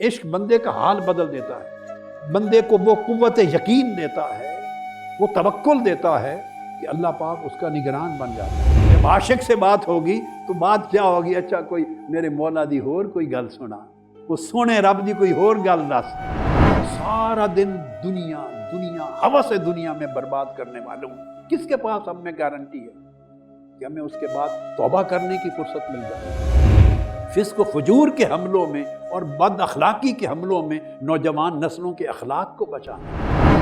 عشق بندے کا حال بدل دیتا ہے، بندے کو وہ قوت یقین دیتا ہے، وہ توکل دیتا ہے کہ اللہ پاک اس کا نگران بن جاتا ہے۔ جب عاشق سے بات ہوگی تو بات کیا ہوگی؟ اچھا کوئی میرے مولا دی ہور کوئی گل سنا، وہ سونے رب دی کوئی ہور گل دس۔ سارا دن دنیا ہوس دنیا میں برباد کرنے والوں، کس کے پاس ہم میں گارنٹی ہے کہ ہمیں اس کے بعد توبہ کرنے کی فرصت مل جائے؟ فسق و فجور کے حملوں میں اور بد اخلاقی کے حملوں میں نوجوان نسلوں کے اخلاق کو بچانا۔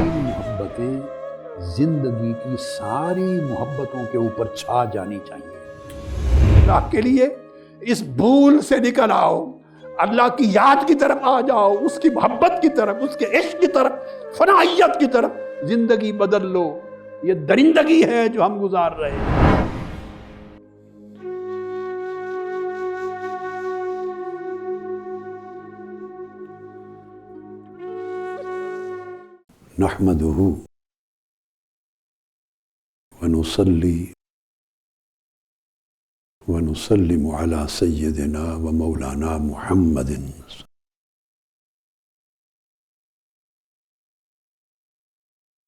یہ محبتیں زندگی کی ساری محبتوں کے اوپر چھا جانی چاہیے۔ اللہ کے لیے اس بھول سے نکل آؤ، اللہ کی یاد کی طرف آ جاؤ، اس کی محبت کی طرف، اس کے عشق کی طرف، فنائیت کی طرف زندگی بدل لو۔ یہ درندگی ہے جو ہم گزار رہے ہیں۔ نحمدہ ونصلی ونسلم علی سیدنا و مولانا محمد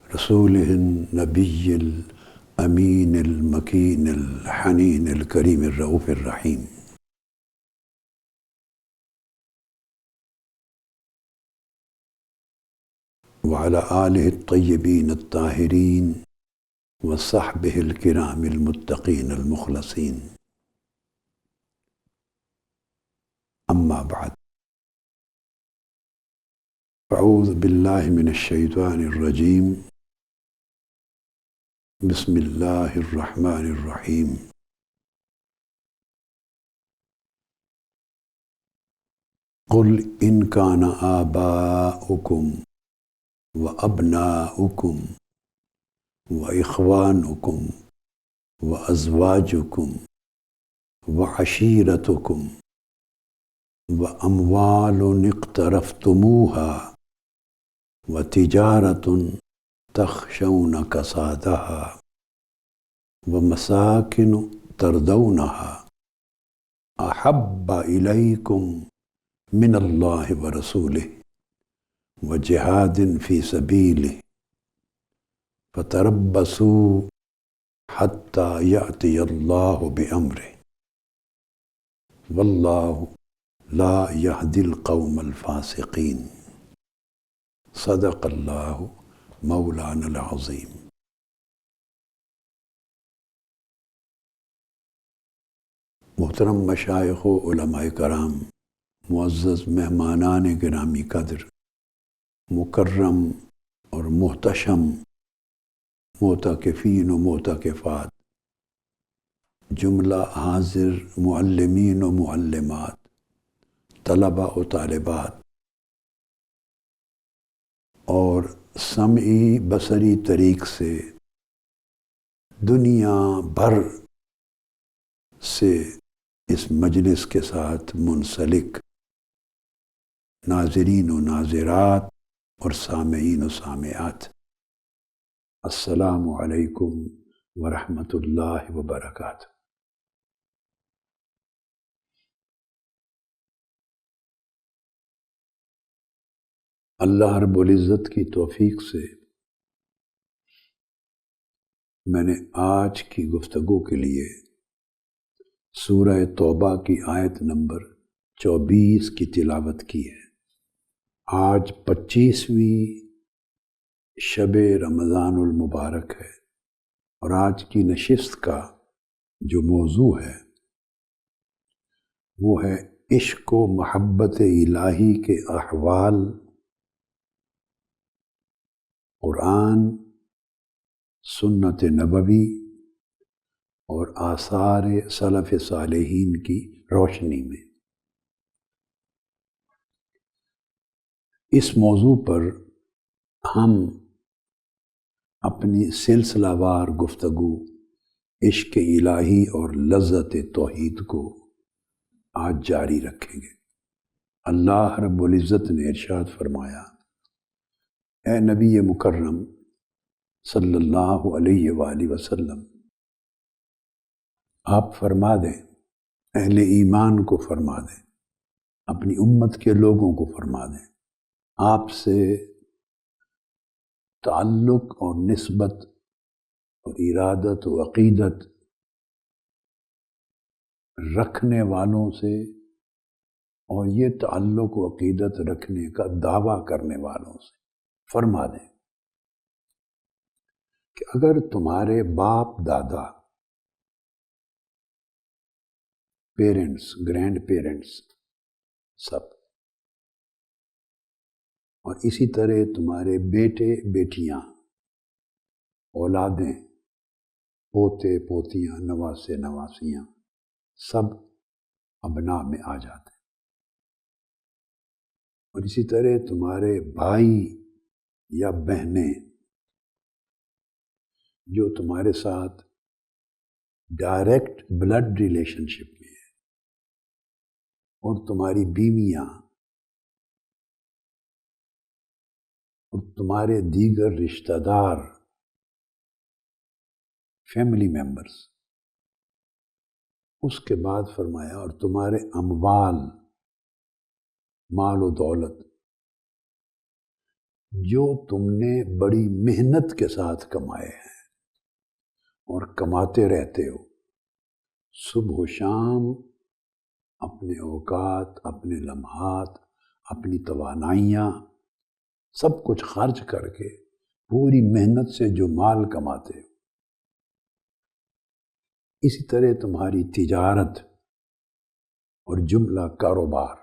رسولہ النبی الامین المکین الحنین الکریم الرؤوف الرحیم وعلى آلہ الطیبین الطاہرین وصحبہ الکرام المتقین المخلصین، اما بعد، اعوذ باللہ من الشیطان الرجیم، بسم اللہ الرحمن الرحیم۔ قل ان کان آباؤکم وابناؤکم واخوانکم وازواجکم وعشیرتکم واموال اقترفتموها وتجارة تخشون کسادها ومساکن ترضونها احب الیکم من اللہ ورسولہ وجہاد فی سبیلہ فتربصوا حتی یأتی اللہ بامرہ واللہ لا یہدی القوم الفاسقین۔ صدق اللہ مولانا العظیم۔ محترم مشائخ و علماء کرام، معزز مہمانان گرامی قدر، مکرم اور محتشم معتکفین و معتکفات، جملہ حاضر معلمین و معلمات، طلبہ و طالبات، اور سمعی بصری طریق سے دنیا بھر سے اس مجلس کے ساتھ منسلک ناظرین و ناظرات اور سامعین و سامعات، السلام علیکم ورحمۃ اللہ وبرکاتہ۔ اللہ رب العزت کی توفیق سے میں نے آج کی گفتگو کے لیے سورہ توبہ کی آیت نمبر 24 کی تلاوت کی ہے۔ آج 25ویں شب رمضان المبارک ہے، اور آج کی نشست کا جو موضوع ہے وہ ہے عشق و محبت الہی کے احوال، قرآن، سنت نبوی اور آثار سلف صالحین کی روشنی میں۔ اس موضوع پر ہم اپنی سلسلہ وار گفتگو عشق الہی اور لذت توحید کو آج جاری رکھیں گے۔ اللہ رب العزت نے ارشاد فرمایا، اے نبی مکرم صلی اللہ علیہ وآلہ وسلم، آپ فرما دیں، اہل ایمان کو فرما دیں، اپنی امت کے لوگوں کو فرما دیں، آپ سے تعلق اور نسبت اور ارادت و عقیدت رکھنے والوں سے اور یہ تعلق و عقیدت رکھنے کا دعویٰ کرنے والوں سے فرما دیں کہ اگر تمہارے باپ دادا، پیرنٹس، گرینڈ پیرنٹس سب، اور اسی طرح تمہارے بیٹے بیٹیاں، اولادیں، پوتے پوتیاں، نواسے نواسیاں سب ابناء میں آ جاتے ہیں، اور اسی طرح تمہارے بھائی یا بہنیں جو تمہارے ساتھ ڈائریکٹ بلڈ ریلیشن شپ میں ہیں، اور تمہاری بیویاں اور تمہارے دیگر رشتہ دار، فیملی ممبرز۔ اس کے بعد فرمایا اور تمہارے اموال، مال و دولت جو تم نے بڑی محنت کے ساتھ کمائے ہیں اور کماتے رہتے ہو، صبح و شام اپنے اوقات، اپنے لمحات، اپنی توانائیاں سب کچھ خرچ کر کے پوری محنت سے جو مال کماتے ہو، اسی طرح تمہاری تجارت اور جملہ کاروبار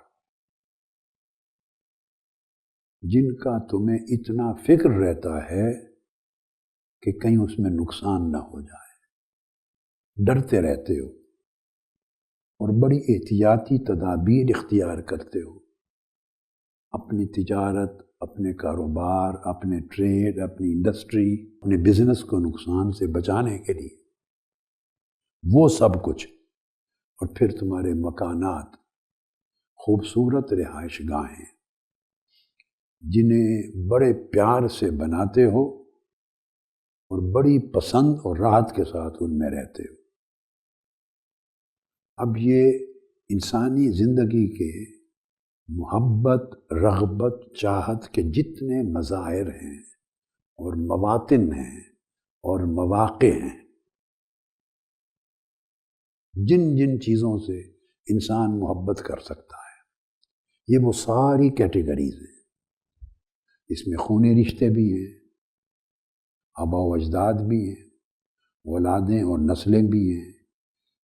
جن کا تمہیں اتنا فکر رہتا ہے کہ کہیں اس میں نقصان نہ ہو جائے، ڈرتے رہتے ہو اور بڑی احتیاطی تدابیر اختیار کرتے ہو اپنی تجارت، اپنے کاروبار، اپنے ٹریڈ، اپنی انڈسٹری، اپنے بزنس کو نقصان سے بچانے کے لیے، وہ سب کچھ، اور پھر تمہارے مکانات، خوبصورت رہائش گاہیں جنہیں بڑے پیار سے بناتے ہو اور بڑی پسند اور راحت کے ساتھ ان میں رہتے ہو۔ اب یہ انسانی زندگی کے محبت، رغبت، چاہت کے جتنے مظاہر ہیں اور مواطن ہیں اور مواقع ہیں، جن جن چیزوں سے انسان محبت کر سکتا ہے، یہ وہ ساری کیٹیگریز ہیں۔ اس میں خونی رشتے بھی ہیں، آبا و اجداد بھی ہیں، اولادیں اور نسلیں بھی ہیں،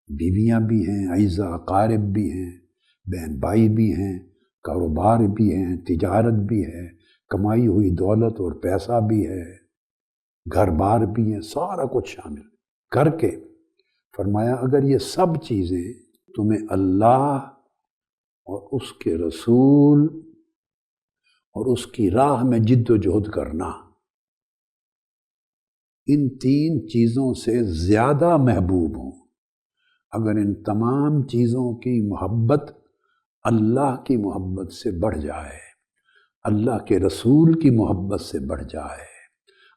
بیویاں بھی ہیں، اعزاء اقارب بھی ہیں، بہن بھائی بھی ہیں، کاروبار بھی ہیں، تجارت بھی ہے، کمائی ہوئی دولت اور پیسہ بھی ہے، گھر بار بھی ہیں، سارا کچھ شامل کر کے فرمایا اگر یہ سب چیزیں تمہیں اللہ اور اس کے رسول اور اس کی راہ میں جد و جہد کرنا، ان تین چیزوں سے زیادہ محبوب ہوں، اگر ان تمام چیزوں کی محبت اللہ کی محبت سے بڑھ جائے، اللہ کے رسول کی محبت سے بڑھ جائے،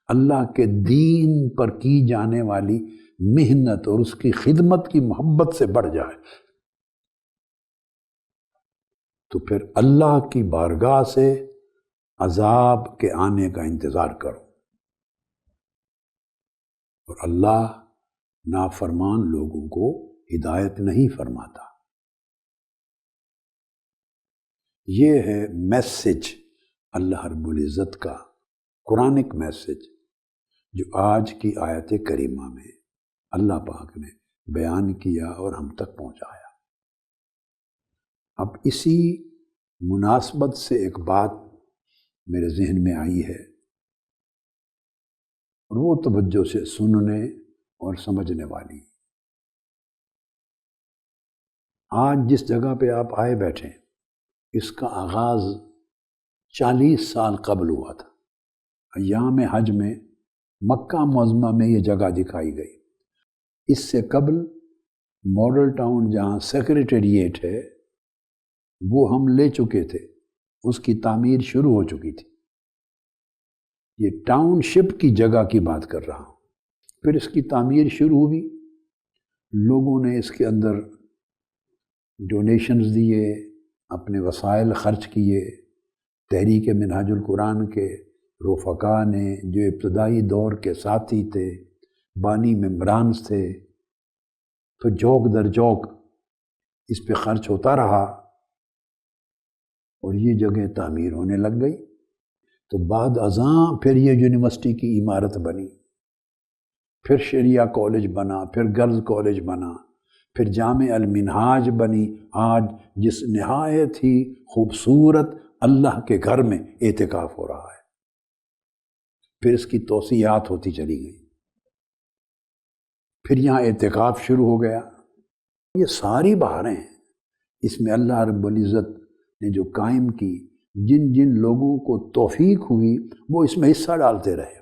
اللہ کے دین پر کی جانے والی محنت اور اس کی خدمت کی محبت سے بڑھ جائے، تو پھر اللہ کی بارگاہ سے عذاب کے آنے کا انتظار کرو، اور اللہ نافرمان لوگوں کو ہدایت نہیں فرماتا۔ یہ ہے میسج اللہ رب العزت کا، قرآنک میسج جو آج کی آیت کریمہ میں اللہ پاک نے بیان کیا اور ہم تک پہنچایا۔ اب اسی مناسبت سے ایک بات میرے ذہن میں آئی ہے، اور وہ توجہ سے سننے اور سمجھنے والی۔ آج جس جگہ پہ آپ آئے بیٹھے، اس کا آغاز 40 سال قبل ہوا تھا۔ ایام حج میں مکہ معظمہ میں یہ جگہ دکھائی گئی۔ اس سے قبل ماڈل ٹاؤن جہاں سیکریٹریٹ ہے وہ ہم لے چکے تھے، اس کی تعمیر شروع ہو چکی تھی۔ یہ ٹاؤن شپ کی جگہ کی بات کر رہا ہوں۔ پھر اس کی تعمیر شروع ہوئی، لوگوں نے اس کے اندر ڈونیشنز دیے، اپنے وسائل خرچ کیے، تحریک منہاج القرآن کے رفقا نے جو ابتدائی دور کے ساتھی تھے، بانی ممبران تھے، تو جوک در جوک اس پہ خرچ ہوتا رہا اور یہ جگہ تعمیر ہونے لگ گئی۔ تو بعد ازاں پھر یہ یونیورسٹی کی عمارت بنی، پھر شریعہ کالج بنا، پھر گرلز کالج بنا، پھر جامع المنہاج بنی آج، جس نہایت ہی خوبصورت اللہ کے گھر میں اعتکاف ہو رہا ہے۔ پھر اس کی توسیعات ہوتی چلی گئی، پھر یہاں اعتکاف شروع ہو گیا۔ یہ ساری بہاریں ہیں، اس میں اللہ رب العزت نے جو قائم کی، جن جن لوگوں کو توفیق ہوئی وہ اس میں حصہ ڈالتے رہے۔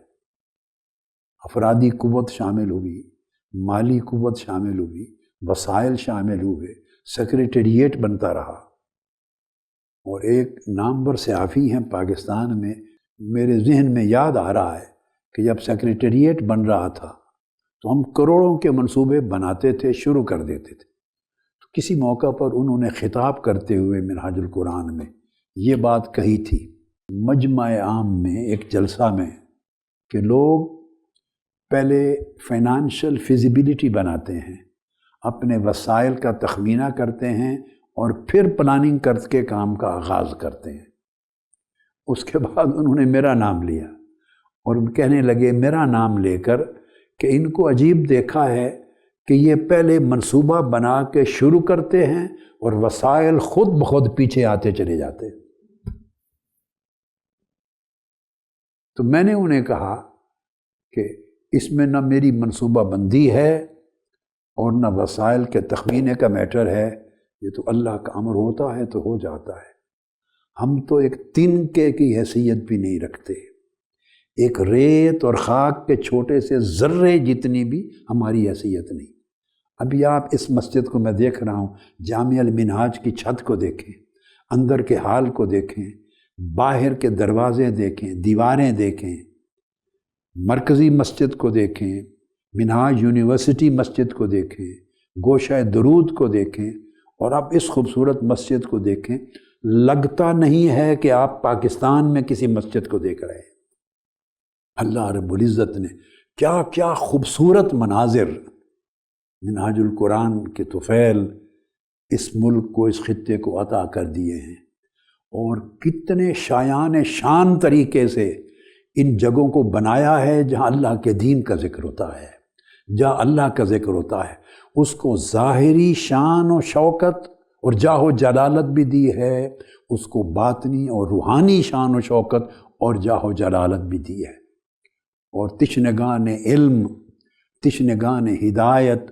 افرادی قوت شامل ہوئی، مالی قوت شامل ہوئی، وسائل شامل ہوئے، سیکریٹریٹ بنتا رہا۔ اور ایک نامور صحافی ہیں پاکستان میں، میرے ذہن میں یاد آ رہا ہے کہ جب سیکریٹریٹ بن رہا تھا تو ہم کروڑوں کے منصوبے بناتے تھے، شروع کر دیتے تھے۔ تو کسی موقع پر انہوں نے خطاب کرتے ہوئے منہاج القرآن میں یہ بات کہی تھی، مجمع عام میں ایک جلسہ میں، کہ لوگ پہلے فائنانشل فیزیبلٹی بناتے ہیں، اپنے وسائل کا تخمینہ کرتے ہیں اور پھر پلاننگ کر کے کام کا آغاز کرتے ہیں۔ اس کے بعد انہوں نے میرا نام لیا اور کہنے لگے میرا نام لے کر کہ ان کو عجیب دیکھا ہے کہ یہ پہلے منصوبہ بنا کے شروع کرتے ہیں اور وسائل خود بخود پیچھے آتے چلے جاتے ہیں۔ تو میں نے انہیں کہا کہ اس میں نہ میری منصوبہ بندی ہے اور نہ وسائل کے تخمینے کا میٹر ہے، یہ تو اللہ کا امر ہوتا ہے تو ہو جاتا ہے۔ ہم تو ایک تنکے کی حیثیت بھی نہیں رکھتے، ایک ریت اور خاک کے چھوٹے سے ذرے جتنی بھی ہماری حیثیت نہیں۔ ابھی آپ اس مسجد کو میں دیکھ رہا ہوں، جامع المنہاج کی چھت کو دیکھیں، اندر کے حال کو دیکھیں، باہر کے دروازے دیکھیں، دیواریں دیکھیں، مرکزی مسجد کو دیکھیں، منہاج یونیورسٹی مسجد کو دیکھیں، گوشہ درود کو دیکھیں، اور آپ اس خوبصورت مسجد کو دیکھیں، لگتا نہیں ہے کہ آپ پاکستان میں کسی مسجد کو دیکھ رہے ہیں۔ اللہ رب العزت نے کیا کیا خوبصورت مناظر منہاج القرآن کے طفیل اس ملک کو، اس خطے کو عطا کر دیے ہیں، اور کتنے شایان شان طریقے سے ان جگہوں کو بنایا ہے جہاں اللہ کے دین کا ذکر ہوتا ہے، جہاں اللہ کا ذکر ہوتا ہے، اس کو ظاہری شان و شوکت اور جاہ و جلالت بھی دی ہے، اس کو باطنی اور روحانی شان و شوکت اور جاہ و جلالت بھی دی ہے۔ اور تشنگان علم، تشنگان ہدایت،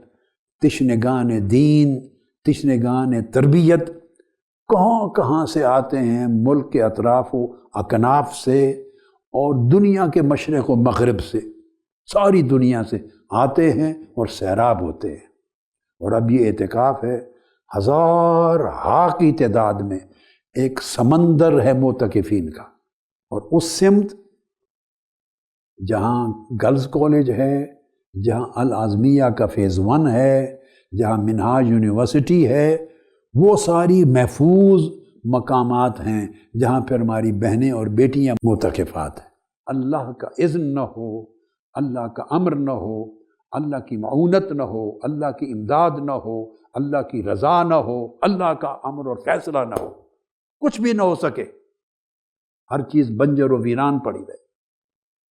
تشنگان دین، تشنگان تربیت کہاں کہاں سے آتے ہیں، ملک کے اطراف و اکناف سے اور دنیا کے مشرق و مغرب سے، ساری دنیا سے آتے ہیں اور سیراب ہوتے ہیں۔ اور اب یہ اعتکاف ہے، ہزار کی تعداد میں ایک سمندر ہے معتکفین کا، اور اس سمت جہاں گرلز کالج ہے، جہاں العظمیہ کا فیز 1 ہے، جہاں منہاج یونیورسٹی ہے، وہ ساری محفوظ مقامات ہیں جہاں پھر ہماری بہنیں اور بیٹیاں معتکفات ہیں۔ اللہ کا اذن نہ ہو، اللہ کا امر نہ ہو، اللہ کی معونت نہ ہو، اللہ کی امداد نہ ہو، اللہ کی رضا نہ ہو، اللہ کا امر اور فیصلہ نہ ہو، کچھ بھی نہ ہو سکے، ہر چیز بنجر و ویران پڑی رہے،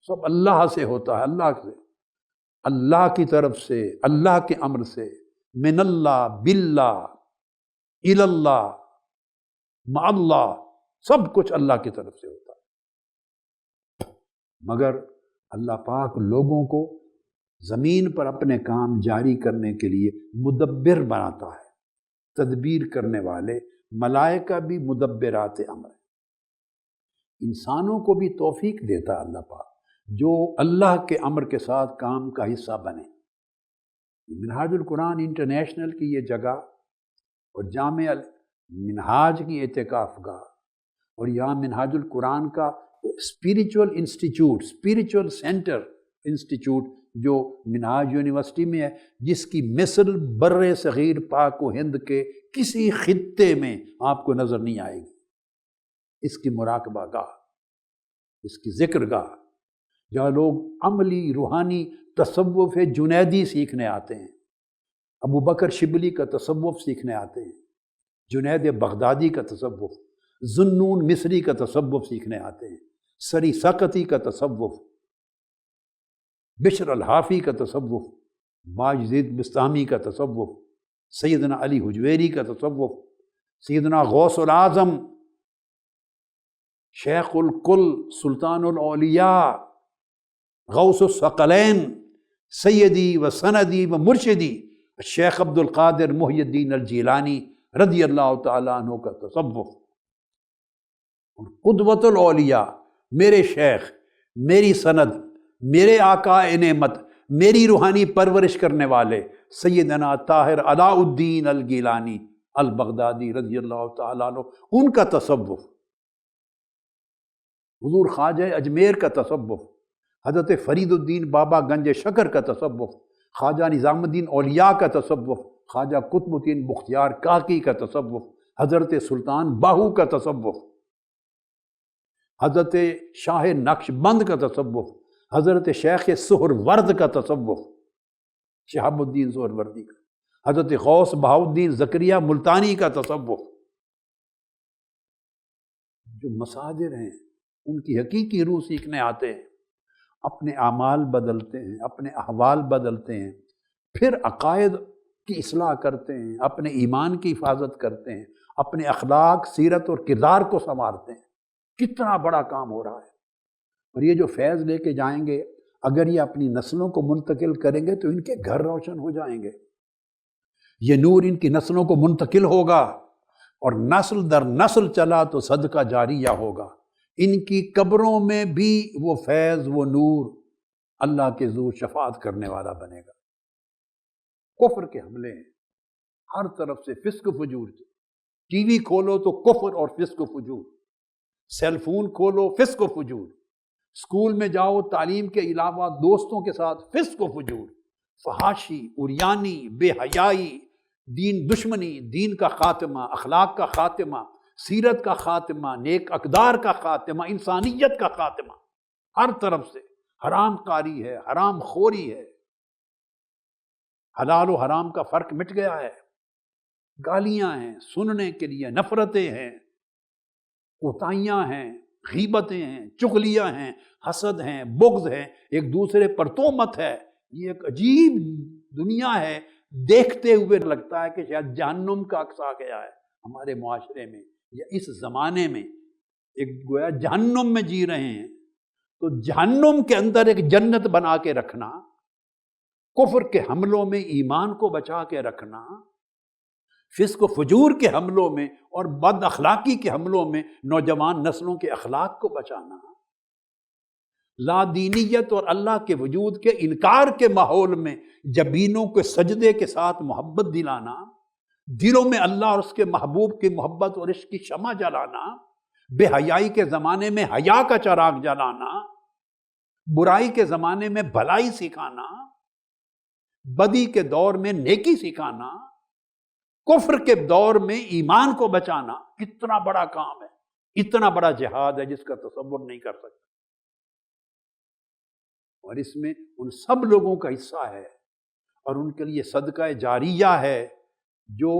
سب اللہ سے ہوتا ہے، اللہ سے، اللہ کی طرف سے، اللہ کے امر سے، من اللہ، باللہ، الاللہ، مع اللہ، سب کچھ اللہ کی طرف سے ہوتا ہے۔ مگر اللہ پاک لوگوں کو زمین پر اپنے کام جاری کرنے کے لیے مدبر بناتا ہے، تدبیر کرنے والے، ملائکہ بھی مدبرات امر ہیں۔ انسانوں کو بھی توفیق دیتا ہے اللہ پاک، جو اللہ کے امر کے ساتھ کام کا حصہ بنے۔ منہاج القرآن انٹرنیشنل کی یہ جگہ اور جامع منہاج کی اعتکاف گاہ اور یہاں منہاج القرآن کا spiritual institute, spiritual centre institute جو منہاج یونیورسٹی میں ہے، جس کی مثل بر صغیر پاک و ہند کے کسی خطے میں آپ کو نظر نہیں آئے گی۔ اس کی مراقبہ گاہ، اس کی ذکر گاہ، جہاں لوگ عملی روحانی تصوف جنیدی سیکھنے آتے ہیں، ابو بکر شبلی کا تصوف سیکھنے آتے ہیں، جنید بغدادی کا تصوف، ذنون مصری کا تصوف سیکھنے آتے ہیں، سری سقطی کا تصوف، بشر الحافی کا تصوف، باجزید بستامی کا تصوف، سیدنا علی حجویری کا تصوف، سیدنا غوث العظم شیخ الکل سلطان الاولیاء غوث الثقلین سیدی و سندی و مرشدی شیخ عبد القادر محی الدین الجیلانی رضی اللہ تعالیٰ عنہ کا تصوف، قدوۃ الاولیاء، میرے شیخ، میری سند، میرے آقا نعمت، میری روحانی پرورش کرنے والے سیدنا طاہر علاء الدین الگیلانی البغدادی رضی اللہ تعالیٰ عنہ، ان کا تصوف، حضور خواجہ اجمیر کا تصوف، حضرت فرید الدین بابا گنج شکر کا تصوف، خواجہ نظام الدین اولیاء کا تصوف، خواجہ قطب الدین بختیار کاکی کا تصوف، حضرت سلطان باہو کا تصوف، حضرت شاہ نقش بند کا تصوف، حضرت شیخ سہرورد کا تصوف، شہاب الدین سہروردی کا، حضرت غوث بہاؤالدین زکریہ ملتانی کا تصوف۔ جو مصادر ہیں ان کی حقیقی روح سیکھنے آتے ہیں، اپنے اعمال بدلتے ہیں، اپنے احوال بدلتے ہیں، پھر عقائد کی اصلاح کرتے ہیں، اپنے ایمان کی حفاظت کرتے ہیں، اپنے اخلاق، سیرت اور کردار کو سنوارتے ہیں۔ کتنا بڑا کام ہو رہا ہے، اور یہ جو فیض لے کے جائیں گے، اگر یہ اپنی نسلوں کو منتقل کریں گے تو ان کے گھر روشن ہو جائیں گے، یہ نور ان کی نسلوں کو منتقل ہوگا، اور نسل در نسل چلا تو صدقہ جاریہ ہوگا۔ ان کی قبروں میں بھی وہ فیض، وہ نور اللہ کے ذو شفاعت کرنے والا بنے گا۔ کفر کے حملے ہیں ہر طرف سے، فسق و فجور کے، ٹی وی کھولو تو کفر اور فسق و فجور، سیل فون کھولو فسق و فجور، اسکول میں جاؤ تعلیم کے علاوہ دوستوں کے ساتھ فسق و فجور، فحاشی، عریانی، بے حیائی، دین دشمنی، دین کا خاتمہ، اخلاق کا خاتمہ، سیرت کا خاتمہ، نیک اقدار کا خاتمہ، انسانیت کا خاتمہ، ہر طرف سے حرام کاری ہے، حرام خوری ہے، حلال و حرام کا فرق مٹ گیا ہے، گالیاں ہیں سننے کے لیے، نفرتیں ہیں، کوتاہیاں ہیں، غیبتیں ہیں، چغلیاں ہیں، حسد ہیں، بغض ہیں، ایک دوسرے پر تہمت ہے۔ یہ ایک عجیب دنیا ہے، دیکھتے ہوئے لگتا ہے کہ شاید جہنم کا عکس آ گیا ہے ہمارے معاشرے میں، یا اس زمانے میں ایک گویا جہنم میں جی رہے ہیں۔ تو جہنم کے اندر ایک جنت بنا کے رکھنا، کفر کے حملوں میں ایمان کو بچا کے رکھنا، فسق و فجور کے حملوں میں اور بد اخلاقی کے حملوں میں نوجوان نسلوں کے اخلاق کو بچانا، لا دینیت اور اللہ کے وجود کے انکار کے ماحول میں جبینوں کے سجدے کے ساتھ محبت دلانا، دلوں میں اللہ اور اس کے محبوب کی محبت اور عشق کی شمع جلانا، بے حیائی کے زمانے میں حیا کا چراغ جلانا، برائی کے زمانے میں بھلائی سکھانا، بدی کے دور میں نیکی سکھانا، کفر کے دور میں ایمان کو بچانا، کتنا بڑا کام ہے، اتنا بڑا جہاد ہے جس کا تصور نہیں کر سکتے، اور اس میں ان سب لوگوں کا حصہ ہے، اور ان کے لیے صدقہ جاریہ ہے، جو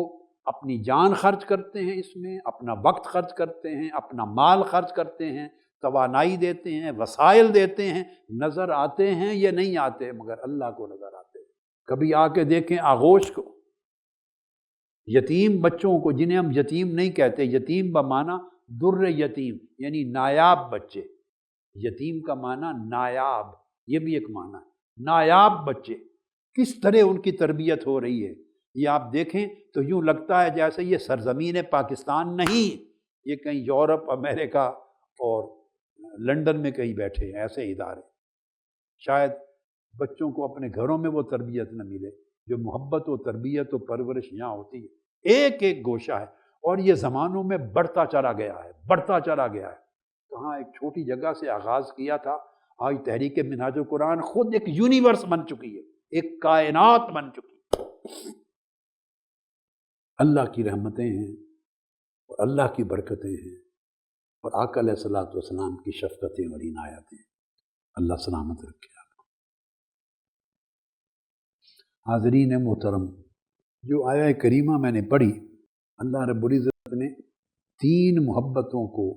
اپنی جان خرچ کرتے ہیں، اس میں اپنا وقت خرچ کرتے ہیں، اپنا مال خرچ کرتے ہیں، توانائی دیتے ہیں، وسائل دیتے ہیں، نظر آتے ہیں یا نہیں آتے، مگر اللہ کو نظر آتے ہیں۔ کبھی آ کے دیکھیں آغوش کو، یتیم بچوں کو، جنہیں ہم یتیم نہیں کہتے، یتیم بمعنی در یتیم، یعنی نایاب بچے، یتیم کا معنی نایاب، یہ بھی ایک معنی ہے، نایاب بچے، کس طرح ان کی تربیت ہو رہی ہے، یہ آپ دیکھیں تو یوں لگتا ہے جیسے یہ سرزمین پاکستان نہیں، یہ کہیں یورپ، امریکہ اور لندن میں کہیں بیٹھے ہیں، ایسے ادارے۔ شاید بچوں کو اپنے گھروں میں وہ تربیت نہ ملے جو محبت و تربیت و پرورش یہاں ہوتی ہے، ایک ایک گوشہ ہے، اور یہ زمانوں میں بڑھتا چلا گیا ہے، بڑھتا چلا گیا ہے۔ کہاں ایک چھوٹی جگہ سے آغاز کیا تھا، آج تحریک منہاج القرآن خود ایک یونیورس بن چکی ہے، ایک کائنات بن چکی ہے۔ اللہ کی رحمتیں ہیں اور اللہ کی برکتیں ہیں اور آقا علیہ الصلوۃ والسلام کی شفقتیں اور عنایتیں۔ اللہ سلامت رکھے آپ کو۔ حاضرین محترم، جو آیہ کریمہ میں نے پڑھی، اللہ رب العزت نے 3 محبتوں کو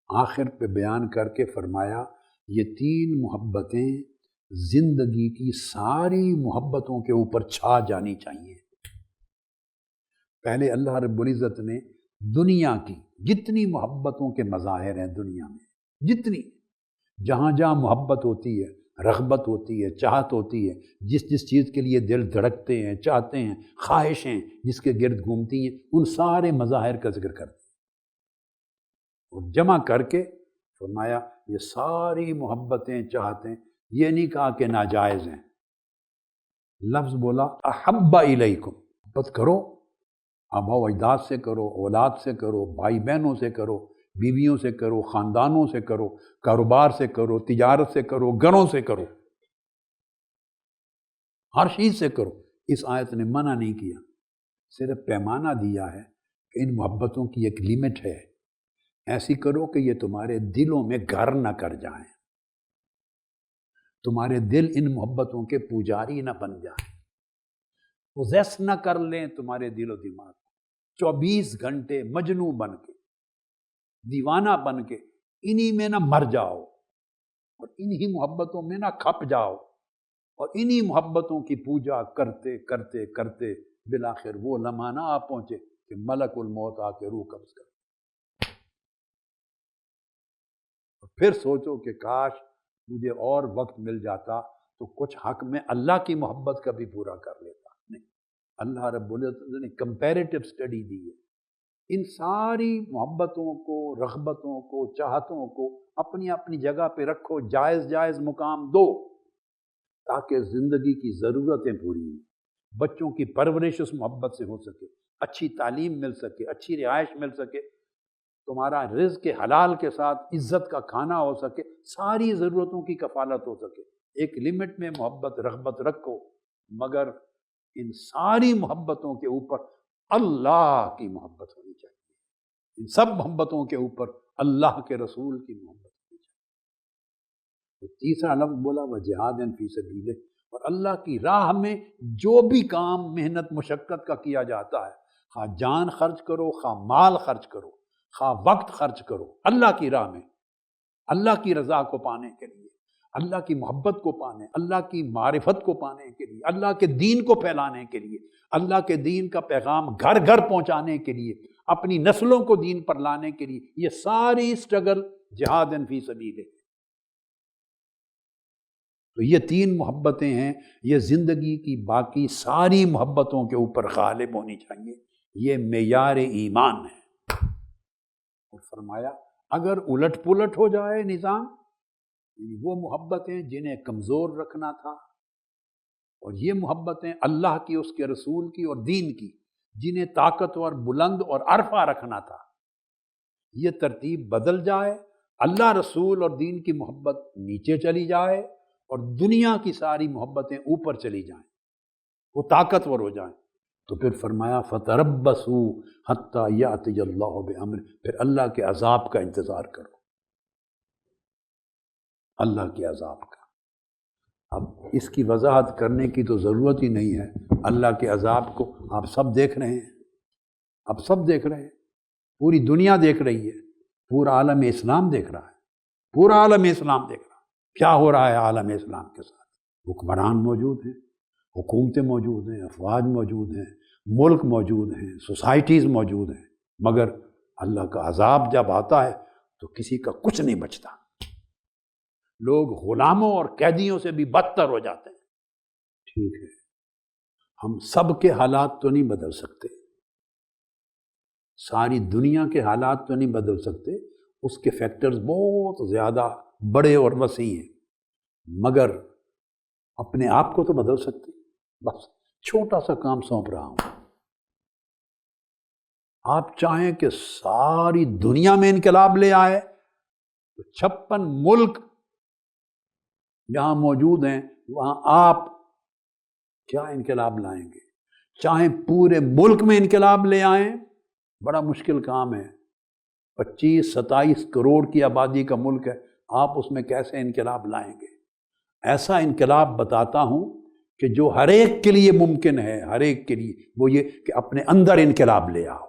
آخر پہ بیان کر کے فرمایا یہ 3 محبتیں زندگی کی ساری محبتوں کے اوپر چھا جانی چاہیے۔ پہلے اللہ رب العزت نے دنیا کی جتنی محبتوں کے مظاہر ہیں دنیا میں، جتنی جہاں جہاں محبت ہوتی ہے، رغبت ہوتی ہے، چاہت ہوتی ہے، جس چیز کے لیے دل دھڑکتے ہیں، چاہتے ہیں، خواہشیں جس کے گرد گھومتی ہیں، ان سارے مظاہر کا ذکر کرتے ہیں اور جمع کر کے فرمایا یہ ساری محبتیں چاہتے ہیں، یہ نہیں کہا کہ ناجائز ہیں، لفظ بولا احب الیکم، محبت کرو، آبا و اجداد سے کرو، اولاد سے کرو، بھائی بہنوں سے کرو، بیویوں سے کرو، خاندانوں سے کرو، کاروبار سے کرو، تجارت سے کرو، گھروں سے کرو، ہر چیز سے کرو۔ اس آیت نے منع نہیں کیا، صرف پیمانہ دیا ہے کہ ان محبتوں کی ایک لیمٹ ہے، ایسی کرو کہ یہ تمہارے دلوں میں گھر نہ کر جائیں، تمہارے دل ان محبتوں کے پجاری نہ بن جائیں، پوزیس نہ کر لیں تمہارے دل و دماغ کو، 24 گھنٹے مجنوں بن کے، دیوانہ بن کے انہی میں نہ مر جاؤ اور انہی محبتوں میں نہ کھپ جاؤ اور انہی محبتوں کی پوجا کرتے کرتے کرتے بالآخر وہ لمحہ نہ آ پہنچے کہ ملک الموت آ کے روح قبض کر، اور پھر سوچو کہ کاش مجھے اور وقت مل جاتا تو کچھ حق میں اللہ کی محبت کا بھی پورا کر لیتا۔ نہیں، اللہ رب العزت نے کمپیریٹو سٹڈی دی ہے، ان ساری محبتوں کو، رغبتوں کو، چاہتوں کو اپنی اپنی جگہ پہ رکھو، جائز جائز مقام دو تاکہ زندگی کی ضرورتیں پوری ہوں، بچوں کی پرورش اس محبت سے ہو سکے، اچھی تعلیم مل سکے، اچھی رہائش مل سکے، تمہارا رزق حلال کے ساتھ عزت کا کھانا ہو سکے، ساری ضرورتوں کی کفالت ہو سکے۔ ایک لمٹ میں محبت رغبت رکھو، مگر ان ساری محبتوں کے اوپر اللہ کی محبت ہونی چاہیے، ان سب محبتوں کے اوپر اللہ کے رسول کی محبت ہونی چاہیے۔ تو تیسرا لفظ بولا وجہاد فی سبیلہ، اور اللہ کی راہ میں جو بھی کام محنت مشقت کا کیا جاتا ہے، خواہ جان خرچ کرو، خواہ مال خرچ کرو، خواہ وقت خرچ کرو، اللہ کی راہ میں، اللہ کی رضا کو پانے کے لیے، اللہ کی محبت کو پانے، اللہ کی معرفت کو پانے کے لیے، اللہ کے دین کو پھیلانے کے لیے، اللہ کے دین کا پیغام گھر گھر پہنچانے کے لیے، اپنی نسلوں کو دین پر لانے کے لیے، یہ ساری سٹرگل جہاد فی سبیل ہے۔ تو یہ 3 محبتیں ہیں، یہ زندگی کی باقی ساری محبتوں کے اوپر غالب ہونی چاہیے، یہ معیار ایمان ہے۔ اور فرمایا اگر الٹ پلٹ ہو جائے نظام، یعنی وہ محبتیں جنہیں کمزور رکھنا تھا اور یہ محبتیں اللہ کی، اس کے رسول کی اور دین کی جنہیں طاقتور، بلند اور عرفہ رکھنا تھا، یہ ترتیب بدل جائے، اللہ رسول اور دین کی محبت نیچے چلی جائے اور دنیا کی ساری محبتیں اوپر چلی جائیں، وہ طاقتور ہو جائیں، تو پھر فرمایا فَتَرَبَّصُوا حَتَّى يَأْتِيَ اللَّهُ بِأَمْرِهِ، پھر اللہ کے عذاب کا انتظار کرو، اللہ کے عذاب کا۔ اب اس کی وضاحت کرنے کی تو ضرورت ہی نہیں ہے، اللہ کے عذاب کو آپ سب دیکھ رہے ہیں، اب سب دیکھ رہے ہیں، پوری دنیا دیکھ رہی ہے، پورا عالم اسلام دیکھ رہا ہے، پورا عالم اسلام دیکھ رہا ہے کیا ہو رہا ہے عالم اسلام کے ساتھ۔ حکمران موجود ہیں، حکومتیں موجود ہیں، افواج موجود ہیں، ملک موجود ہیں، سوسائٹیز موجود ہیں، مگر اللہ کا عذاب جب آتا ہے تو کسی کا کچھ نہیں بچتا، لوگ غلاموں اور قیدیوں سے بھی بدتر ہو جاتے ہیں۔ ٹھیک ہے، ہم سب کے حالات تو نہیں بدل سکتے، ساری دنیا کے حالات تو نہیں بدل سکتے، اس کے فیکٹرز بہت زیادہ بڑے اور وسیع ہیں، مگر اپنے آپ کو تو بدل سکتے، بس چھوٹا سا کام سونپ رہا ہوں، آپ چاہیں کہ ساری دنیا میں انقلاب لے آئے تو 56 ملک جہاں موجود ہیں وہاں آپ کیا انقلاب لائیں گے؟ چاہے پورے ملک میں انقلاب لے آئیں، بڑا مشکل کام ہے، 25-27 کروڑ کی آبادی کا ملک ہے، آپ اس میں کیسے انقلاب لائیں گے؟ ایسا انقلاب بتاتا ہوں کہ جو ہر ایک کے لیے ممکن ہے، ہر ایک کے لیے، وہ یہ کہ اپنے اندر انقلاب لے آؤ۔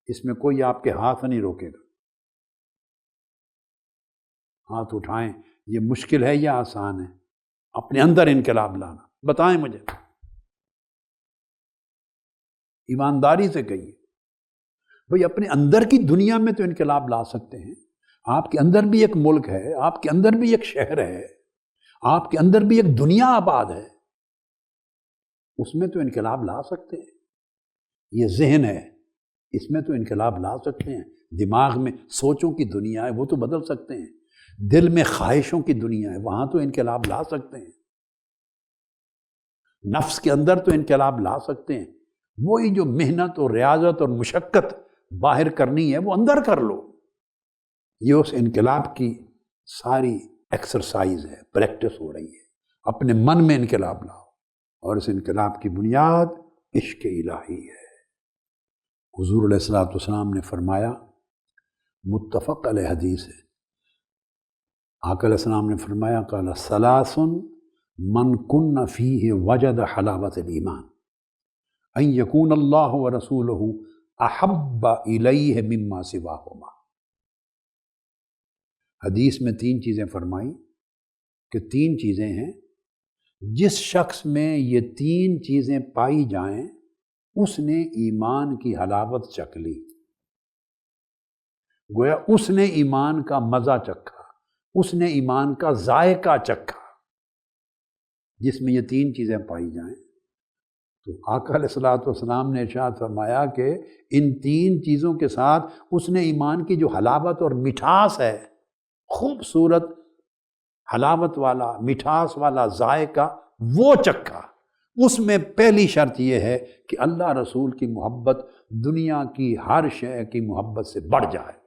اس میں کوئی آپ کے ہاتھ نہیں روکے گا۔ ہاتھ اٹھائیں، یہ مشکل ہے یا آسان ہے؟ اپنے اندر انقلاب لانا، بتائیں مجھے، ایمانداری سے کہیے بھئی اپنے اندر کی دنیا میں تو انقلاب لا سکتے ہیں۔ آپ کے اندر بھی ایک ملک ہے، آپ کے اندر بھی ایک شہر ہے، آپ کے اندر بھی ایک دنیا آباد ہے، اس میں تو انقلاب لا سکتے ہیں۔ یہ ذہن ہے، اس میں تو انقلاب لا سکتے ہیں۔ دماغ میں سوچوں کی دنیا ہے، وہ تو بدل سکتے ہیں۔ دل میں خواہشوں کی دنیا ہے، وہاں تو انقلاب لا سکتے ہیں۔ نفس کے اندر تو انقلاب لا سکتے ہیں۔ وہی جو محنت اور ریاضت اور مشقت باہر کرنی ہے وہ اندر کر لو۔ یہ اس انقلاب کی ساری ایکسرسائز ہے، پریکٹس ہو رہی ہے۔ اپنے من میں انقلاب لاؤ، اور اس انقلاب کی بنیاد عشق الہی ہے۔ حضور علیہ الصلوۃ والسلام نے فرمایا، متفق علیہ حدیث ہے، آقا علیہ السلام نے فرمایا، قال ثلاث من کن فیہ وجد حلاوت الایمان، ان یکون اللہ ورسولہ احب الیہ مما سواہما۔ حدیث میں 3 چیزیں فرمائی کہ 3 چیزیں ہیں، جس شخص میں یہ 3 چیزیں پائی جائیں اس نے ایمان کی حلاوت چکھ لی، گویا اس نے ایمان کا مزہ چکھا، اس نے ایمان کا ذائقہ چکھا۔ جس میں یہ 3 چیزیں پائی جائیں، تو آقا علیہ الصلوۃ والسلام نے ارشاد فرمایا کہ ان 3 چیزوں کے ساتھ اس نے ایمان کی جو حلاوت اور مٹھاس ہے، خوبصورت حلاوت والا مٹھاس والا ذائقہ، وہ چکھا۔ اس میں پہلی شرط یہ ہے کہ اللہ رسول کی محبت دنیا کی ہر شے کی محبت سے بڑھ جائے۔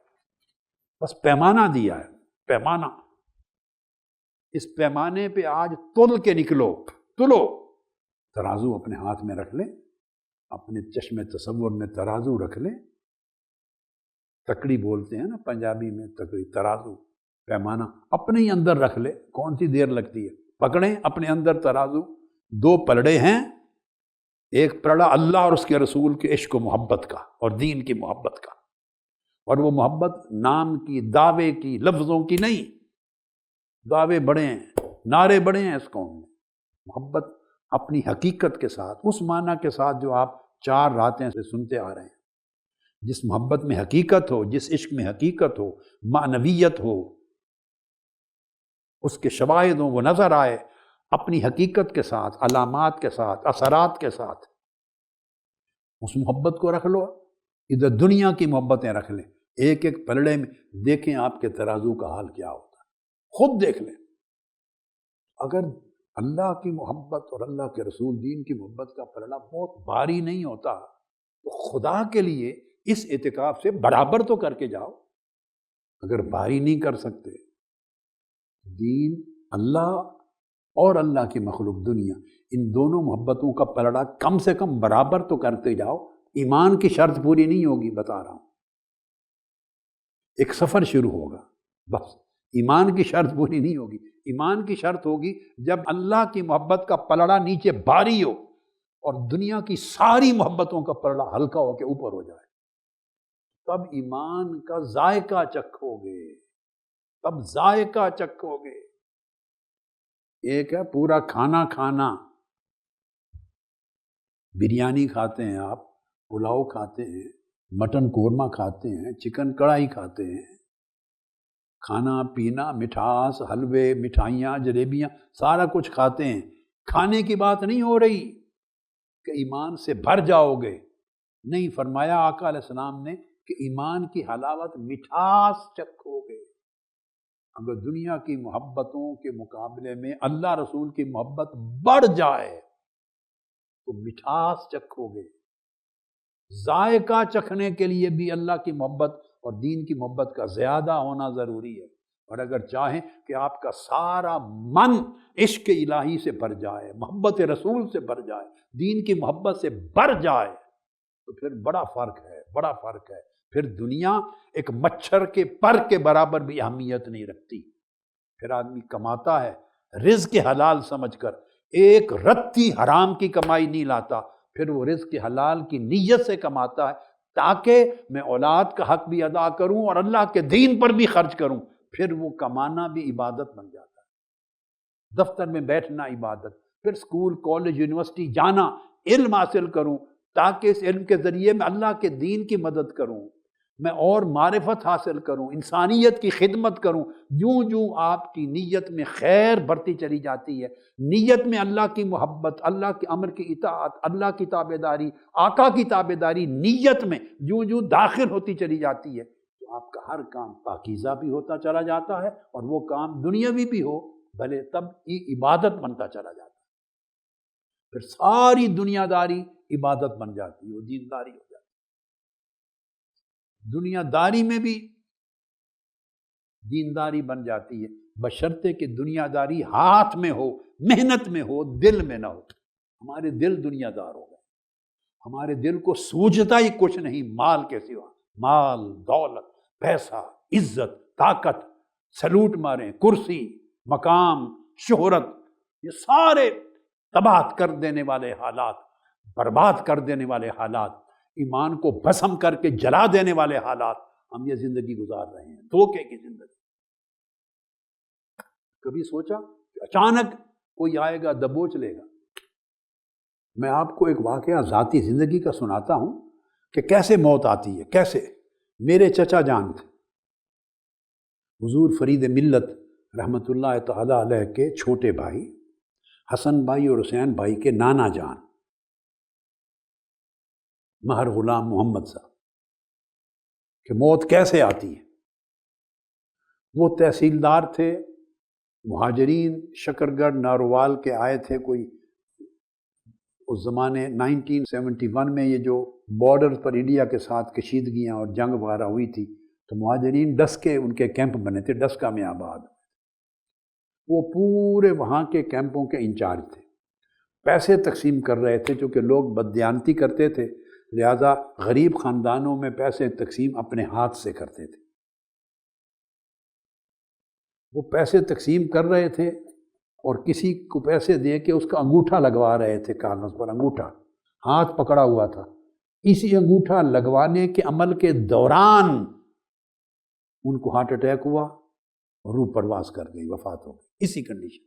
بس پیمانہ دیا ہے، پیمانہ۔ اس پیمانے پہ آج تل کے نکلو، تلو۔ ترازو اپنے ہاتھ میں رکھ لیں، اپنے چشم تصور میں ترازو رکھ لیں۔ تکڑی بولتے ہیں نا پنجابی میں، تکڑی، ترازو، پیمانہ اپنے ہی اندر رکھ لے، کون سی دیر لگتی ہے؟ پکڑیں اپنے اندر ترازو۔ 2 پلڑے ہیں، ایک پلڑا اللہ اور اس کے رسول کے عشق و محبت کا اور دین کی محبت کا، اور وہ محبت نام کی، دعوے کی، لفظوں کی نہیں۔ دعوے بڑے ہیں، نعرے بڑے ہیں اس قوم میں۔ محبت اپنی حقیقت کے ساتھ، اس معنی کے ساتھ جو آپ 4 راتیں سے سنتے آ رہے ہیں، جس محبت میں حقیقت ہو، جس عشق میں حقیقت ہو، معنویت ہو، اس کے شواہد ہوں، وہ نظر آئے، اپنی حقیقت کے ساتھ، علامات کے ساتھ، اثرات کے ساتھ، اس محبت کو رکھ لو۔ ادھر دنیا کی محبتیں رکھ لیں، ایک ایک پلڑے میں، دیکھیں آپ کے ترازو کا حال کیا ہوتا ہے، خود دیکھ لیں۔ اگر اللہ کی محبت اور اللہ کے رسول دین کی محبت کا پلڑا بہت بھاری نہیں ہوتا، تو خدا کے لیے اس اعتکاف سے برابر تو کر کے جاؤ۔ اگر بھاری نہیں کر سکتے، دین، اللہ اور اللہ کی مخلوق دنیا، ان دونوں محبتوں کا پلڑا کم سے کم برابر تو کرتے جاؤ۔ ایمان کی شرط پوری نہیں ہوگی، بتا رہا ہوں، ایک سفر شروع ہوگا، بس ایمان کی شرط پوری نہیں ہوگی۔ ایمان کی شرط ہوگی جب اللہ کی محبت کا پلڑا نیچے بھاری ہو اور دنیا کی ساری محبتوں کا پلڑا ہلکا ہو کے اوپر ہو جائے، تب ایمان کا ذائقہ چکھو گے، تب ذائقہ چکھو گے۔ ایک ہے پورا کھانا کھانا، بریانی کھاتے ہیں آپ، پلاؤ کھاتے ہیں، مٹن قورمہ کھاتے ہیں، چکن کڑھائی کھاتے ہیں، کھانا پینا، مٹھاس، حلوے، مٹھائیاں، جلیبیاں، سارا کچھ کھاتے ہیں۔ کھانے کی بات نہیں ہو رہی کہ ایمان سے بھر جاؤ گے، نہیں، فرمایا آقا علیہ السلام نے کہ ایمان کی حلاوت، مٹھاس چکھو گے۔ اگر دنیا کی محبتوں کے مقابلے میں اللہ رسول کی محبت بڑھ جائے تو مٹھاس چکھو گے۔ ذائقہ چکھنے کے لیے بھی اللہ کی محبت اور دین کی محبت کا زیادہ ہونا ضروری ہے۔ اور اگر چاہیں کہ آپ کا سارا من عشق الہی سے بھر جائے، محبت رسول سے بھر جائے، دین کی محبت سے بھر جائے، تو پھر بڑا فرق ہے، بڑا فرق ہے۔ پھر دنیا ایک مچھر کے پر کے برابر بھی اہمیت نہیں رکھتی۔ پھر آدمی کماتا ہے رزق حلال سمجھ کر، ایک رتی حرام کی کمائی نہیں لاتا، پھر وہ رزق حلال کی نیت سے کماتا ہے تاکہ میں اولاد کا حق بھی ادا کروں اور اللہ کے دین پر بھی خرچ کروں، پھر وہ کمانا بھی عبادت بن جاتا ہے۔ دفتر میں بیٹھنا عبادت، پھر اسکول کالج یونیورسٹی جانا، علم حاصل کروں تاکہ اس علم کے ذریعے میں اللہ کے دین کی مدد کروں، میں اور معرفت حاصل کروں، انسانیت کی خدمت کروں۔ جوں جوں آپ کی نیت میں خیر بڑھتی چلی جاتی ہے، نیت میں اللہ کی محبت، اللہ کے امر کی اطاعت، اللہ کی تابعداری، آقا کی تابعداری نیت میں جوں جوں داخل ہوتی چلی جاتی ہے، تو آپ کا ہر کام پاکیزہ بھی ہوتا چلا جاتا ہے، اور وہ کام دنیاوی بھی ہو بھلے تب یہ عبادت بنتا چلا جاتا ہے۔ پھر ساری دنیا داری عبادت بن جاتی ہے، وہ دینداری ہو جاتی ہے۔ دنیا داری میں بھی دینداری بن جاتی ہے، بشرطے کہ دنیا داری ہاتھ میں ہو، محنت میں ہو، دل میں نہ ہو۔ ہمارے دل دنیا دار ہو گئے، ہمارے دل کو سوجتا ہی کچھ نہیں مال کے سوا، مال، دولت، پیسہ، عزت، طاقت، سلوٹ ماریں، کرسی، مقام، شہرت، یہ سارے تباہ کر دینے والے حالات، برباد کر دینے والے حالات، ایمان کو بھسم کر کے جلا دینے والے حالات، ہم یہ زندگی گزار رہے ہیں، دھوکے کی زندگی۔ کبھی سوچا کہ اچانک کوئی آئے گا دبوچ لے گا؟ میں آپ کو ایک واقعہ ذاتی زندگی کا سناتا ہوں کہ کیسے موت آتی ہے۔ کیسے؟ میرے چچا جان تھے، حضور فرید ملت رحمۃ اللہ تعالی علیہ کے چھوٹے بھائی، حسن بھائی اور حسین بھائی کے نانا جان، مہر غلام محمد صاحب، کہ موت کیسے آتی ہے۔ وہ تحصیلدار تھے، مہاجرین شکرگڑھ نارووال کے آئے تھے، کوئی اس زمانے 1971 میں یہ جو بارڈر پر انڈیا کے ساتھ کشیدگیاں اور جنگ وغیرہ ہوئی تھی، تو مہاجرین ڈسکے ان کے کیمپ بنے تھے، ڈسکا میں آباد۔ وہ پورے وہاں کے کیمپوں کے انچارج تھے، پیسے تقسیم کر رہے تھے، چونکہ لوگ بددیانتی کرتے تھے لہذا غریب خاندانوں میں پیسے تقسیم اپنے ہاتھ سے کرتے تھے۔ وہ پیسے تقسیم کر رہے تھے اور کسی کو پیسے دے کے اس کا انگوٹھا لگوا رہے تھے، کاغذ پر انگوٹھا ہاتھ پکڑا ہوا تھا۔ اسی انگوٹھا لگوانے کے عمل کے دوران ان کو ہارٹ اٹیک ہوا اور روح پرواز کر گئی، وفات ہو گئی اسی کنڈیشن۔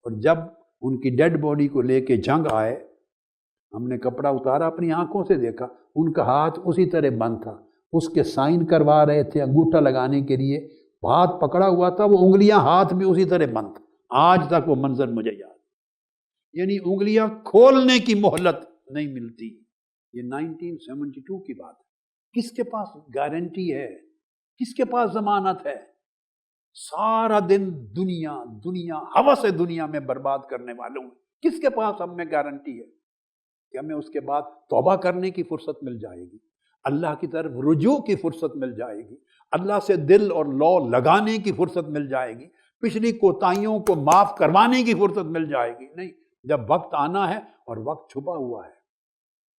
اور جب ان کی ڈیڈ باڈی کو لے کے جنگ آئے، ہم نے کپڑا اتارا، اپنی آنکھوں سے دیکھا ان کا ہاتھ اسی طرح بند تھا، اس کے سائن کروا رہے تھے انگوٹھا لگانے کے لیے، ہاتھ پکڑا ہوا تھا، وہ انگلیاں ہاتھ میں اسی طرح بند تھا۔ آج تک وہ منظر مجھے یاد، یعنی انگلیاں کھولنے کی مہلت نہیں ملتی۔ یہ 1972 کی بات ہے۔ کس کے پاس گارنٹی ہے؟ کس کے پاس ضمانت ہے؟ سارا دن دنیا دنیا ہوس دنیا میں برباد کرنے والوں، کس کے پاس ہم میں گارنٹی ہے کہ ہمیں اس کے بعد توبہ کرنے کی فرصت مل جائے گی، اللہ کی طرف رجوع کی فرصت مل جائے گی، اللہ سے دل اور لو لگانے کی فرصت مل جائے گی، پچھلی کوتاہیوں کو معاف کروانے کی فرصت مل جائے گی؟ نہیں، جب وقت آنا ہے، اور وقت چھپا ہوا ہے۔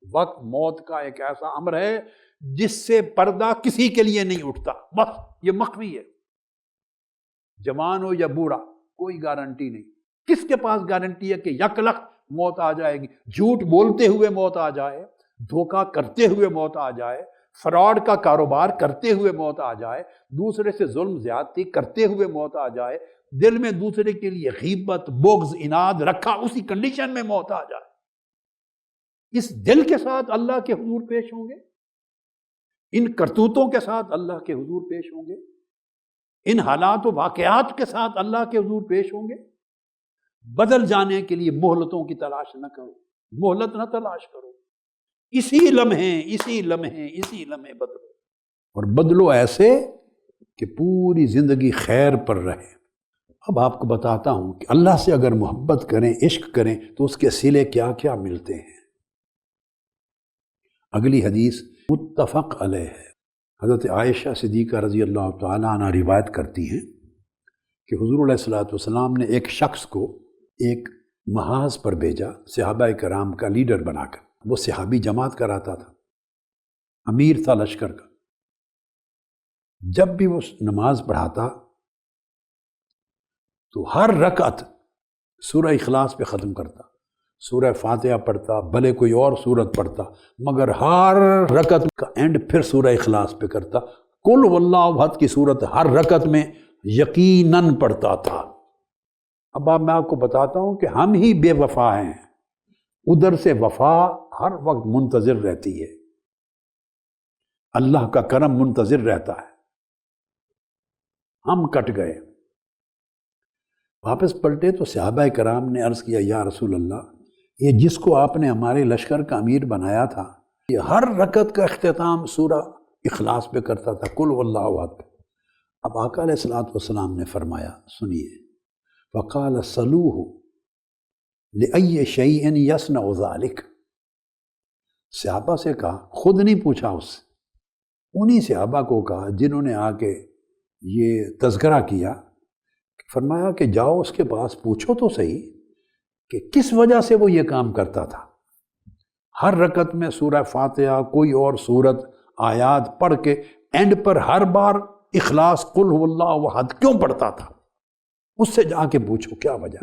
وقت موت کا ایک ایسا امر ہے جس سے پردہ کسی کے لیے نہیں اٹھتا، بس یہ مخفی ہے۔ جوان ہو یا بوڑھا کوئی گارنٹی نہیں۔ کس کے پاس گارنٹی ہے کہ یکلخت موت آ جائے گی؟ جھوٹ بولتے ہوئے موت آ جائے، دھوکہ کرتے ہوئے موت آ جائے، فراڈ کا کاروبار کرتے ہوئے موت آ جائے، دوسرے سے ظلم زیادتی کرتے ہوئے موت آ جائے، دل میں دوسرے کے لیے غیبت، بغض، اناد رکھا، اسی کنڈیشن میں موت آ جائے، اس دل کے ساتھ اللہ کے حضور پیش ہوں گے، ان کرتوتوں کے ساتھ اللہ کے حضور پیش ہوں گے، ان حالات و واقعات کے ساتھ اللہ کے حضور پیش ہوں گے۔ بدل جانے کے لیے مہلتوں کی تلاش نہ کرو، مہلت نہ تلاش کرو، اسی لمحے بدلو، اور بدلو ایسے کہ پوری زندگی خیر پر رہے۔ اب آپ کو بتاتا ہوں کہ اللہ سے اگر محبت کریں، عشق کریں، تو اس کے صلے کیا کیا ملتے ہیں۔ اگلی حدیث متفق علیہ ہے، حضرت عائشہ صدیقہ رضی اللہ تعالیٰ عنہ روایت کرتی ہیں کہ حضور علیہ الصلوۃ والسلام نے ایک شخص کو ایک محاذ پر بھیجا صحابہ کرام کا لیڈر بنا کر. وہ صحابی جماعت کراتا تھا، امیر تھا لشکر کا. جب بھی وہ نماز پڑھاتا تو ہر رکعت سورہ اخلاص پہ ختم کرتا، سورہ فاتحہ پڑھتا، بھلے کوئی اور سورت پڑھتا، مگر ہر رکعت کا اینڈ پھر سورہ اخلاص پہ کرتا. قل واللہ احد کی صورت ہر رکعت میں یقیناً پڑھتا تھا. اب میں آپ کو بتاتا ہوں کہ ہم ہی بے وفا ہیں، ادھر سے وفا ہر وقت منتظر رہتی ہے، اللہ کا کرم منتظر رہتا ہے. ہم کٹ گئے. واپس پلٹے تو صحابہ کرام نے عرض کیا یا رسول اللہ، یہ جس کو آپ نے ہمارے لشکر کا امیر بنایا تھا یہ ہر رکعت کا اختتام سورہ اخلاص پہ کرتا تھا، قل واللہ احد. اب آقا علیہ الصلوۃ والسلام نے فرمایا، سنیے، وقال صلوہ لأی شیء یصنع ذلک. صحابہ سے کہا، خود نہیں پوچھا اس سے، انہی صحابہ کو کہا جنہوں نے آ کے یہ تذکرہ کیا. فرمایا کہ جاؤ اس کے پاس پوچھو تو صحیح کہ کس وجہ سے وہ یہ کام کرتا تھا، ہر رکعت میں سورہ فاتحہ کوئی اور سورت آیات پڑھ کے اینڈ پر ہر بار اخلاص قل هو اللہ احد کیوں پڑھتا تھا، اس سے جا کے پوچھو کیا وجہ.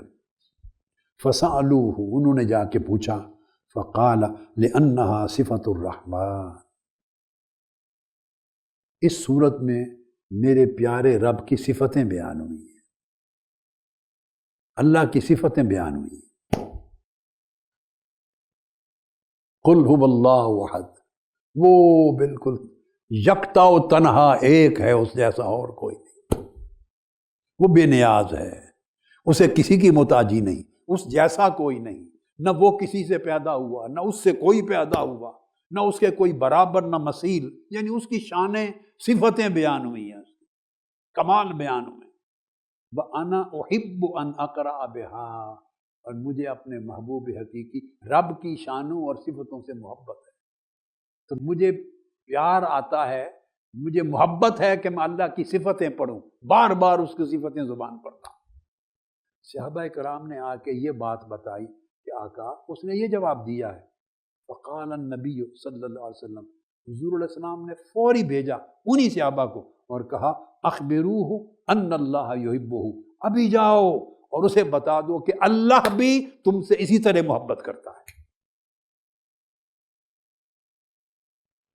فسألوہ، انہوں نے جا کے پوچھا. فقال لأنها صفت الرحمن، اس صورت میں میرے پیارے رب کی صفتیں بیان ہوئی ہیں، اللہ کی صفتیں بیان ہوئی ہیں. قل هو اللہ احد، وہ بالکل یکتا و تنہا ایک ہے، اس جیسا اور کوئی نہیں. وہ بے نیاز ہے، اسے کسی کی محتاجی نہیں، اس جیسا کوئی نہیں، نہ وہ کسی سے پیدا ہوا نہ اس سے کوئی پیدا ہوا، نہ اس کے کوئی برابر نہ مثیل. یعنی اس کی شانیں صفتیں بیان ہوئی ہیں، کمال بیان ہوئے. وَأَنَا أُحِبُّ أَنْ أَقْرَأَ بِهَا، اور مجھے اپنے محبوب حقیقی رب کی شانوں اور صفتوں سے محبت ہے، تو مجھے پیار آتا ہے، مجھے محبت ہے کہ میں اللہ کی صفتیں پڑھوں، بار بار اس کی صفتیں زبان پڑھتا ہوں. صحابہ کرام نے آ کے یہ بات بتائی کہ آقا، اس نے یہ جواب دیا ہے. فقال النبی صلی اللہ علیہ وسلم، حضور علیہ السلام نے فوری بھیجا انہی صحابہ کو اور کہا اخبروہ ان اللہ یحبہ، ابھی جاؤ اور اسے بتا دو کہ اللہ بھی تم سے اسی طرح محبت کرتا ہے.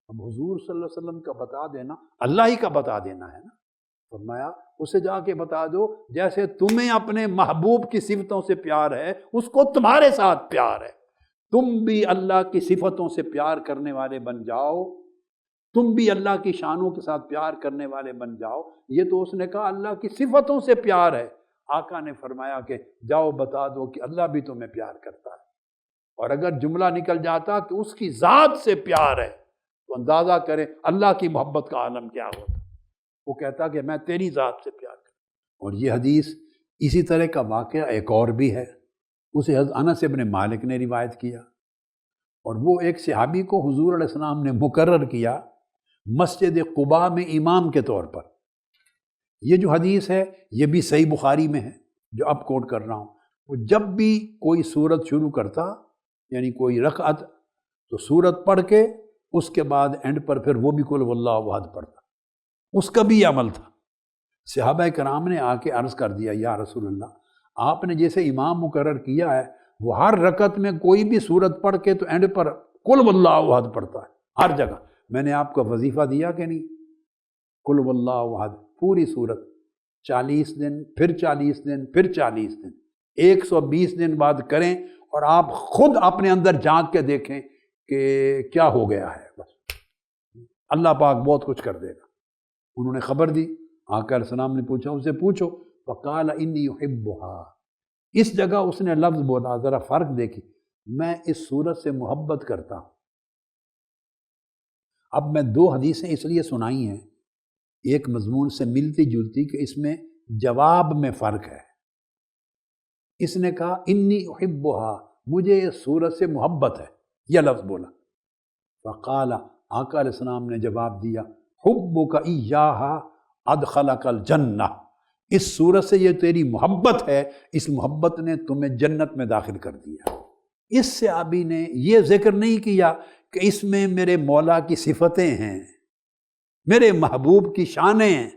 اب حضور صلی اللہ علیہ وسلم کا بتا دینا اللہ ہی کا بتا دینا ہے نا. فرمایا اسے جا کے بتا دو جیسے تمہیں اپنے محبوب کی صفتوں سے پیار ہے اس کو تمہارے ساتھ پیار ہے، تم بھی اللہ کی صفتوں سے پیار کرنے والے بن جاؤ، تم بھی اللہ کی شانوں کے ساتھ پیار کرنے والے بن جاؤ. یہ تو اس نے کہا اللہ کی صفتوں سے پیار ہے. آقا نے فرمایا کہ جاؤ بتا دو کہ اللہ بھی تمہیں پیار کرتا ہے. اور اگر جملہ نکل جاتا کہ اس کی ذات سے پیار ہے تو اندازہ کریں اللہ کی محبت کا عالم کیا ہوتا. وہ کہتا کہ میں تیری ذات سے پیار کرتا. اور یہ حدیث اسی طرح کا واقعہ ایک اور بھی ہے، اسے حضرت انس ابن مالک نے روایت کیا. اور وہ ایک صحابی کو حضور علیہ السلام نے مقرر کیا مسجد قباء میں امام کے طور پر. یہ جو حدیث ہے یہ بھی صحیح بخاری میں ہے جو اب کوٹ کر رہا ہوں. وہ جب بھی کوئی سورت شروع کرتا یعنی کوئی رکعت تو سورت پڑھ کے اس کے بعد اینڈ پر پھر وہ بھی قل واللہ احد پڑھتا. اس کا بھی یہ عمل تھا. صحابہ کرام نے آ کے عرض کر دیا یا رسول اللہ، آپ نے جیسے امام مقرر کیا ہے وہ ہر رکعت میں کوئی بھی سورت پڑھ کے تو اینڈ پر قل واللہ احد پڑھتا ہے ہر جگہ. میں نے آپ کو وظیفہ دیا کہ نہیں، قل واللہ احد پوری سورت 40 دن پھر 40 دن پھر 40 دن 120 دن بعد کریں اور آپ خود اپنے اندر جھانک کے دیکھیں کہ کیا ہو گیا ہے. بس اللہ پاک بہت کچھ کر دے گا. انہوں نے خبر دی. آقا علیہ السلام نے پوچھا اسے پوچھو. فقال انی احبها، اس جگہ اس نے لفظ بولا، ذرا فرق دیکھی، میں اس صورت سے محبت کرتا ہوں. اب میں 2 حدیثیں اس لیے سنائی ہیں ایک مضمون سے ملتی جلتی کہ اس میں جواب میں فرق ہے. اس نے کہا انی احبها، مجھے اس صورت سے محبت ہے، یہ لفظ بولا. فقال، آقا علیہ السلام نے جواب دیا حبک ایہا ادخلک الجنہ، اس صورت سے یہ تیری محبت ہے، اس محبت نے تمہیں جنت میں داخل کر دیا۔ اس صحابی نے یہ ذکر نہیں کیا کہ اس میں میرے مولا کی صفتیں ہیں، میرے محبوب کی شانیں ہیں،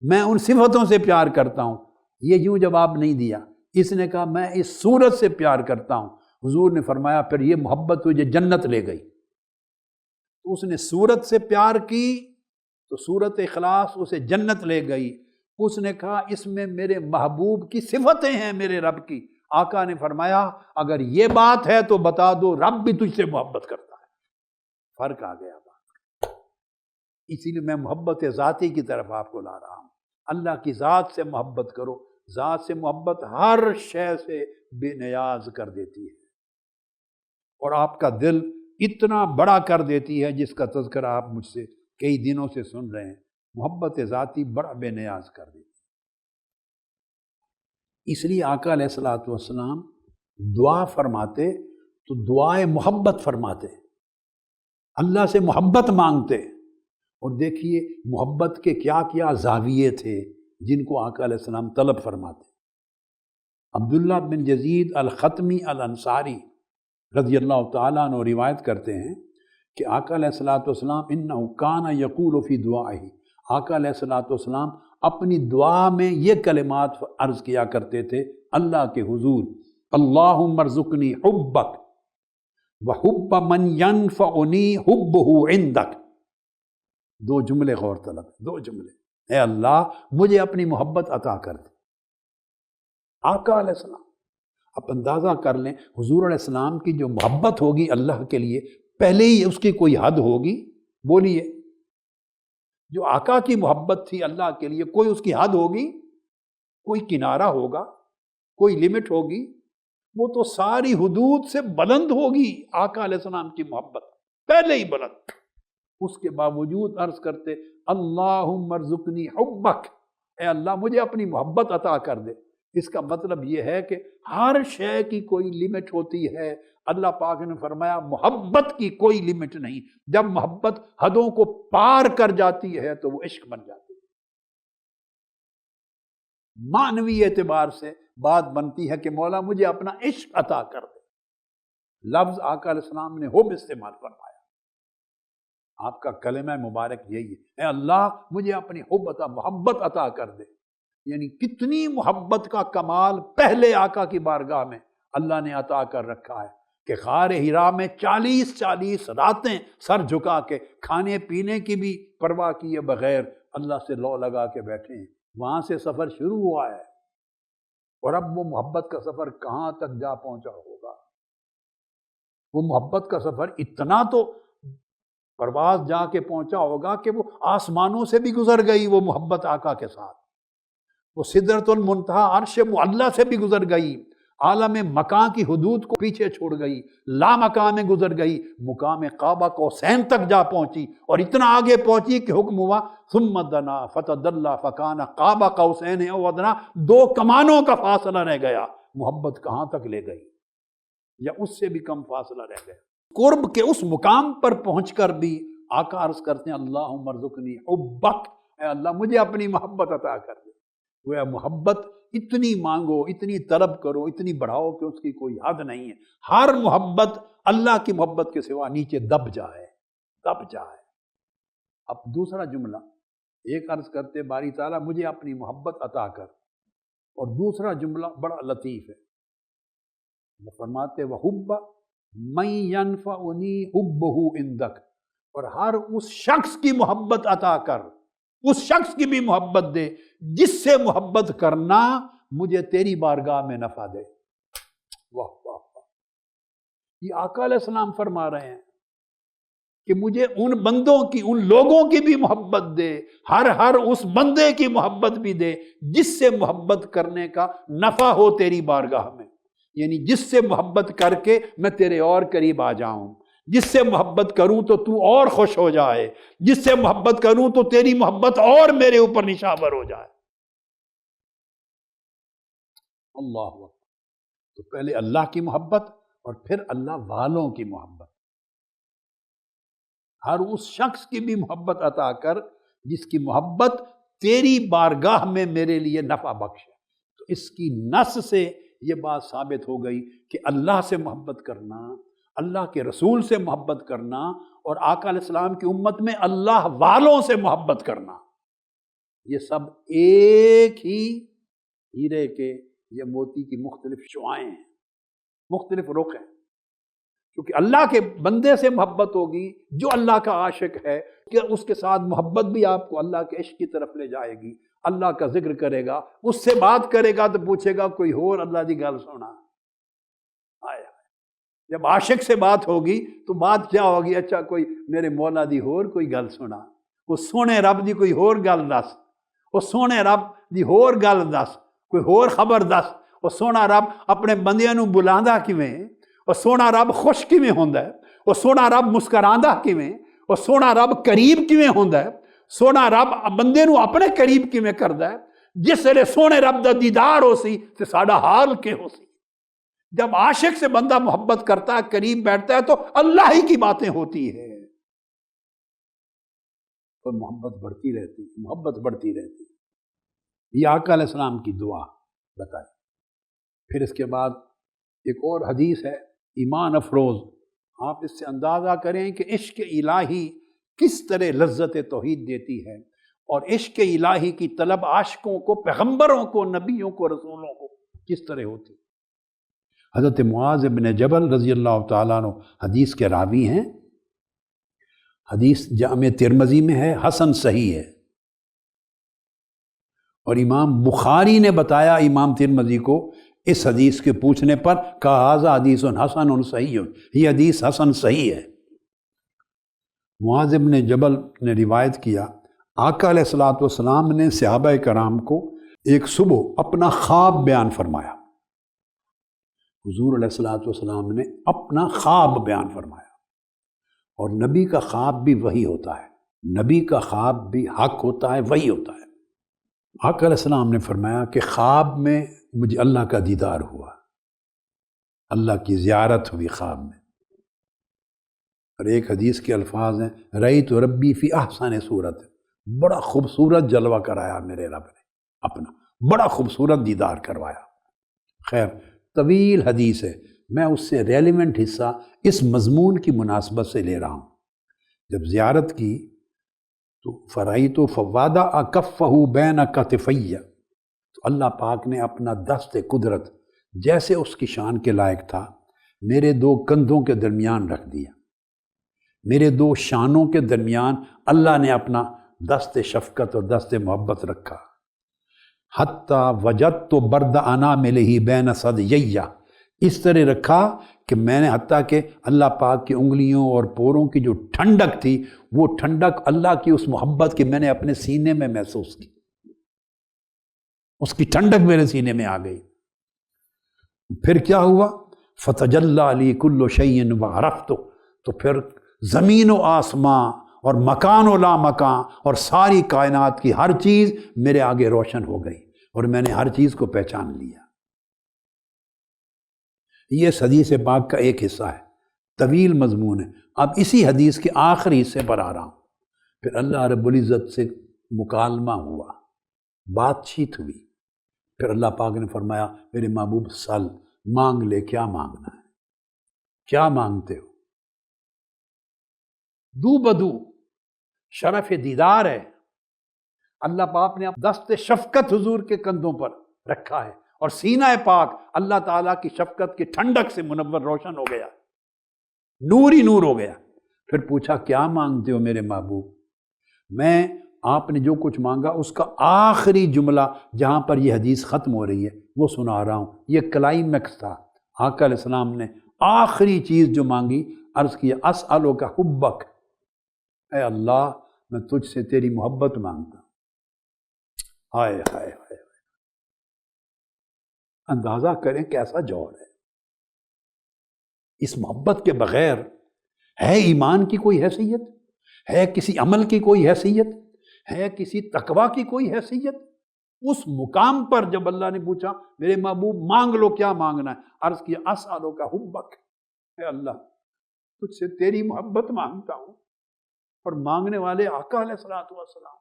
میں ان صفتوں سے پیار کرتا ہوں، یہ یوں جواب نہیں دیا۔ اس نے کہا میں اس صورت سے پیار کرتا ہوں۔ حضور نے فرمایا پھر یہ محبت تجھے جنت لے گئی۔ تو اس نے صورت سے پیار کی تو صورت اخلاص اسے جنت لے گئی۔ اس نے کہا اس میں میرے محبوب کی صفتیں ہیں میرے رب کی۔ آقا نے فرمایا اگر یہ بات ہے تو بتا دو رب بھی تجھ سے محبت کرتا ہے۔ فرق آ گیا بات۔ اسی لیے میں محبت ذاتی کی طرف آپ کو لا رہا ہوں۔ اللہ کی ذات سے محبت کرو، ذات سے محبت ہر شے سے بے نیاز کر دیتی ہے، اور آپ کا دل اتنا بڑا کر دیتی ہے جس کا تذکرہ آپ مجھ سے کئی دنوں سے سن رہے ہیں۔ محبت ذاتی بڑا بے نیاز کر دیتی ہے۔ اس لیے آقا علیہ الصلوۃ والسلام دعا فرماتے تو دعائے محبت فرماتے، اللہ سے محبت مانگتے۔ اور دیکھیے محبت کے کیا کیا زاویے تھے جن کو آقا علیہ السلام طلب فرماتے۔ عبداللہ بن یزید الختمی الانصاری رضی اللہ تعالیٰ عنہ روایت کرتے ہیں کہ آقا علیہ الصلوۃ والسلام انہ کان یقول فی دعائہ، آقا علیہ الصلوۃ والسلام اپنی دعا میں یہ کلمات عرض کیا کرتے تھے اللہ کے حضور، اللہم ارزقنی حبک وحب من ینفعنی حبہ عندک۔ دو جملے غور طلب، دو جملے۔ اے اللہ مجھے اپنی محبت عطا کر دے۔ آقا علیہ السلام، آپ اندازہ کر لیں حضور علیہ السلام کی جو محبت ہوگی اللہ کے لیے، پہلے ہی اس کی کوئی حد ہوگی؟ بولیے، جو آقا کی محبت تھی اللہ کے لیے، کوئی اس کی حد ہوگی؟ کوئی کنارہ ہوگا؟ کوئی لمٹ ہوگی؟ وہ تو ساری حدود سے بلند ہوگی آقا علیہ السلام کی محبت، پہلے ہی بلند۔ اس کے باوجود عرض کرتے اللہم ارزقنی حبک، اے اللہ مجھے اپنی محبت عطا کر دے۔ اس کا مطلب یہ ہے کہ ہر شے کی کوئی لمٹ ہوتی ہے، اللہ پاک نے فرمایا محبت کی کوئی لمٹ نہیں۔ جب محبت حدوں کو پار کر جاتی ہے تو وہ عشق بن جاتی ہے۔ معنوی اعتبار سے بات بنتی ہے کہ مولا مجھے اپنا عشق عطا کر دے۔ لفظ آقا علیہ السلام نے حب استعمال فرمایا۔ آپ کا کلمہ مبارک یہی ہے، اے اللہ مجھے اپنی حب عطا، محبت عطا کر دے۔ یعنی کتنی محبت کا کمال پہلے آقا کی بارگاہ میں اللہ نے عطا کر رکھا ہے کہ غار حرا میں 40 راتیں سر جھکا کے کھانے پینے کی بھی پرواہ کیے بغیر اللہ سے لو لگا کے بیٹھے ہیں۔ وہاں سے سفر شروع ہوا ہے، اور اب وہ محبت کا سفر کہاں تک جا پہنچا ہوگا۔ وہ محبت کا سفر اتنا تو پرواز جا کے پہنچا ہوگا کہ وہ آسمانوں سے بھی گزر گئی، وہ محبت آقا کے ساتھ۔ وہ سدرۃ المنتہا عرش معلیٰ سے بھی گزر گئی، عالم مکان کی حدود کو پیچھے چھوڑ گئی، لا مکان میں گزر گئی، مقام قعبہ قوسین تک جا پہنچی، اور اتنا آگے پہنچی کہ حکم ہوا ثم دنا فتدلی فکان قاب قوسین او ادنی، 2 کمانوں کا فاصلہ رہ گیا۔ محبت کہاں تک لے گئی؟ یا اس سے بھی کم فاصلہ رہ گیا۔ قرب کے اس مقام پر پہنچ کر بھی آقا عرض کرتے ہیں اللہم ارزقنی حبک، اے اللہ مجھے اپنی محبت عطا کر دے۔ وہ محبت اتنی مانگو، اتنی طلب کرو، اتنی بڑھاؤ کہ اس کی کوئی حد نہیں ہے۔ ہر محبت اللہ کی محبت کے سوا نیچے دب جائے، دب جائے۔ اب دوسرا جملہ، ایک عرض کرتے باری تعالیٰ مجھے اپنی محبت عطا کر، اور دوسرا جملہ بڑا لطیف ہے، وہ فرماتے وَحُبَّ مَن يَنفَعُنِي حُبُّهُ عِندَكَ، اور ہر اس شخص کی محبت عطا کر، اس شخص کی بھی محبت دے جس سے محبت کرنا مجھے تیری بارگاہ میں نفع دے۔ واہ واہ واہ، یہ آقا علیہ السلام فرما رہے ہیں کہ مجھے ان بندوں کی، ان لوگوں کی بھی محبت دے، ہر اس بندے کی محبت بھی دے جس سے محبت کرنے کا نفع ہو تیری بارگاہ میں، یعنی جس سے محبت کر کے میں تیرے اور قریب آ جاؤں، جس سے محبت کروں تو تو اور خوش ہو جائے، جس سے محبت کروں تو تیری محبت اور میرے اوپر نشاور ہو جائے۔ اللہ اکبر۔ تو پہلے اللہ کی محبت اور پھر اللہ والوں کی محبت، ہر اس شخص کی بھی محبت عطا کر جس کی محبت تیری بارگاہ میں میرے لیے نفع بخش ہے۔ تو اس کی نص سے یہ بات ثابت ہو گئی کہ اللہ سے محبت کرنا، اللہ کے رسول سے محبت کرنا، اور آقا علیہ السلام کی امت میں اللہ والوں سے محبت کرنا، یہ سب ایک ہی ہیرے کے یا موتی کی مختلف شعاعیں ہیں، مختلف رخ ہیں۔ کیونکہ اللہ کے بندے سے محبت ہوگی جو اللہ کا عاشق ہے، کہ اس کے ساتھ محبت بھی آپ کو اللہ کے عشق کی طرف لے جائے گی۔ اللہ کا ذکر کرے گا، اس سے بات کرے گا تو پوچھے گا کوئی اور اللہ دی گل سنا۔ آیا جب عاشق سے بات ہوگی تو بات کیا ہوگی؟ اچھا کوئی میرے مولا دی اور کوئی گل سنا، وہ سونے رب دی کوئی اور گل دس، وہ سونے رب دی اور گل دس، کوئی اور خبر دس۔ وہ سونا رب اپنے بندیاں نو بلاندا کیویں، وہ سونا رب خوش کیویں ہوندا ہے، وہ سونا رب مسکراندا کیویں، وہ سونا رب قریب کیویں ہوندا ہے، سونا رب بندے نو اپنے قریب کیویں کردا ہے۔ جس ویلے سونے رب دا دیدار ہو سی تے ساڈا حال کے ہو سی۔ جب عاشق سے بندہ محبت کرتا ہے، قریب بیٹھتا ہے، تو اللہ ہی کی باتیں ہوتی ہے، تو محبت بڑھتی رہتی، محبت بڑھتی رہتی۔ یہ آقا علیہ السلام کی دعا بتائی۔ پھر اس کے بعد ایک اور حدیث ہے ایمان افروز، آپ اس سے اندازہ کریں کہ عشق الہی کس طرح لذت توحید دیتی ہے، اور عشق الہی کی طلب عاشقوں کو، پیغمبروں کو، نبیوں کو، رسولوں کو کس طرح ہوتی۔ حضرت معاذ بن جبل رضی اللہ تعالیٰ عنہ حدیث کے راوی ہیں، حدیث جامع ترمذی میں ہے، حسن صحیح ہے، اور امام بخاری نے بتایا امام ترمذی کو اس حدیث کے پوچھنے پر، کہا ھذا حدیث حسن صحیح، یہ حدیث حسن صحیح ہے۔ معاذ بن جبل نے روایت کیا، آقا علیہ الصلوۃ والسلام نے صحابہ کرام کو ایک صبح اپنا خواب بیان فرمایا۔ حضور علیہ الصلوۃ والسلام نے اپنا خواب بیان فرمایا، اور نبی کا خواب بھی وہی ہوتا ہے، نبی کا خواب بھی حق ہوتا ہے، وہی ہوتا ہے۔ آقا علیہ السلام نے فرمایا کہ خواب میں مجھے اللہ کا دیدار ہوا، اللہ کی زیارت ہوئی خواب میں، اور ایک حدیث کے الفاظ ہیں، رأیت ربی فی احسن صورت، بڑا خوبصورت جلوہ کرایا میرے رب نے اپنا، بڑا خوبصورت دیدار کروایا۔ خیر طویل حدیث ہے، میں اس سے ریلیونٹ حصہ اس مضمون کی مناسبت سے لے رہا ہوں۔ جب زیارت کی تو فرائیت فوادہ کفہ بین کتفیہ، تو اللہ پاک نے اپنا دست قدرت جیسے اس کی شان کے لائق تھا میرے دو کندھوں کے درمیان رکھ دیا، میرے دو شانوں کے درمیان اللہ نے اپنا دست شفقت اور دست محبت رکھا۔ حتیٰ وجدت برد اناملہ بین ثدییہ، اس طرح رکھا کہ میں نے حتیٰ کہ اللہ پاک کی انگلیوں اور پوروں کی جو ٹھنڈک تھی، وہ ٹھنڈک اللہ کی اس محبت کی میں نے اپنے سینے میں محسوس کی، اس کی ٹھنڈک میرے سینے میں آ گئی۔ پھر کیا ہوا؟ فتجلی لی کل شیء وعرفت، تو پھر زمین و آسماں اور مکان و لا مکان اور ساری کائنات کی ہر چیز میرے آگے روشن ہو گئی، اور میں نے ہر چیز کو پہچان لیا۔ یہ اس حدیث پاک کا ایک حصہ ہے، طویل مضمون ہے۔ اب اسی حدیث کے آخری حصے پر آ رہا ہوں۔ پھر اللہ رب العزت سے مکالمہ ہوا، بات چیت ہوئی، پھر اللہ پاک نے فرمایا میرے محبوب سل، مانگ لے، کیا مانگنا ہے، کیا مانگتے ہو؟ دو بدو شرف دیدار ہے، اللہ پاک نے دست شفقت حضور کے کندھوں پر رکھا ہے، اور سینہ پاک اللہ تعالیٰ کی شفقت کی ٹھنڈک سے منور روشن ہو گیا، نور ہی نور ہو گیا۔ پھر پوچھا کیا مانگتے ہو میرے محبوب؟ میں آپ نے جو کچھ مانگا اس کا آخری جملہ جہاں پر یہ حدیث ختم ہو رہی ہے وہ سنا رہا ہوں، یہ کلائمیکس تھا۔ آقا علیہ السلام نے آخری چیز جو مانگی، عرض کیا اسألک حبک، اے اللہ میں تجھ سے تیری محبت مانگتا ہوں۔ ہائے ہائے ہائے، اندازہ کریں کیسا جوہر ہے۔ اس محبت کے بغیر ہے ایمان کی کوئی حیثیت؟ ہے کسی عمل کی کوئی حیثیت؟ ہے کسی تقوی کی کوئی حیثیت؟ اس مقام پر جب اللہ نے پوچھا میرے محبوب مانگ لو، کیا مانگنا ہے؟ عرض کیا اسألک حبک، اے اللہ تجھ سے تیری محبت مانگتا ہوں۔ اور مانگنے والے آقا علیہ الصلوۃ والسلام،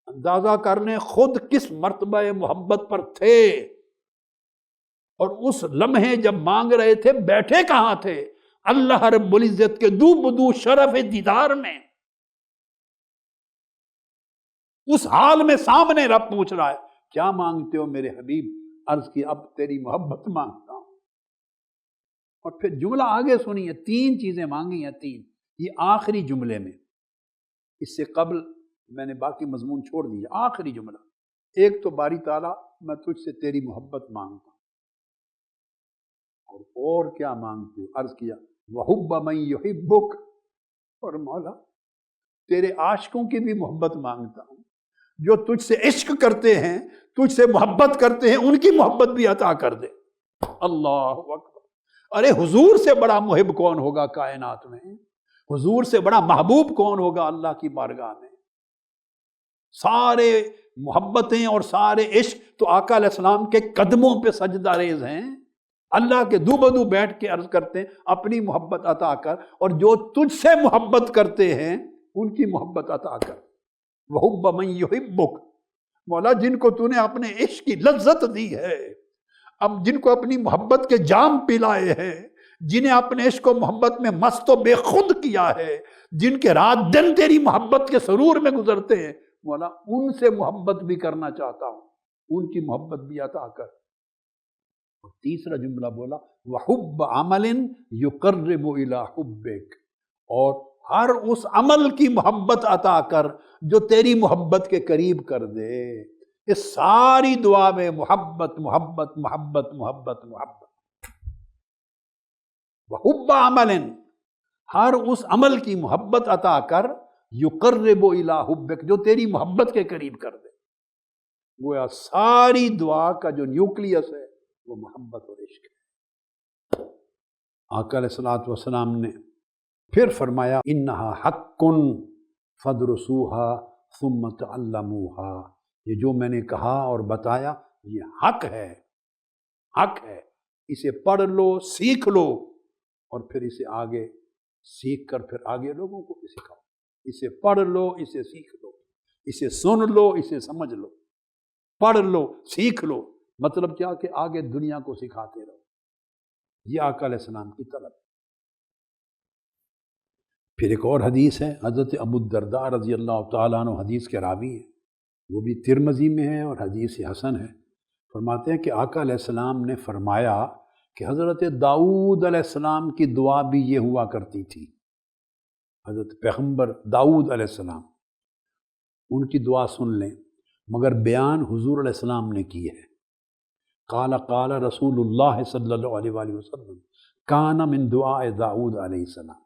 اندازہ کر لیں خود کس مرتبہ محبت پر تھے، اور اس لمحے جب مانگ رہے تھے بیٹھے کہاں تھے؟ اللہ رب العزت کے دو بدو شرف دیدار میں، اس حال میں سامنے رب پوچھ رہا ہے کیا مانگتے ہو میرے حبیب؟ عرض کی اب تیری محبت مانگتا ہوں۔ اور پھر جملہ آگے سنیے، 3 چیزیں مانگی ہیں، 3، یہ آخری جملے میں، اس سے قبل میں نے باقی مضمون چھوڑ دیا۔ آخری جملہ، ایک تو باری تعالیٰ میں تجھ سے تیری محبت مانگتا ہوں، اور کیا مانگتے ہو؟ عرض کیا وَحُبَّ مَن يُحِبُّكَ، اور مولا تیرے عاشقوں کی بھی محبت مانگتا ہوں، جو تجھ سے عشق کرتے ہیں، تجھ سے محبت کرتے ہیں، ان کی محبت بھی عطا کر دے۔ اللہ اکبر! ارے حضور سے بڑا محب کون ہوگا کائنات میں؟ حضور سے بڑا محبوب کون ہوگا اللہ کی بارگاہ میں؟ سارے محبتیں اور سارے عشق تو آقا علیہ السلام کے قدموں پہ سجدہ ریز ہیں، اللہ کے دو بدو بیٹھ کے عرض کرتے ہیں اپنی محبت عطا کر، اور جو تجھ سے محبت کرتے ہیں ان کی محبت عطا کر۔ وَحُبَّ مَن يُحِبُّكَ، مولا جن کو تو نے اپنے عشق کی لذت دی ہے، اب جن کو اپنی محبت کے جام پلائے ہیں، جنہیں اپنے عشق و محبت میں مست و بے خود کیا ہے، جن کے رات دن تیری محبت کے سرور میں گزرتے ہیں، مولا ان سے محبت بھی کرنا چاہتا ہوں، ان کی محبت بھی عطا کر۔ اور تیسرا جملہ بولا وَحُبَّ عَمَلٍ يُقَرِّبُ إِلَىٰ حُبِّكَ، اور ہر اس عمل کی محبت عطا کر جو تیری محبت کے قریب کر دے۔ اس ساری دعا میں محبت محبت محبت محبت محبت۔ وَحُبَّ عَمَلٍ، ہر اس عمل کی محبت عطا کر، يُقَرِّبُ إِلَىٰ حُبِّكَ، جو تیری محبت کے قریب کر دے۔ گویا ساری دعا کا جو نیوکلیس ہے وہ محبت اور عشق ہے۔ آقا علیہ الصلوۃ والسلام نے پھر فرمایا انہا حق فدرسوها ثم تعلموها، یہ جو میں نے کہا اور بتایا یہ حق ہے، حق ہے، اسے پڑھ لو، سیکھ لو، اور پھر اسے آگے سیکھ کر پھر آگے لوگوں کو بھی سکھاؤ۔ اسے پڑھ لو، اسے سیکھ لو، اسے سن لو، اسے سمجھ لو، پڑھ لو، سیکھ لو، مطلب کیا کہ آگے دنیا کو سکھاتے رہو۔ یہ آقا علیہ السلام کی طلب۔ پھر ایک اور حدیث ہے، حضرت ابو الدرداء رضی اللہ تعالیٰ عنہ حدیث کے راوی ہیں، وہ بھی ترمذی میں ہے اور حدیث حسن ہے۔ فرماتے ہیں کہ آقا علیہ السلام نے فرمایا کہ حضرت داؤد علیہ السلام کی دعا بھی یہ ہوا کرتی تھی۔ حضرت پیغمبر داؤد علیہ السلام، ان کی دعا سن لیں، مگر بیان حضور علیہ السلام نے کی ہے۔ قال قال رسول اللہ صلی اللہ علیہ وآلہ وسلم کان من دعاء داؤد علیہ السلام،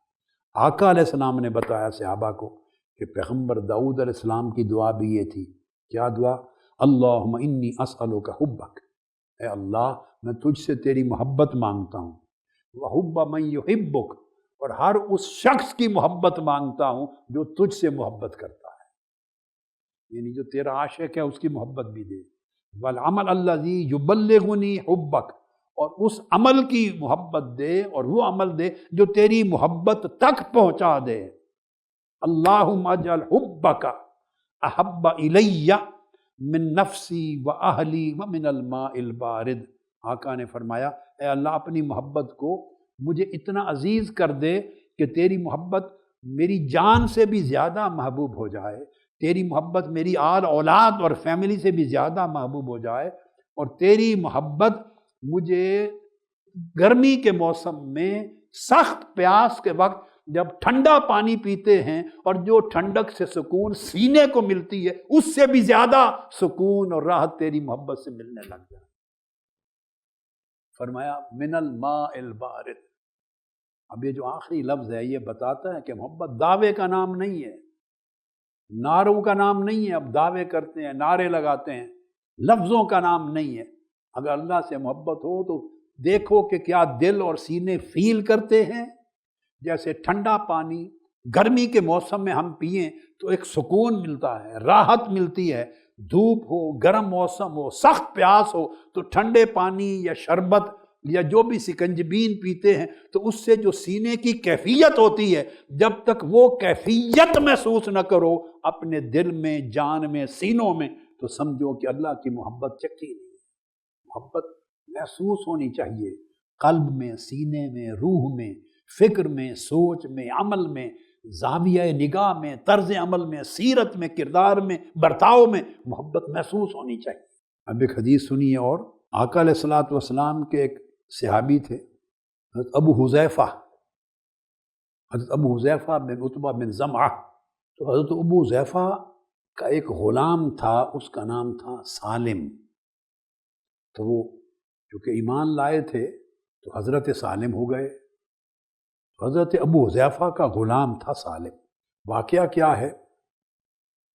آقا علیہ السلام نے بتایا صحابہ کو کہ پیغمبر داؤد علیہ السلام کی دعا بھی یہ تھی۔ کیا دعا؟ اللہم انی اسألک حبک، اے اللہ میں تجھ سے تیری محبت مانگتا ہوں، وحب من یحبک، اور ہر اس شخص کی محبت مانگتا ہوں جو تجھ سے محبت کرتا ہے، یعنی جو تیرا عاشق ہے اس کی محبت بھی دے، والعمل الذی یبلغنی حبک، اور اس عمل کی محبت دے، اور وہ عمل دے جو تیری محبت تک پہنچا دے۔ اللہم اجعل حبک احب الی من نفسی و اہلی و من الماء البارد، آقا نے فرمایا اے اللہ اپنی محبت کو مجھے اتنا عزیز کر دے کہ تیری محبت میری جان سے بھی زیادہ محبوب ہو جائے، تیری محبت میری آل اولاد اور فیملی سے بھی زیادہ محبوب ہو جائے، اور تیری محبت مجھے گرمی کے موسم میں سخت پیاس کے وقت جب ٹھنڈا پانی پیتے ہیں اور جو ٹھنڈک سے سکون سینے کو ملتی ہے اس سے بھی زیادہ سکون اور راحت تیری محبت سے ملنے لگ جائے۔ فرمایا من الماء البارد۔ اب یہ جو آخری لفظ ہے یہ بتاتا ہے کہ محبت دعوے کا نام نہیں ہے، نعروں کا نام نہیں ہے۔ اب دعوے کرتے ہیں، نعرے لگاتے ہیں، لفظوں کا نام نہیں ہے۔ اگر اللہ سے محبت ہو تو دیکھو کہ کیا دل اور سینے فیل کرتے ہیں۔ جیسے ٹھنڈا پانی گرمی کے موسم میں ہم پئیں تو ایک سکون ملتا ہے، راحت ملتی ہے، دھوپ ہو، گرم موسم ہو، سخت پیاس ہو تو ٹھنڈے پانی یا شربت یا جو بھی سکنجبین پیتے ہیں تو اس سے جو سینے کی کیفیت ہوتی ہے، جب تک وہ کیفیت محسوس نہ کرو اپنے دل میں، جان میں، سینوں میں، تو سمجھو کہ اللہ کی محبت چکی نہیں۔ محبت محسوس ہونی چاہیے قلب میں، سینے میں، روح میں، فکر میں، سوچ میں، عمل میں، زاویہ نگاہ میں، طرز عمل میں، سیرت میں، کردار میں، برتاؤ میں محبت محسوس ہونی چاہیے۔ اب ایک حدیث سنیے، اور آقا علیہ الصلوۃ والسلام کے ایک صحابی تھے حضرت ابو حذیفہ بن عتبہ بن زمعہ۔ تو حضرت ابو حذیفہ کا ایک غلام تھا، اس کا نام تھا سالم۔ تو وہ چونکہ ایمان لائے تھے تو حضرت سالم ہو گئے۔ حضرت ابو حذیفہ کا غلام تھا سالم۔ واقعہ کیا ہے؟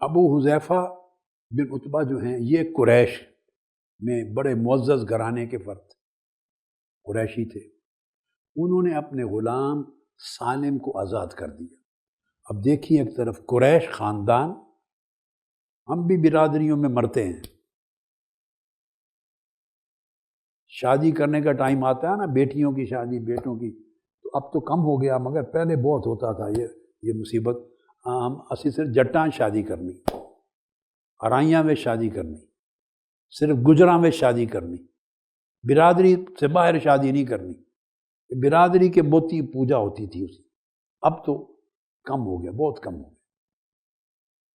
ابو حذیفہ بن عتبہ جو ہیں یہ قریش میں بڑے معزز گھرانے کے فرد، قریشی تھے۔ انہوں نے اپنے غلام سالم کو آزاد کر دیا۔ اب دیکھیے، ایک طرف قریش خاندان، ہم بھی برادریوں میں مرتے ہیں، شادی کرنے کا ٹائم آتا ہے نا، بیٹیوں کی شادی، بیٹوں کی، تو اب تو کم ہو گیا مگر پہلے بہت ہوتا تھا یہ مصیبت۔ ہم اسی صرف جٹاں شادی کرنی، ارائیاں میں شادی کرنی، صرف گجراں میں شادی کرنی، برادری سے باہر شادی نہیں کرنی، برادری کے موتی پوجا ہوتی تھی اسی۔ اب تو کم ہو گیا، بہت کم ہو گیا۔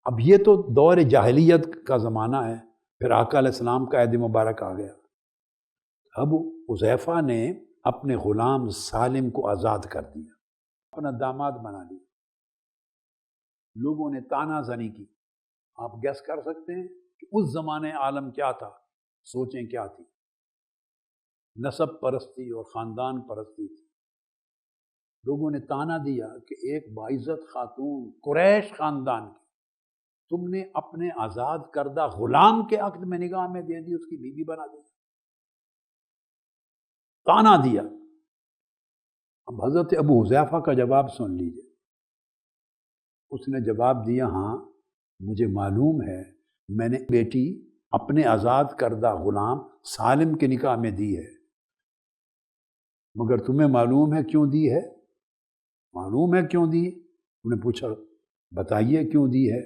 اب یہ تو دور جاہلیت کا زمانہ ہے، پھر آقا علیہ السلام کا عہد مبارک آ گیا۔ اب حذیفہ نے اپنے غلام سالم کو آزاد کر دیا، اپنا داماد بنا لیا۔ لوگوں نے تانا زنی کی۔ آپ گیس کر سکتے ہیں کہ اس زمانے عالم کیا تھا، سوچیں کیا تھی؟ نسب پرستی اور خاندان پرستی تھی۔ لوگوں نے تانا دیا کہ ایک باعزت خاتون قریش خاندان کی تم نے اپنے آزاد کردہ غلام کے عقد میں نگاہ میں دے دی، اس کی بیوی بنا دی، تانا دیا۔ اب حضرت ابو حذیفہ کا جواب سن لیجیے۔ اس نے جواب دیا، ہاں مجھے معلوم ہے، میں نے بیٹی اپنے آزاد کردہ غلام سالم کے نکاح میں دی ہے، مگر تمہیں معلوم ہے کیوں دی ہے؟ معلوم ہے کیوں دی؟ انہوں نے پوچھا، بتائیے کیوں دی ہے؟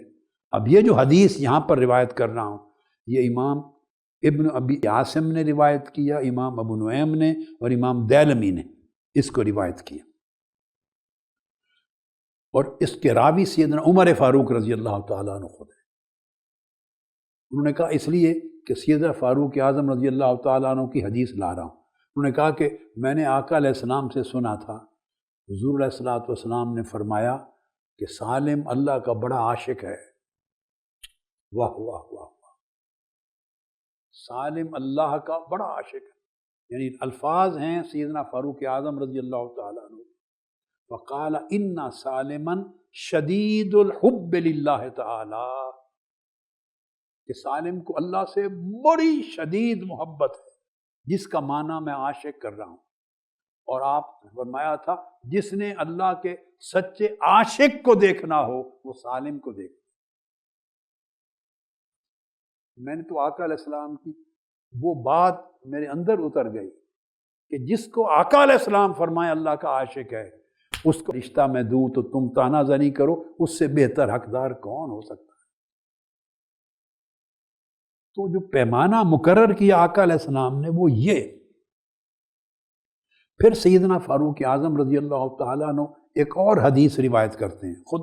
اب یہ جو حدیث یہاں پر روایت کر رہا ہوں، یہ امام ابن ابی عاصم نے روایت کیا، امام ابو نعیم نے اور امام دیلمی نے اس کو روایت کیا، اور اس کے راوی سیدنا عمر فاروق رضی اللہ تعالیٰ عنہ خود ہے۔ انہوں نے کہا اس لیے کہ سیدنا فاروق اعظم رضی اللہ تعالیٰ عنہ کی حدیث لا رہا ہوں۔ انہوں نے کہا کہ میں نے آقا علیہ السلام سے سنا تھا، حضور علیہ الصلوۃ والسلام نے فرمایا کہ سالم اللہ کا بڑا عاشق ہے۔ واہ واہ واہ واہ، سالم اللہ کا بڑا عاشق ہے، یعنی الفاظ ہیں سیدنا فاروق اعظم رضی اللہ تعالیٰ عنہ۔ وقال ان سالما شدید الحب للہ تعالی، کہ سالم کو اللہ سے بڑی شدید محبت ہے، جس کا معنی میں عاشق کر رہا ہوں۔ اور آپ فرمایا تھا جس نے اللہ کے سچے عاشق کو دیکھنا ہو وہ سالم کو دیکھے۔ میں نے تو آقا علیہ السلام کی وہ بات میرے اندر اتر گئی کہ جس کو آقا علیہ السلام فرمائے اللہ کا عاشق ہے، اس کو رشتہ میں دوں تو تم تانا زنی کرو، اس سے بہتر حقدار کون ہو سکتا ہے؟ تو جو پیمانہ مقرر کیا آقا علیہ السلام نے وہ یہ۔ پھر سیدنا فاروق اعظم رضی اللہ تعالیٰ عنہ ایک اور حدیث روایت کرتے ہیں خود،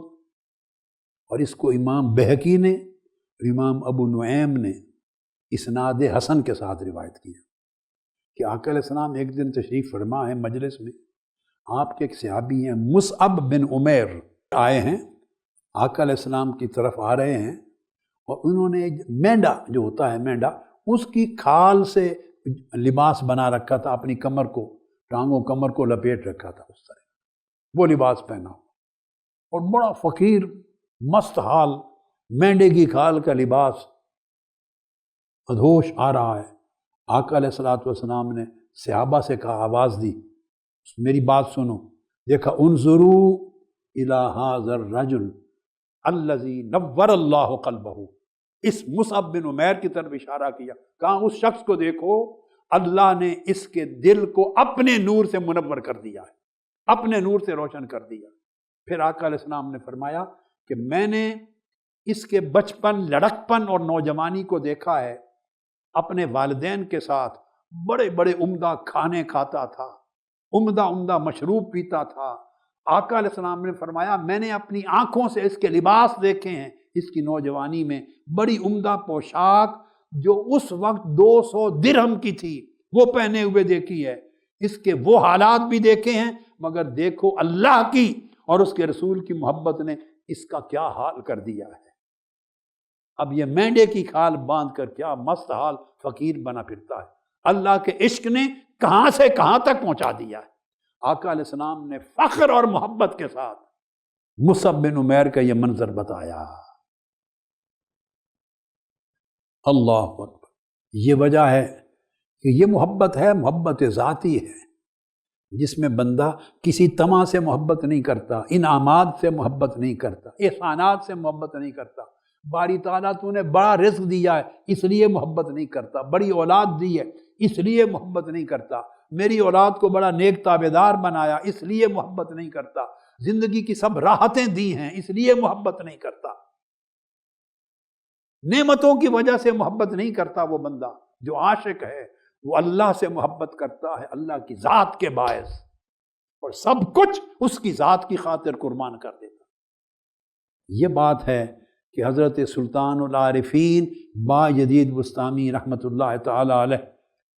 اور اس کو امام بہقی نے، امام ابو نعیم نے اسناد حسن کے ساتھ روایت کیا کہ آقا علیہ السلام ایک دن تشریف فرما ہے مجلس میں، آپ کے ایک صحابی ہیں مصعب بن عمیر آئے ہیں، آقا علیہ السلام کی طرف آ رہے ہیں، اور انہوں نے مینڈا جو ہوتا ہے مینڈا، اس کی کھال سے لباس بنا رکھا تھا، اپنی کمر کو، ٹانگوں کمر کو لپیٹ رکھا تھا، اس طرح وہ لباس پہنا، اور بڑا فقیر مست حال مینڈے کی کھال کا لباس، ادھوش آ رہا ہے۔ آقا علیہ الصلوۃ والسلام نے صحابہ سے کہا، آواز دی، میری بات سنو، دیکھا انظروا الی ھذا الرجل الذی نور اللہ قلبہ، اس مصعب بن عمیر کی طرف اشارہ کیا، کہا اس شخص کو دیکھو اللہ نے اس کے دل کو اپنے نور سے منور کر دیا ہے، اپنے نور سے روشن کر دیا۔ پھر آقا علیہ السلام نے فرمایا کہ میں نے اس کے بچپن، لڑکپن اور نوجوانی کو دیکھا ہے، اپنے والدین کے ساتھ بڑے بڑے عمدہ کھانے کھاتا تھا، عمدہ عمدہ مشروب پیتا تھا۔ آقا علیہ السلام نے فرمایا میں نے اپنی آنکھوں سے اس کے لباس دیکھے ہیں، اس کی نوجوانی میں بڑی عمدہ پوشاک جو اس وقت 200 درہم کی تھی وہ پہنے ہوئے دیکھی ہے، اس کے وہ حالات بھی دیکھے ہیں، مگر دیکھو اللہ کی اور اس کے رسول کی محبت نے اس کا کیا حال کر دیا ہے۔ اب یہ مینڈے کی کھال باندھ کر کیا مست حال فقیر بنا پھرتا ہے، اللہ کے عشق نے کہاں سے کہاں تک پہنچا دیا ہے۔ آقا علیہ السلام نے فخر اور محبت کے ساتھ مصعب بن عمیر کا یہ منظر بتایا۔ اللہ اکبر، یہ وجہ ہے کہ یہ محبت ہے، محبت ذاتی ہے، جس میں بندہ کسی طمع سے محبت نہیں کرتا، انعامات سے محبت نہیں کرتا، احسانات سے محبت نہیں کرتا۔ باری تعالیٰ تو نے بڑا رزق دیا ہے اس لیے محبت نہیں کرتا، بڑی اولاد دی ہے اس لیے محبت نہیں کرتا، میری اولاد کو بڑا نیک تابعدار بنایا اس لیے محبت نہیں کرتا، زندگی کی سب راحتیں دی ہیں اس لیے محبت نہیں کرتا، نعمتوں کی وجہ سے محبت نہیں کرتا۔ وہ بندہ جو عاشق ہے وہ اللہ سے محبت کرتا ہے، اللہ کی ذات کے باعث، اور سب کچھ اس کی ذات کی خاطر قربان کر دیتا۔ یہ بات ہے کہ حضرت سلطان العارفین بایزید بسطامی رحمۃ اللہ تعالی علیہ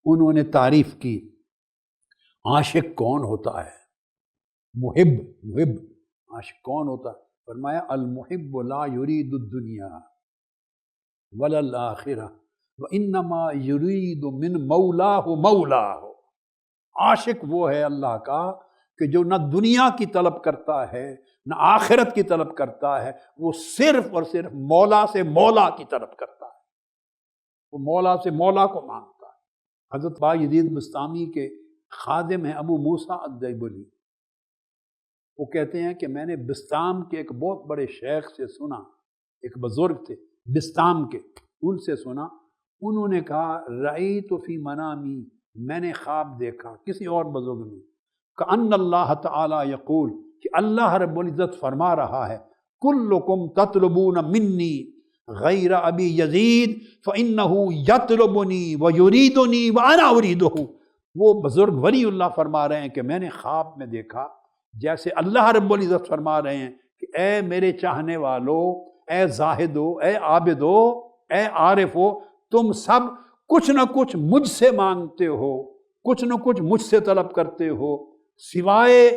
انہوں نے تعریف کی عاشق کون ہوتا ہے، محب عاشق کون ہوتا ہے؟ فرمایا المحب لا یرید الدنیا ولا الآخرہ وانما یرید من مولاہ مولاہ۔ عاشق وہ ہے اللہ کا کہ جو نہ دنیا کی طلب کرتا ہے نہ آخرت کی طلب کرتا ہے، وہ صرف اور صرف مولا سے مولا کی طلب کرتا ہے، وہ مولا سے مولا کو مانگتا ہے۔ حضرت بایزید بسطامی کے خادم ہیں ابو موسیٰ الدیبلی، وہ کہتے ہیں کہ میں نے بسطام کے ایک بہت بڑے شیخ سے سنا، ایک بزرگ تھے بسطام کے، ان سے سنا، انہوں نے کہا رأیت فی منامی، میں نے خواب دیکھا کسی اور بزرگ نے، کأن اللہ تعالی یقول، کہ اللہ رب العزت فرما رہا ہے کلکم تطلبون منی غیر ابی یزید فإنہ یطلبنی ویریدنی وانا اریدہ۔ وہ بزرگ ولی اللہ فرما رہے ہیں کہ میں نے خواب میں دیکھا جیسے اللہ رب العزت فرما رہے ہیں کہ اے میرے چاہنے والو، اے زاہدو، اے عابدو، اے عارفو، تم سب کچھ نہ کچھ مجھ سے مانگتے ہو، کچھ نہ کچھ مجھ سے طلب کرتے ہو، سوائے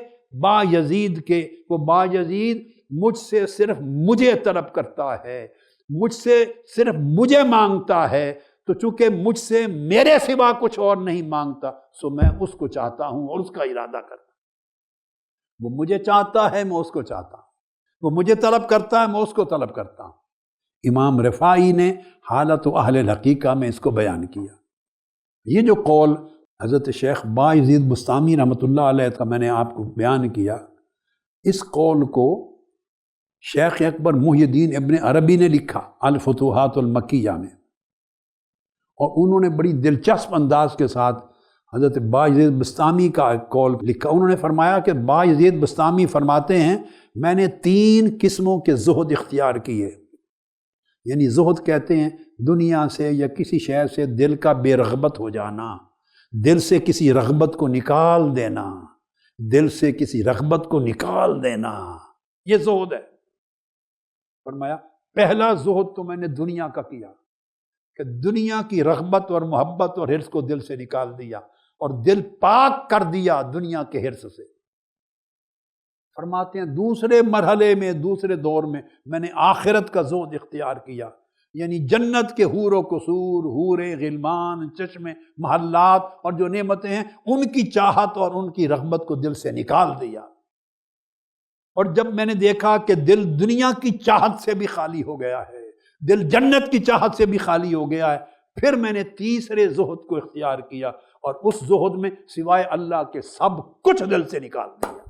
با یزید کے، وہ با یزید مجھ سے صرف مجھے طلب کرتا ہے، مجھ سے صرف مجھے مانگتا ہے، تو چونکہ مجھ سے میرے سوا کچھ اور نہیں مانگتا، سو میں اس کو چاہتا ہوں اور اس کا ارادہ کرتا ہوں۔ وہ مجھے چاہتا ہے میں اس کو چاہتا ہوں، وہ مجھے طلب کرتا ہے میں اس کو طلب کرتا ہوں۔ امام رفاعی نے حالت اہل الحقیقہ میں اس کو بیان کیا۔ یہ جو قول حضرت شیخ بایزید بسطامی رحمۃ اللہ علیہ کا میں نے آپ کو بیان کیا، اس قول کو شیخ اکبر محی الدین ابن عربی نے لکھا الفتوحات المکیہ میں، اور انہوں نے بڑی دلچسپ انداز کے ساتھ حضرت بایزید بسطامی کا ایک قول لکھا۔ انہوں نے فرمایا کہ بایزید بسطامی فرماتے ہیں میں نے 3 قسموں کے زہد اختیار کیے، یعنی زہد کہتے ہیں دنیا سے یا کسی شے سے دل کا بے رغبت ہو جانا، دل سے کسی رغبت کو نکال دینا، دل سے کسی رغبت کو نکال دینا، یہ زہد ہے۔ فرمایا پہلا زہد تو میں نے دنیا کا کیا کہ دنیا کی رغبت اور محبت اور حرص کو دل سے نکال دیا اور دل پاک کر دیا دنیا کے حرص سے۔ فرماتے ہیں دوسرے مرحلے میں، دوسرے دور میں میں نے آخرت کا زہد اختیار کیا، یعنی جنت کے حور و قصور، حوریں، غلمان، چشمے، محلات اور جو نعمتیں ہیں ان کی چاہت اور ان کی رغبت کو دل سے نکال دیا۔ اور جب میں نے دیکھا کہ دل دنیا کی چاہت سے بھی خالی ہو گیا ہے، دل جنت کی چاہت سے بھی خالی ہو گیا ہے، پھر میں نے تیسرے زہد کو اختیار کیا اور اس زہد میں سوائے اللہ کے سب کچھ دل سے نکال دیا،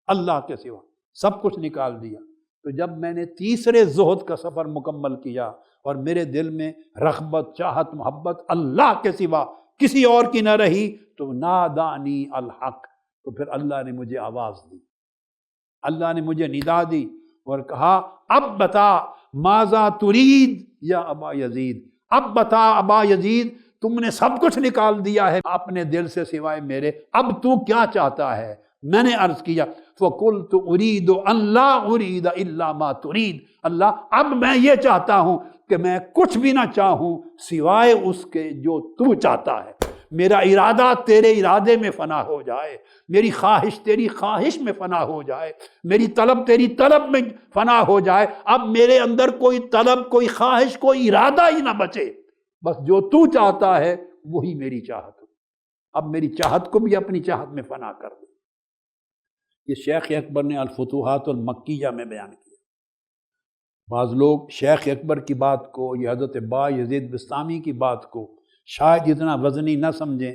اللہ کے سوا سب کچھ نکال دیا۔ تو جب میں نے تیسرے زہد کا سفر مکمل کیا اور میرے دل میں رغبت، چاہت، محبت اللہ کے سوا کسی اور کی نہ رہی تو نادانی الحق، تو پھر اللہ نے مجھے آواز دی، اللہ نے مجھے ندا دی اور کہا اب بتا ماذا ترید یا ابا یزید، اب بتا ابا یزید، تم نے سب کچھ نکال دیا ہے اپنے دل سے سوائے میرے، اب تو کیا چاہتا ہے؟ میں نے عرض کیا فَقُلْتُ أُرِيدُ أَن لَا أُرِيدَ إِلَّا مَا تُرِيد، اللہ اب میں یہ چاہتا ہوں کہ میں کچھ بھی نہ چاہوں سوائے اس کے جو تو چاہتا ہے، میرا ارادہ تیرے ارادے میں فنا ہو جائے، میری خواہش تیری خواہش میں فنا ہو جائے، میری طلب تیری طلب میں فنا ہو جائے، اب میرے اندر کوئی طلب، کوئی خواہش، کوئی ارادہ ہی نہ بچے، بس جو تو چاہتا ہے وہی میری چاہت ہو، اب میری چاہت کو بھی اپنی چاہت میں فنا کر دے۔ یہ شیخ اکبر نے الفتوحات المکیہ میں بیان کیا۔ بعض لوگ شیخ اکبر کی بات کو، یہ حضرت با یزید بسطامی کی بات کو شاید اتنا وزنی نہ سمجھیں،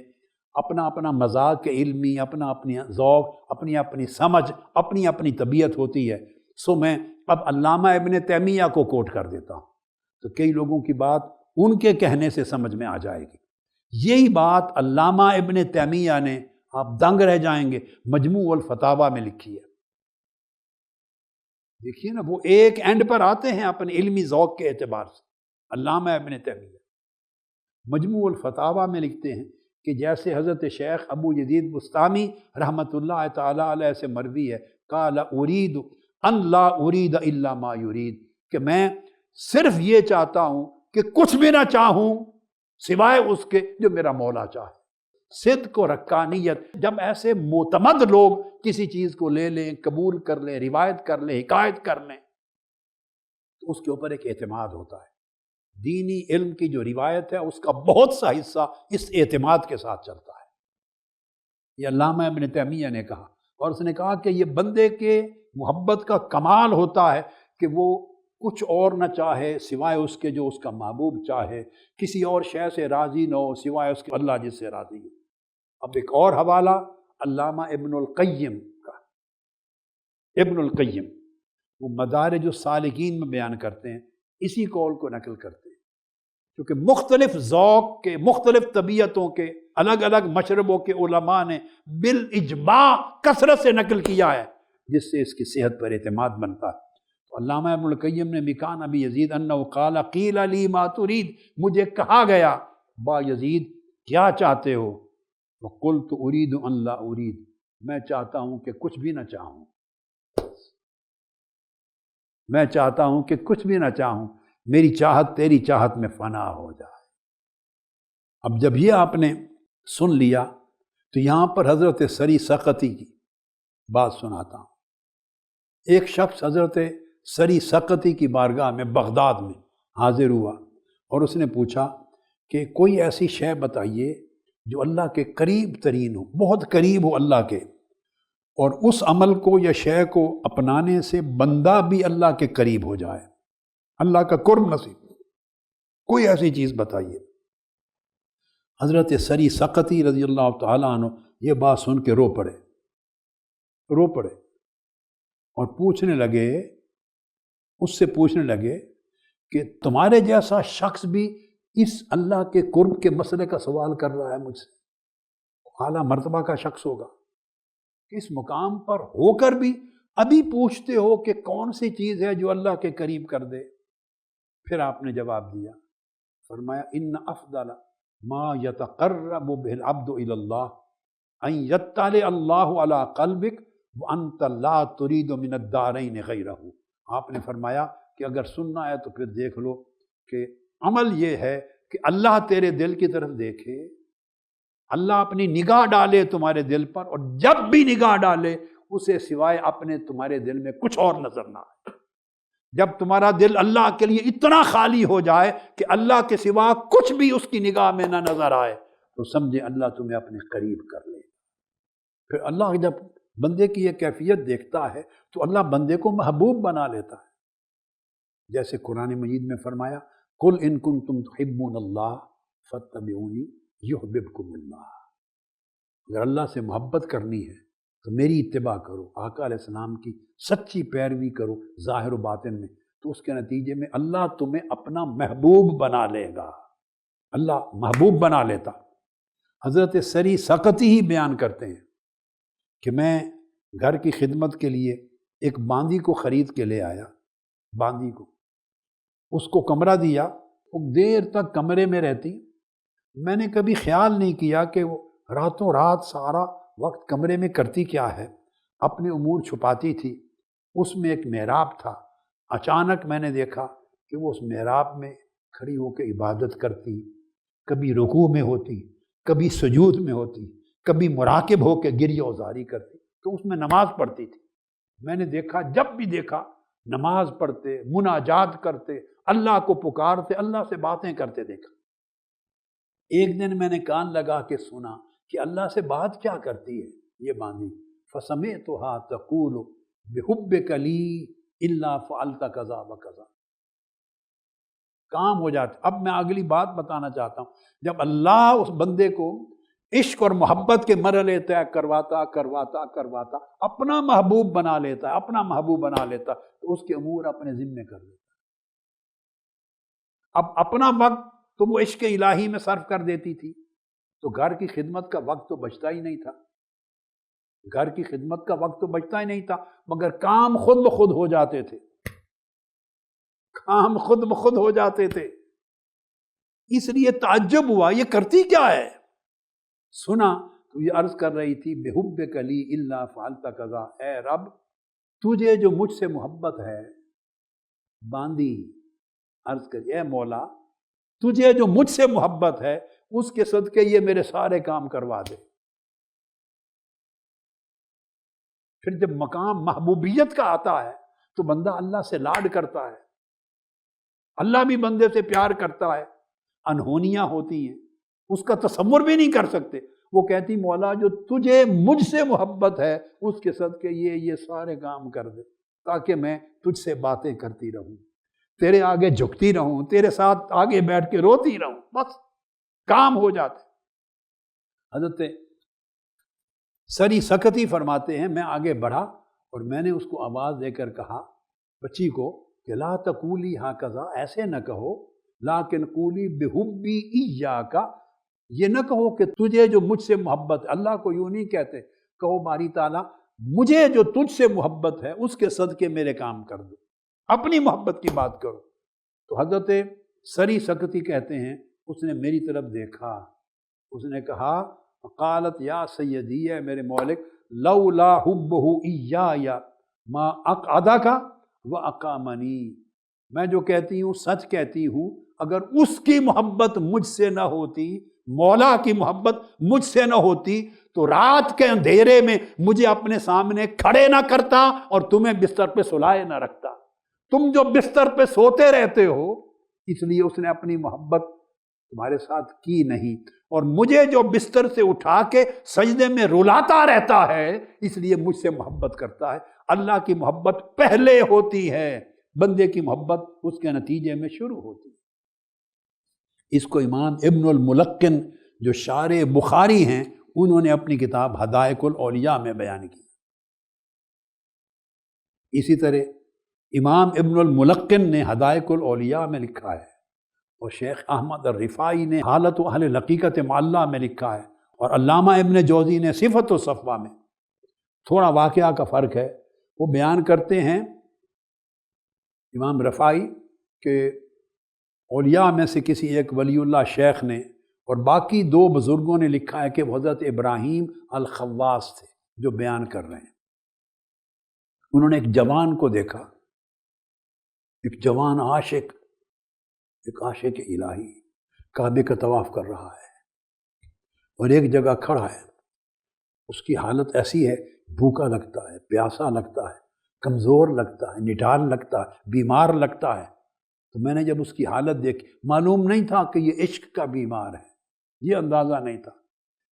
اپنا اپنا مذاق علمی، اپنا اپنی ذوق، اپنی اپنی سمجھ، اپنی اپنی طبیعت ہوتی ہے۔ سو میں اب علامہ ابن تیمیہ کو کوٹ کر دیتا ہوں، تو کئی لوگوں کی بات ان کے کہنے سے سمجھ میں آ جائے گی۔ یہی بات علامہ ابن تیمیہ نے، آپ دنگ رہ جائیں گے، مجموع الفتاوی میں لکھی ہے۔ دیکھیے نا، وہ ایک اینڈ پر آتے ہیں اپنے علمی ذوق کے اعتبار سے۔ علامہ ابن تیمیہ مجموع الفتاوی میں لکھتے ہیں کہ جیسے حضرت شیخ ابو یزید بسطامی رحمۃ اللہ تعالی علیہ سے مروی ہے، قال ارید ان لا ارید الا ما یرید، کہ میں صرف یہ چاہتا ہوں کہ کچھ بھی نہ چاہوں سوائے اس کے جو میرا مولا چاہے۔ صدق و رکانیت، جب ایسے معتمد لوگ کسی چیز کو لے لیں، قبول کر لیں، روایت کر لیں، حکایت کر لیں، تو اس کے اوپر ایک اعتماد ہوتا ہے۔ دینی علم کی جو روایت ہے اس کا بہت سا حصہ اس اعتماد کے ساتھ چلتا ہے۔ یہ علامہ ابن تیمیہ نے کہا، اور اس نے کہا کہ یہ بندے کے محبت کا کمال ہوتا ہے کہ وہ کچھ اور نہ چاہے سوائے اس کے جو اس کا محبوب چاہے، کسی اور شے سے راضی نہ ہو سوائے اس کے اللہ جس سے راضی ہے۔ اب ایک اور حوالہ علامہ ابن القیم کا، ابن القیم وہ مدارج السالکین میں بیان کرتے ہیں، اسی قول کو نقل کرتے ہیں، کیونکہ مختلف ذوق کے، مختلف طبیعتوں کے، الگ الگ مشربوں کے علماء نے بالاجماع کثرت سے نقل کیا ہے، جس سے اس کی صحت پر اعتماد بنتا ہے۔ تو علامہ ابن القیم نے مکان ابی یزید انہ قال قیل لی ما ترید، مجھے کہا گیا با یزید کیا چاہتے ہو؟ وقلت ارید ان لا ارید، میں چاہتا ہوں کہ کچھ بھی نہ چاہوں، میں چاہتا ہوں کہ کچھ بھی نہ چاہوں، میری چاہت تیری چاہت میں فنا ہو جائے۔ اب جب یہ آپ نے سن لیا تو یہاں پر حضرت سری سقطی کی بات سناتا ہوں۔ ایک شخص حضرت سری سقطی کی بارگاہ میں بغداد میں حاضر ہوا اور اس نے پوچھا کہ کوئی ایسی شے بتائیے جو اللہ کے قریب ترین ہو، بہت قریب ہو اللہ کے، اور اس عمل کو یا شے کو اپنانے سے بندہ بھی اللہ کے قریب ہو جائے، اللہ کا قرب نصیب، کوئی ایسی چیز بتائیے۔ حضرت سری سقطی رضی اللہ تعالیٰ عنہ یہ بات سن کے رو پڑے اور پوچھنے لگے، اس سے پوچھنے لگے کہ تمہارے جیسا شخص بھی اس اللہ کے قرب کے مسئلے کا سوال کر رہا ہے مجھ سے، اعلیٰ مرتبہ کا شخص ہوگا، اس مقام پر ہو کر بھی ابھی پوچھتے ہو کہ کون سی چیز ہے جو اللہ کے قریب کر دے؟ پھر آپ نے جواب دیا، فرمایا ان افضل ما یتقرب به العبد الى اللہ ان یطلع اللہ علی قلبک وانت لا ترید من الدارین غیرہ۔ آپ نے فرمایا کہ اگر سننا ہے تو پھر دیکھ لو کہ عمل یہ ہے کہ اللہ تیرے دل کی طرف دیکھے، اللہ اپنی نگاہ ڈالے تمہارے دل پر، اور جب بھی نگاہ ڈالے اسے سوائے اپنے تمہارے دل میں کچھ اور نظر نہ آئے۔ جب تمہارا دل اللہ کے لیے اتنا خالی ہو جائے کہ اللہ کے سوا کچھ بھی اس کی نگاہ میں نہ نظر آئے تو سمجھے اللہ تمہیں اپنے قریب کر لے۔ پھر اللہ جب بندے کی یہ کیفیت دیکھتا ہے تو اللہ بندے کو محبوب بنا لیتا ہے، جیسے قرآن مجید میں فرمایا قل ان کنتم تحبون اللہ فاتبعونی یحببکم اللہ، اگر اللہ سے محبت کرنی ہے تو میری اتباع کرو، آقا علیہ السلام کی سچی پیروی کرو ظاہر و باطن میں، تو اس کے نتیجے میں اللہ تمہیں اپنا محبوب بنا لے گا، اللہ محبوب بنا لیتا۔ حضرت سری سقطی ہی بیان کرتے ہیں کہ میں گھر کی خدمت کے لیے ایک باندی کو خرید کے لے آیا، باندی کو، اس کو کمرہ دیا، وہ دیر تک کمرے میں رہتی۔ میں نے کبھی خیال نہیں کیا کہ وہ راتوں رات سارا وقت کمرے میں کرتی کیا ہے، اپنے امور چھپاتی تھی۔ اس میں ایک محراب تھا، اچانک میں نے دیکھا کہ وہ اس محراب میں کھڑی ہو کے عبادت کرتی، کبھی رکوع میں ہوتی، کبھی سجود میں ہوتی، کبھی مراقب ہو کے گریہ وزاری کرتی، تو اس میں نماز پڑھتی تھی۔ میں نے دیکھا، جب بھی دیکھا نماز پڑھتے، مناجات کرتے، اللہ کو پکارتے، اللہ سے باتیں کرتے دیکھا۔ ایک دن میں نے کان لگا کے سنا کہ اللہ سے بات کیا کرتی ہے یہ باندھی، فَسَمِعْتُهَا تَقُولُ بِحُبِّكَ لِي إِلَّا فَعَلْتَ كَذَا وَكَذَا۔ کام ہو جاتا۔ اب میں اگلی بات بتانا چاہتا ہوں، جب اللہ اس بندے کو عشق اور محبت کے مرحلے طے کرواتا کرواتا کرواتا اپنا محبوب بنا لیتا ہے، اپنا محبوب بنا لیتا، تو اس کے امور اپنے ذمے کر لیتا۔ اب اپنا وقت تو وہ عشق الہی میں صرف کر دیتی تھی، تو گھر کی خدمت کا وقت تو بچتا ہی نہیں تھا، گھر کی خدمت کا وقت تو بچتا ہی نہیں تھا، مگر کام خود بخود ہو جاتے تھے، کام خود بخود ہو جاتے تھے۔ اس لیے تعجب ہوا، یہ کرتی کیا ہے؟ سنا تو یہ عرض کر رہی تھی، بِحُبِّكَ لِي إِلَّا فَعَلْتَ كَذَا، اے رب تجھے جو مجھ سے محبت ہے، باندی عرض کری، اے مولا تجھے جو مجھ سے محبت ہے اس کے صدقے یہ میرے سارے کام کروا دے۔ پھر جب مقام محبوبیت کا آتا ہے تو بندہ اللہ سے لاڈ کرتا ہے، اللہ بھی بندے سے پیار کرتا ہے، انہونیاں ہوتی ہیں، اس کا تصور بھی نہیں کر سکتے۔ وہ کہتی، مولا جو تجھے مجھ سے محبت ہے اس کے صدقے یہ سارے کام کر دے، تاکہ میں تجھ سے باتیں کرتی رہوں، تیرے آگے جھکتی رہوں، تیرے ساتھ آگے بیٹھ کے روتی رہوں، بس کام ہو جاتے۔ حضرت سری سقطی فرماتے ہیں، میں آگے بڑھا اور میں نے اس کو آواز دے کر کہا، بچی کو، کہ لا تقولی ہاکذا، ایسے نہ کہو، لیکن قولی بحبی ایاک، یہ نہ کہو کہ تجھے جو مجھ سے محبت ہے، اللہ کو یوں نہیں کہتے، کہو باری تعالیٰ مجھے جو تجھ سے محبت ہے اس کے صدقے میرے کام کر دو، اپنی محبت کی بات کرو۔ تو حضرت سری سقطی کہتے ہیں، اس نے میری طرف دیکھا، اس نے کہا، قالت یا سیدی، ہے میرے مولک، لولا حبہ ایایا ما اقعدک واقامنی، میں جو کہتی ہوں سچ کہتی ہوں، اگر اس کی محبت مجھ سے نہ ہوتی، مولا کی محبت مجھ سے نہ ہوتی، تو رات کے اندھیرے میں مجھے اپنے سامنے کھڑے نہ کرتا اور تمہیں بستر پہ سلائے نہ رکھتا۔ تم جو بستر پہ سوتے رہتے ہو، اس لیے اس نے اپنی محبت تمہارے ساتھ کی نہیں، اور مجھے جو بستر سے اٹھا کے سجدے میں رلاتا رہتا ہے، اس لیے مجھ سے محبت کرتا ہے۔ اللہ کی محبت پہلے ہوتی ہے، بندے کی محبت اس کے نتیجے میں شروع ہوتی ہے۔ اس کو امام ابن الملقن جو شارح بخاری ہیں، انہوں نے اپنی کتاب حدائق الاولیاء میں بیان کی۔ اسی طرح امام ابن الملقن نے حدائق الاولیاء میں لکھا ہے، اور شیخ احمد الرفاعی نے حالت اہل الحقیقت مع اللہ میں لکھا ہے، اور علامہ ابن جوزی نے صفت الصفوہ میں۔ تھوڑا واقعہ کا فرق ہے، وہ بیان کرتے ہیں امام رفاعی کہ اولیاء میں سے کسی ایک ولی اللہ شیخ نے اور باقی دو بزرگوں نے لکھا ہے کہ وہ حضرت ابراہیم الخواص تھے جو بیان کر رہے ہیں۔ انہوں نے ایک جوان کو دیکھا، ایک جوان عاشق، ایک عاشق الہی کعبے کا طواف کر رہا ہے، اور ایک جگہ کھڑا ہے، اس کی حالت ایسی ہے، بھوکا لگتا ہے، پیاسا لگتا ہے، کمزور لگتا ہے، نڈال لگتا ہے، بیمار لگتا ہے۔ تو میں نے جب اس کی حالت دیکھی، معلوم نہیں تھا کہ یہ عشق کا بیمار ہے، یہ اندازہ نہیں تھا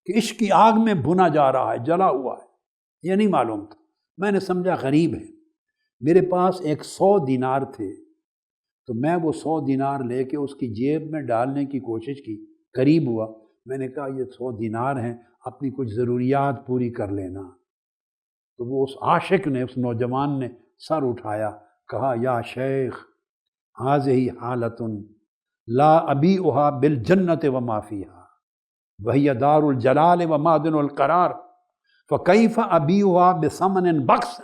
کہ عشق کی آگ میں بھنا جا رہا ہے، جلا ہوا ہے، یہ نہیں معلوم تھا۔ میں نے سمجھا غریب ہے۔ میرے پاس 100 دینار تھے، تو میں وہ 100 دینار لے کے اس کی جیب میں ڈالنے کی کوشش کی، قریب ہوا، میں نے کہا یہ 100 دینار ہیں، اپنی کچھ ضروریات پوری کر لینا۔ تو وہ اس عاشق نے، اس نوجوان نے سر اٹھایا، کہا، یا شیخ ہذہ حالۃ لا ابیعھا بالجنۃ وما فیھا، وہی دار الجلال و معدن القرار فکیف ابیعھا بثمن بخس۔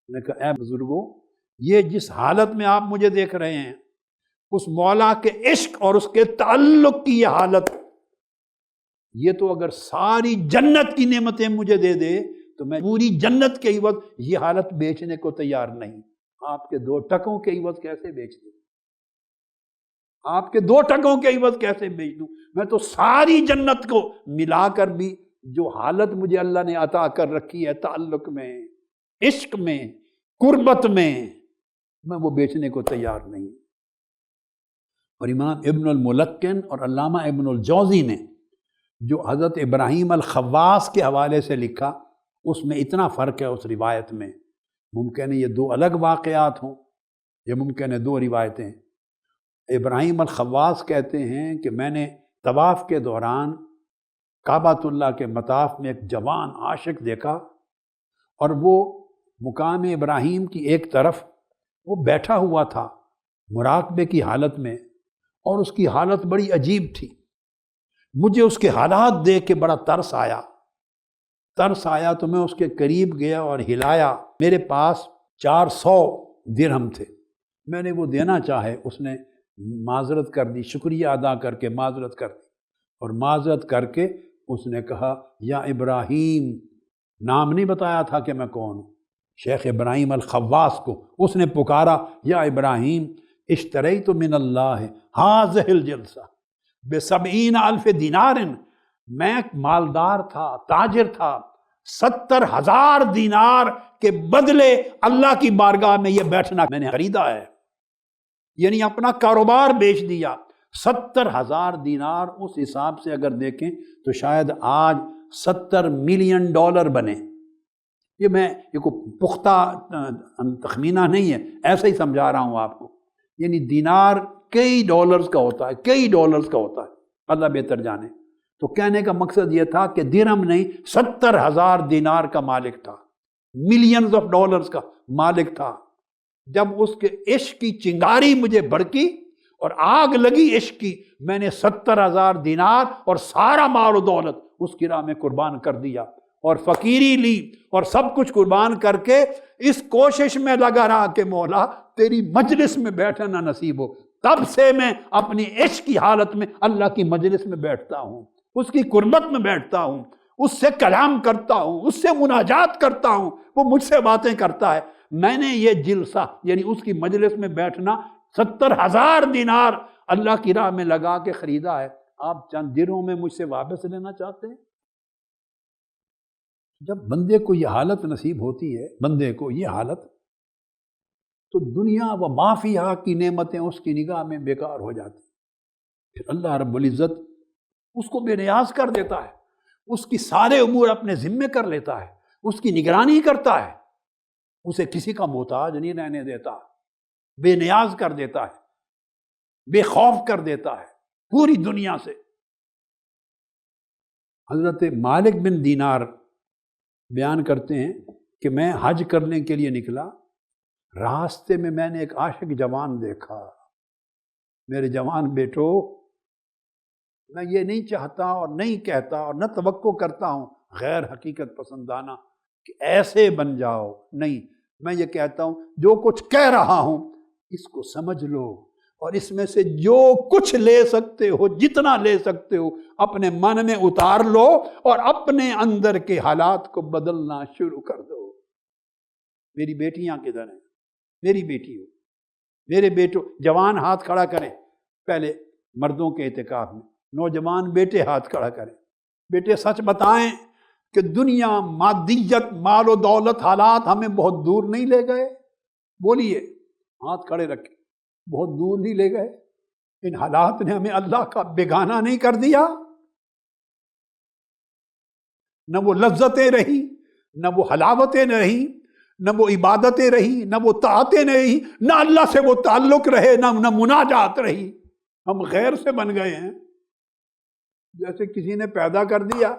نے کہا اے بزرگوں، یہ جس حالت میں آپ مجھے دیکھ رہے ہیں، اس مولا کے عشق اور اس کے تعلق کی یہ حالت، یہ تو اگر ساری جنت کی نعمتیں مجھے دے دے تو میں پوری جنت کے عوض یہ حالت بیچنے کو تیار نہیں۔ آپ کے 2 ٹکوں کے عوض کیسے بیچ دوں؟ آپ کے 2 ٹکوں کے عوض کیسے بیچ دوں؟ میں تو ساری جنت کو ملا کر بھی جو حالت مجھے اللہ نے عطا کر رکھی ہے تعلق میں، عشق میں، قربت میں وہ بیچنے کو تیار نہیں۔ اور امام ابن الملکن اور علامہ ابن الجوزی نے جو حضرت ابراہیم الخواص کے حوالے سے لکھا، اس میں اتنا فرق ہے اس روایت میں، ممکن ہے یہ 2 الگ واقعات ہوں، یہ ممکن ہے 2 روایتیں۔ ابراہیم الخواص کہتے ہیں کہ میں نے طواف کے دوران کعبۃ اللہ کے مطاف میں ایک جوان عاشق دیکھا، اور وہ مقام ابراہیم کی ایک طرف وہ بیٹھا ہوا تھا مراقبے کی حالت میں، اور اس کی حالت بڑی عجیب تھی۔ مجھے اس کے حالات دیکھ کے بڑا ترس آیا تو میں اس کے قریب گیا اور ہلایا۔ میرے پاس 400 درہم تھے، میں نے وہ دینا چاہے، اس نے معذرت کر دی، شکریہ ادا کر کے معذرت کر دی، اور معذرت کر کے اس نے کہا یا ابراہیم، نام نہیں بتایا تھا کہ میں کون ہوں، شیخ ابراہیم الخواص کو اس نے پکارا، یا ابراہیم اشتریت من اللہ ھذہ الجلسہ ب70,000 دینار، میں مالدار تھا، تاجر تھا، 70,000 دینار کے بدلے اللہ کی بارگاہ میں یہ بیٹھنا میں نے خریدا ہے، یعنی اپنا کاروبار بیچ دیا۔ 70,000 دینار اس حساب سے اگر دیکھیں تو شاید آج $70 ملین بنے۔ یہ کوئی پختہ تخمینہ نہیں ہے، ایسا ہی سمجھا رہا ہوں آپ کو، یعنی دینار کئی ڈالرز کا ہوتا ہے، اللہ بہتر جانے۔ تو کہنے کا مقصد یہ تھا کہ درہم نہیں، 70,000 دینار کا مالک تھا، ملینز آف ڈالرز کا مالک تھا۔ جب اس کے عشق کی چنگاری مجھے بھڑکی اور آگ لگی عشق کی، میں نے 70,000 دینار اور سارا مال و دولت اس کی راہ میں قربان کر دیا، اور فقیری لی اور سب کچھ قربان کر کے اس کوشش میں لگا رہا کہ مولا تیری مجلس میں بیٹھنا نصیب ہو۔ تب سے میں اپنی عشق کی حالت میں اللہ کی مجلس میں بیٹھتا ہوں، اس کی قربت میں بیٹھتا ہوں، اس سے کلام کرتا ہوں، اس سے مناجات کرتا ہوں، وہ مجھ سے باتیں کرتا ہے۔ میں نے یہ جلسہ یعنی اس کی مجلس میں بیٹھنا 70,000 دینار اللہ کی راہ میں لگا کے خریدا ہے۔ آپ چند درہموں میں مجھ سے واپس لینا چاہتے ہیں؟ جب بندے کو یہ حالت نصیب ہوتی ہے، بندے کو یہ حالت، تو دنیا و ما فیہا کی نعمتیں اس کی نگاہ میں بیکار ہو جاتی۔ پھر اللہ رب العزت اس کو بے نیاز کر دیتا ہے، اس کی سارے امور اپنے ذمے کر لیتا ہے، اس کی نگرانی کرتا ہے، اسے کسی کا محتاج نہیں رہنے دیتا، بے نیاز کر دیتا ہے، بے خوف کر دیتا ہے پوری دنیا سے۔ حضرت مالک بن دینار بیان کرتے ہیں کہ میں حج کرنے کے لیے نکلا، راستے میں نے ایک عاشق جوان دیکھا۔ میرے جوان بیٹو، میں یہ نہیں چاہتا اور نہیں کہتا اور نہ توقع کرتا ہوں غیر حقیقت پسندانہ کہ ایسے بن جاؤ، نہیں، میں یہ کہتا ہوں جو کچھ کہہ رہا ہوں اس کو سمجھ لو، اور اس میں سے جو کچھ لے سکتے ہو، جتنا لے سکتے ہو، اپنے من میں اتار لو اور اپنے اندر کے حالات کو بدلنا شروع کر دو۔ میری بیٹیاں کدھر ہیں؟ میری بیٹی ہو، میرے بیٹو، جوان ہاتھ کھڑا کریں پہلے مردوں کے اعتکاف میں، نوجوان بیٹے ہاتھ کھڑا کریں۔ بیٹے سچ بتائیں کہ دنیا، مادیت، مال و دولت، حالات ہمیں بہت دور نہیں لے گئے؟ بولیے، ہاتھ کھڑے رکھیں، بہت دور نہیں لے گئے؟ ان حالات نے ہمیں اللہ کا بیگانہ نہیں کر دیا؟ نہ وہ لذتیں رہی، نہ وہ حلاوتیں رہی، نہ وہ عبادتیں رہی، نہ وہ طاعتیں رہی، نہ اللہ سے وہ تعلق رہے، نہ مناجات رہی۔ ہم غیر سے بن گئے ہیں، جیسے کسی نے پیدا کر دیا،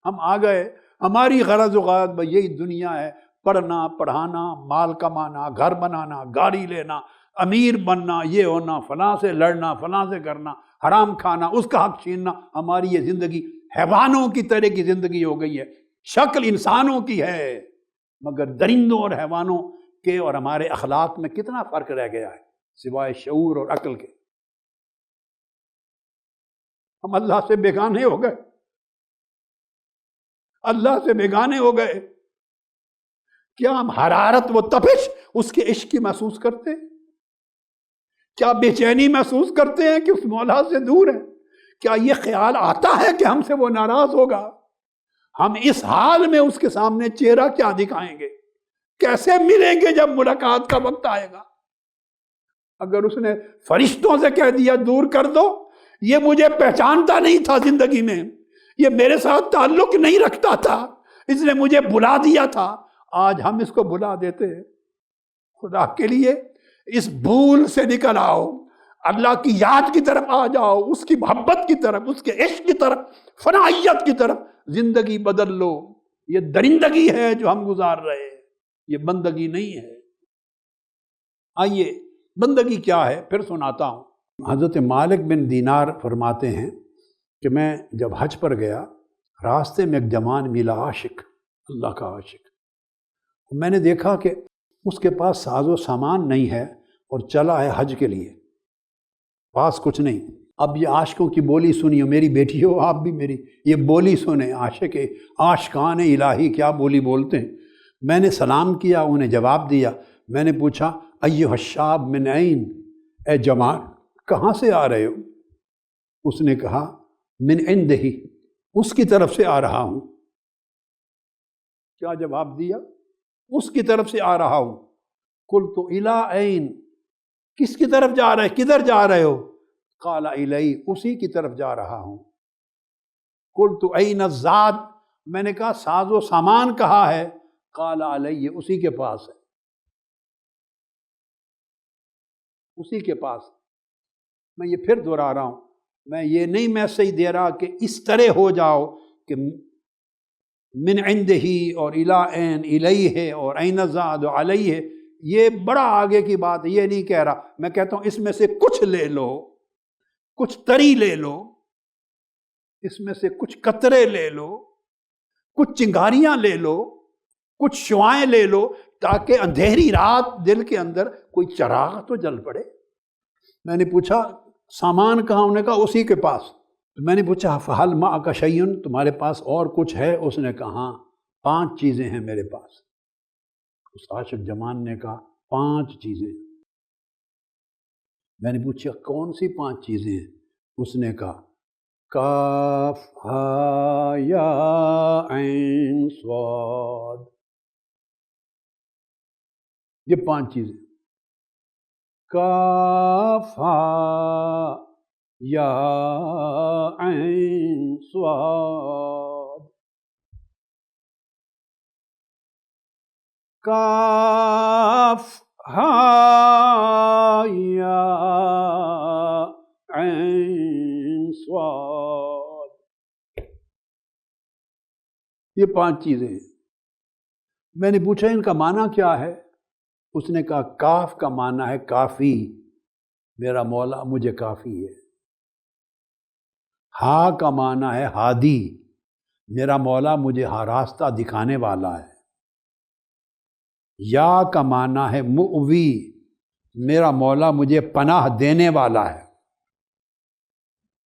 ہم آ گئے، ہماری غرض و غایت بھئی یہی دنیا ہے، پڑھنا، پڑھانا، مال کمانا، گھر بنانا، گاڑی لینا، امیر بننا، یہ ہونا، فلاں سے لڑنا، فلاں سے کرنا، حرام کھانا، اس کا حق چھیننا۔ ہماری یہ زندگی حیوانوں کی طرح کی زندگی ہو گئی ہے، شکل انسانوں کی ہے، مگر درندوں اور حیوانوں کے اور ہمارے اخلاق میں کتنا فرق رہ گیا ہے سوائے شعور اور عقل کے۔ ہم اللہ سے بیگانے ہو گئے، اللہ سے بیگانے ہو گئے۔ کیا ہم حرارت و تپش اس کے عشق کی محسوس کرتے ہیں؟ کیا بے چینی محسوس کرتے ہیں کہ اس مولا سے دور ہیں؟ کیا یہ خیال آتا ہے کہ ہم سے وہ ناراض ہوگا؟ ہم اس حال میں اس کے سامنے چہرہ کیا دکھائیں گے؟ کیسے ملیں گے جب ملاقات کا وقت آئے گا؟ اگر اس نے فرشتوں سے کہہ دیا دور کر دو، یہ مجھے پہچانتا نہیں تھا زندگی میں، یہ میرے ساتھ تعلق نہیں رکھتا تھا، اس نے مجھے بلا دیا تھا، آج ہم اس کو بلا دیتے ہیں۔ خدا کے لیے اس بھول سے نکل آؤ، اللہ کی یاد کی طرف آ جاؤ، اس کی محبت کی طرف، اس کے عشق کی طرف، فنائیت کی طرف زندگی بدل لو۔ یہ درندگی ہے جو ہم گزار رہے ہیں، یہ بندگی نہیں ہے۔ آئیے بندگی کیا ہے پھر سناتا ہوں۔ حضرت مالک بن دینار فرماتے ہیں کہ میں جب حج پر گیا، راستے میں ایک جوان ملا، عاشق، اللہ کا عاشق۔ میں نے دیکھا کہ اس کے پاس ساز و سامان نہیں ہے اور چلا ہے حج کے لیے، پاس کچھ نہیں۔ اب یہ عاشقوں کی بولی سنیے، میری بیٹی ہو آپ بھی میری یہ بولی سنیں، عاشق عاشقان الہی کیا بولی بولتے ہیں۔ میں نے سلام کیا، انہیں جواب دیا۔ میں نے پوچھا ایھا الشاب من این، اے جوان کہاں سے آ رہے ہو؟ اس نے کہا من عندہ، اس کی طرف سے آ رہا ہوں۔ کیا جواب دیا؟ اس کی طرف سے آ رہا ہوں۔ قلت الی این، کس کی طرف جا رہے، کدھر جا رہے ہو؟ قال الی، اسی کی طرف جا رہا ہوں۔ قلت این الزاد، میں نے کہا ساز و سامان کہاں ہے؟ قال علی، اسی کے پاس ہے، اسی کے پاس۔ میں یہ پھر دہرا رہا ہوں، میں یہ نہیں میسج دے رہا کہ اس طرح ہو جاؤ کہ من عندہ اور الی این الیہ اور این الزاد علیہ، یہ بڑا آگے کی بات ہے، یہ نہیں کہہ رہا۔ میں کہتا ہوں اس میں سے کچھ لے لو، کچھ تری لے لو، اس میں سے کچھ قطرے لے لو، کچھ چنگاریاں لے لو، کچھ شعائیں لے لو، تاکہ اندھیری رات دل کے اندر کوئی چراغ تو جل پڑے۔ میں نے پوچھا سامان کہاں؟ انہوں نے کہا اسی کے پاس۔ تو میں نے پوچھا فہل معک شیء، تمہارے پاس اور کچھ ہے؟ اس نے کہا ہاں 5 چیزیں ہیں میرے پاس۔ اس عاشق جوان نے کہا 5 چیزیں۔ میں نے پوچھا کون سی 5 چیزیں ہیں؟ اس نے کہا کاف ہا یا عین صاد، یہ 5 چیزیں، کاف ہا یا عین صاد، کاف ہا یا عین صاد، یہ 5 چیزیں ہیں۔ میں نے پوچھا ان کا معنی کیا ہے؟ اس نے کہا کاف کا معنی ہے کافی، میرا مولا مجھے کافی ہے۔ ہا کا معنی ہے ہادی، میرا مولا مجھے راستہ دکھانے والا ہے۔ یا کا معنی ہے مؤوی، میرا مولا مجھے پناہ دینے والا ہے،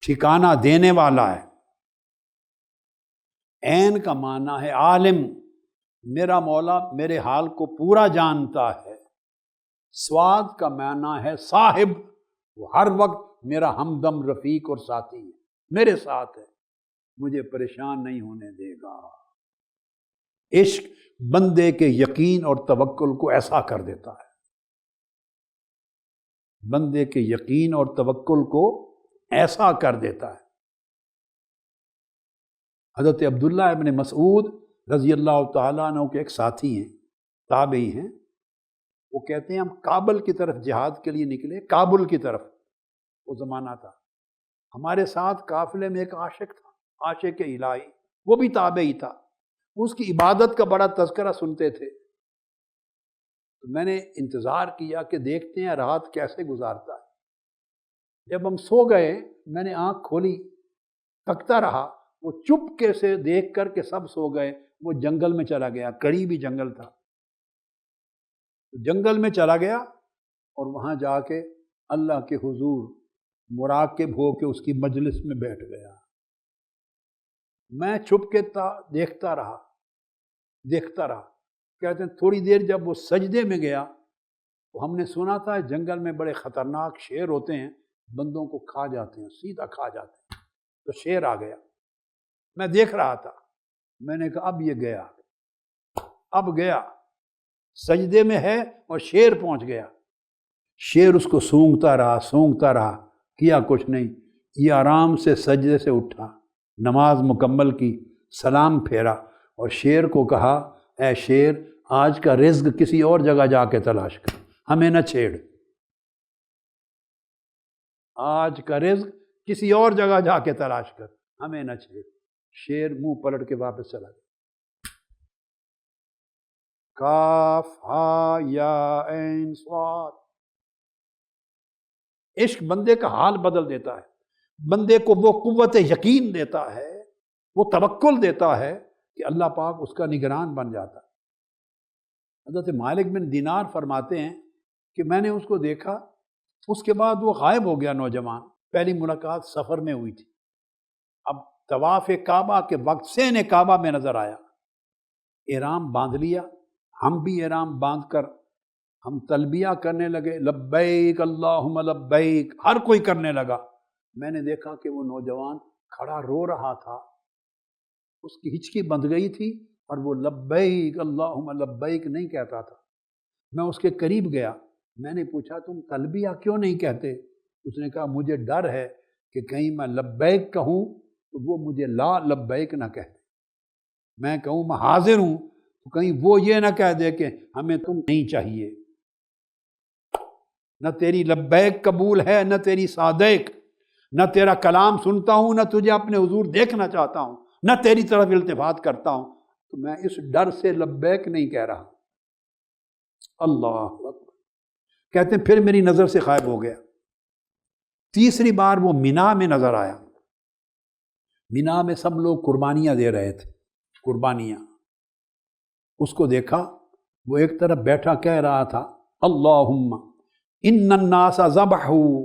ٹھکانہ دینے والا ہے۔ عین کا معنی ہے عالم، میرا مولا میرے حال کو پورا جانتا ہے۔ سواد کا معنی ہے صاحب، وہ ہر وقت میرا ہمدم رفیق اور ساتھی ہے، میرے ساتھ ہے، مجھے پریشان نہیں ہونے دے گا۔ عشق بندے کے یقین اور توکل کو ایسا کر دیتا ہے، بندے کے یقین اور توکل کو ایسا کر دیتا ہے۔ حضرت عبداللہ ابن مسعود رضی اللہ تعالیٰ عنہ کے ایک ساتھی ہیں، تابعی ہیں، وہ کہتے ہیں ہم کابل کی طرف جہاد کے لیے نکلے، کابل کی طرف، وہ زمانہ تھا، ہمارے ساتھ قافلے میں ایک عاشق تھا، عاشق الہی، وہ بھی تابعی تھا، اس کی عبادت کا بڑا تذکرہ سنتے تھے۔ تو میں نے انتظار کیا کہ دیکھتے ہیں رات کیسے گزارتا ہے۔ جب ہم سو گئے، میں نے آنکھ کھولی، تکتا رہا وہ چپکے سے دیکھ کر کے سب سو گئے، وہ جنگل میں چلا گیا، قریبی جنگل تھا، جنگل میں چلا گیا اور وہاں جا کے اللہ کے حضور مراقب ہو کے اس کی مجلس میں بیٹھ گیا۔ میں چھپ کے دیکھتا رہا۔ کہتے ہیں تھوڑی دیر جب وہ سجدے میں گیا تو ہم نے سنا تھا جنگل میں بڑے خطرناک شیر ہوتے ہیں، بندوں کو کھا جاتے ہیں، سیدھا کھا جاتے ہیں، تو شیر آ گیا۔ میں دیکھ رہا تھا، میں نے کہا اب یہ گیا، اب گیا، سجدے میں ہے اور شیر پہنچ گیا۔ شیر اس کو سونگتا رہا، کیا کچھ نہیں، یہ آرام سے سجدے سے اٹھا، نماز مکمل کی، سلام پھیرا اور شیر کو کہا اے شیر آج کا رزق کسی اور جگہ جا کے تلاش کر، ہمیں نہ چھیڑ، آج کا رزق کسی اور جگہ جا کے تلاش کر، ہمیں نہ چھیڑ۔ شیر منہ پلٹ کے واپس چلا گیا۔ کاف ہا یا عین صاد۔ عشق بندے کا حال بدل دیتا ہے، بندے کو وہ قوت یقین دیتا ہے، وہ توکل دیتا ہے کہ اللہ پاک اس کا نگران بن جاتا ہے۔ حضرت مالک بن دینار فرماتے ہیں کہ میں نے اس کو دیکھا، اس کے بعد وہ غائب ہو گیا نوجوان۔ پہلی ملاقات سفر میں ہوئی تھی، اب طواف کعبہ کے وقت سین کعبہ میں نظر آیا، احرام باندھ لیا، ہم بھی احرام باندھ کر ہم تلبیہ کرنے لگے، لبیک اللہم لبیک، ہر کوئی کرنے لگا۔ میں نے دیکھا کہ وہ نوجوان کھڑا رو رہا تھا، اس کی ہچکی بندھ گئی تھی اور وہ لبیک اللہم لبیک نہیں کہتا تھا۔ میں اس کے قریب گیا، میں نے پوچھا تم تلبیہ کیوں نہیں کہتے؟ اس نے کہا مجھے ڈر ہے کہ کہیں میں لبیک کہوں تو وہ مجھے لا لبیک نہ کہتے، میں کہوں میں حاضر ہوں تو کہیں وہ یہ نہ کہہ دے کہ ہمیں تم نہیں چاہیے، نہ تیری لبیک قبول ہے نہ تیری صادق، نہ تیرا کلام سنتا ہوں نہ تجھے اپنے حضور دیکھنا چاہتا ہوں، نہ تیری طرف التفات کرتا ہوں، تو میں اس ڈر سے لبیک نہیں کہہ رہا۔ اللہ اکبر۔ کہتے ہیں پھر میری نظر سے غائب ہو گیا۔ تیسری بار وہ مینا میں نظر آیا، مینا میں سب لوگ قربانیاں دے رہے تھے، قربانیاں، اس کو دیکھا وہ ایک طرف بیٹھا کہہ رہا تھا اللہم ان الناس ذبحوا